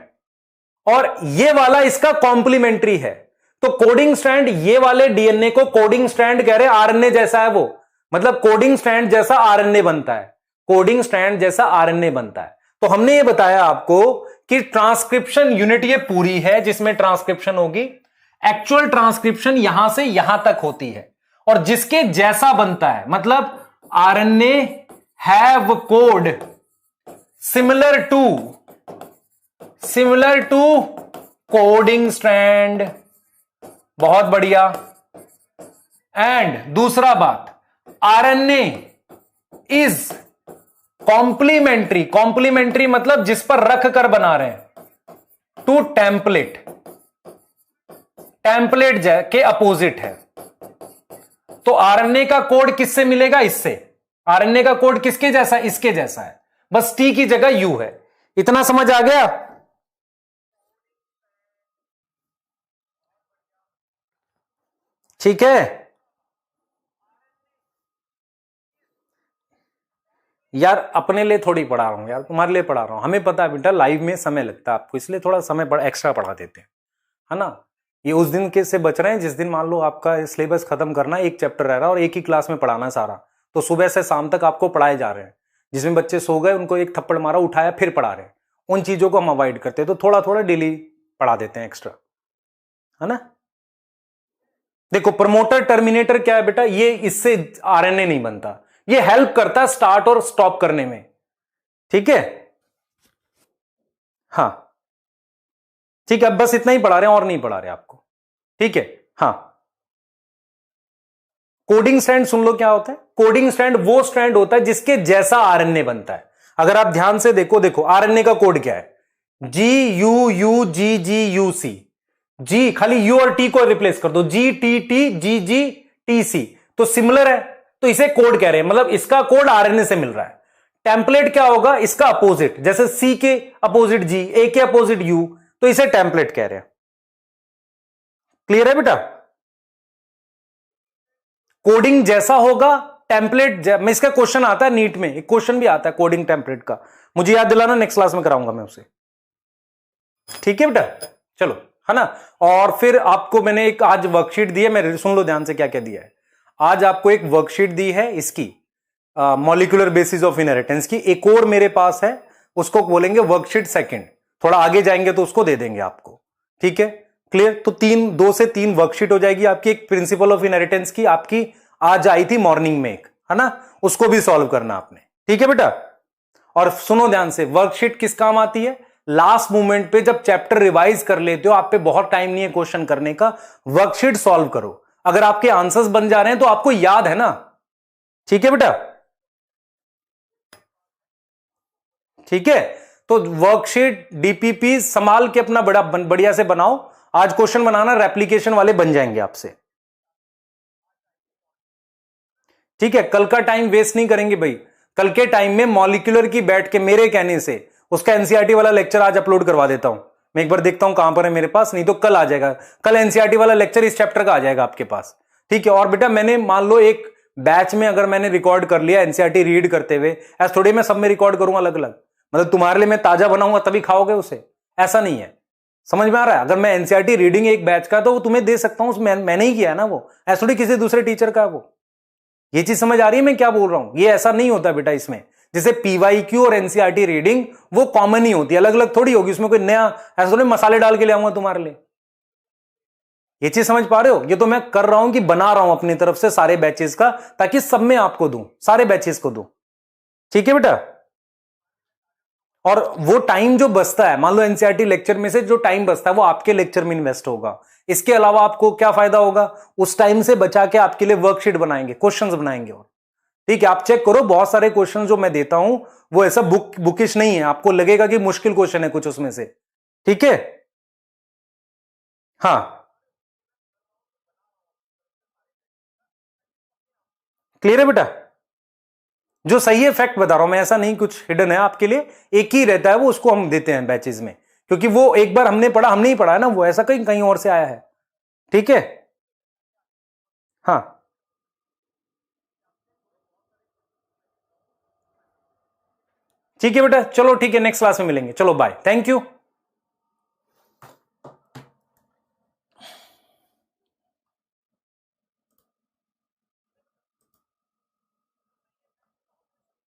और ये वाला इसका कॉम्प्लीमेंट्री है। तो कोडिंग स्ट्रैंड, ये वाले डीएनए को कोडिंग स्ट्रैंड कह रहे हैं, आरएनए जैसा है वो, मतलब कोडिंग स्ट्रैंड जैसा आरएनए बनता है, कोडिंग स्ट्रैंड जैसा आरएनए बनता है। तो हमने ये बताया आपको कि ट्रांसक्रिप्शन यूनिट ये पूरी है जिसमें ट्रांसक्रिप्शन होगी, एक्चुअल ट्रांसक्रिप्शन यहां से यहां तक होती है, और जिसके जैसा बनता है, मतलब RNA have code similar to coding strand. बहुत बढ़िया। एंड दूसरा बात, आरएनए इज कॉम्प्लीमेंट्री मतलब जिस पर रख कर बना रहे हैं, टू टेम्पलेट के अपोजिट है। तो आरएनए का कोड किससे मिलेगा? इससे। आरएनए का कोड किसके जैसा? इसके जैसा है, बस टी की जगह यू है। इतना समझ आ गया? ठीक है यार, अपने लिए थोड़ी पढ़ा रहा हूं यार, तुम्हारे लिए पढ़ा रहा हूं। हमें पता है बेटा लाइव में समय लगता है आपको, इसलिए थोड़ा समय एक्स्ट्रा पढ़ा देते हैं, है ना। ये उस दिन के से बच रहे हैं जिस दिन मान लो आपका सिलेबस खत्म करना है, एक चैप्टर रह रहा है और एक ही क्लास में पढ़ाना है सारा, तो सुबह से शाम तक आपको पढ़ाए जा रहे हैं। जिसमें बच्चे सो गए उनको एक थप्पड़ मारा, उठाया, फिर पढ़ा रहे हैं। उन चीजों को हम अवॉइड करते हैं, तो थोड़ा थोड़ा डेली पढ़ा देते हैं एक्स्ट्रा, है ना। देखो प्रमोटर टर्मिनेटर क्या है बेटा, ये इससे आरएनए नहीं बनता, ये हेल्प करता है स्टार्ट और स्टॉप करने में। ठीक है, हाँ ठीक है, अब बस इतना ही पढ़ा रहे हैं और नहीं पढ़ा रहे आपको। ठीक है, हाँ। कोडिंग स्ट्रैंड सुन लो क्या होता है। कोडिंग स्ट्रैंड वो स्ट्रैंड होता है जिसके जैसा आरएनए बनता है। अगर आप ध्यान से देखो आरएनए का कोड क्या है, GUUGGUC। जी खाली यू और टी को रिप्लेस कर दो, GTTGGTC, तो सिमिलर है, तो इसे कोड कह रहे हैं, मतलब इसका कोड आरएनए से मिल रहा है। टेम्पलेट क्या होगा? इसका अपोजिट, जैसे सी के अपोजिट जी, ए के अपोजिट यू, तो इसे टेम्पलेट कह रहे हैं। क्लियर है बेटा? कोडिंग जैसा होगा, टेम्पलेट में इसका क्वेश्चन आता है, नीट में एक क्वेश्चन भी आता है कोडिंग टेम्पलेट का, मुझे याद दिलाना, नेक्स्ट क्लास में कराऊंगा मैं उसे। ठीक है बेटा, चलो, है ना। और फिर आपको मैंने एक आज वर्कशीट दी है, मैं सुन लो ध्यान से क्या क्या दिया है। आज आपको एक वर्कशीट दी है इसकी, मॉलिक्यूलर बेसिस ऑफ इनहेरिटेंस की। एक और मेरे पास है, उसको बोलेंगे वर्कशीट सेकंड, थोड़ा आगे जाएंगे तो उसको दे देंगे आपको। ठीक है, क्लियर। तो 2 से 3 वर्कशीट हो जाएगी आपकी। एक प्रिंसिपल ऑफ इनहेरिटेंस की आपकी आज आई थी मॉर्निंग में एक, है ना, उसको भी सॉल्व करना आपने। ठीक है बेटा, और सुनो ध्यान से, वर्कशीट किस काम आती है? लास्ट मोमेंट पे जब चैप्टर रिवाइज कर लेते हो, आप पे बहुत टाइम नहीं है क्वेश्चन करने का, वर्कशीट सॉल्व करो। अगर आपके आंसर्स बन जा रहे हैं तो आपको याद है ना। ठीक है बेटा, ठीक है। तो वर्कशीट डीपीपी संभाल के अपना बड़ा बढ़िया से बनाओ। आज क्वेश्चन बनाना, रेप्लीकेशन वाले बन जाएंगे आपसे। ठीक है, कल का टाइम वेस्ट नहीं करेंगे भाई। कल के टाइम में मॉलिक्यूलर की बैठ के मेरे कहने से उसका एनसीईआरटी वाला लेक्चर आज अपलोड करवा देता हूं मैं। एक बार देखता हूं कहां पर है मेरे पास, नहीं तो कल आ जाएगा। कल एनसीईआरटी वाला लेक्चर इस चैप्टर का आ जाएगा आपके पास। ठीक है, और बेटा मैंने मान लो एक बैच में अगर मैंने रिकॉर्ड कर लिया एनसीईआरटी रीड करते हुए, ऐसा थोड़ी मैं सब में रिकॉर्ड करूंगा अलग अलग, मतलब तुम्हारे लिए मैं ताजा बनाऊंगा तभी खाओगे उसे, ऐसा नहीं है। समझ में आ रहा है? अगर मैं एनसीईआरटी रीडिंग एक बैच का तो वो तुम्हें दे सकता हूं, मैंने ही किया है ना वो, ऐसा थोड़ी किसी दूसरे टीचर का वो। ये चीज समझ आ रही है मैं क्या बोल रहा हूं? ये ऐसा नहीं होता बेटा इसमें। जैसे पीवाईक्यू और एनसीईआरटी रीडिंग वो कॉमन ही होती है, अलग अलग थोड़ी होगी उसमें, कोई नया ऐसा थोड़ी मसाले डाल के ले आऊंगा तुम्हारे लिए। ये चीज समझ पा रहे हो? ये तो मैं कर रहा हूं कि बना रहा हूं अपनी तरफ से सारे बैचेस का, ताकि सब में आपको दूं, सारे बैचेस को दूं। ठीक है बेटा, और वो टाइम जो बचता है, मान लो एनसीईआरटी लेक्चर में से जो टाइम बचता है वो आपके लेक्चर में इन्वेस्ट होगा। इसके अलावा आपको क्या फायदा होगा? उस टाइम से बचा के आपके लिए वर्कशीट बनाएंगे, क्वेश्चंस बनाएंगे। और ठीक है, आप चेक करो, बहुत सारे क्वेश्चन जो मैं देता हूं वो ऐसा बुकिश नहीं है, आपको लगेगा कि मुश्किल क्वेश्चन है कुछ उसमें से। ठीक है, हाँ क्लियर है बेटा? जो सही है फैक्ट बता रहा हूं मैं, ऐसा नहीं कुछ हिडन है आपके लिए, एक ही रहता है वो, उसको हम देते हैं बैचेज में, क्योंकि वो एक बार हमने पढ़ा, हमने ही पढ़ा है ना वो, ऐसा कहीं कहीं और से आया है। ठीक है, हाँ ठीक है बेटा, चलो ठीक है, नेक्स्ट क्लास में मिलेंगे, चलो बाय, थैंक यू।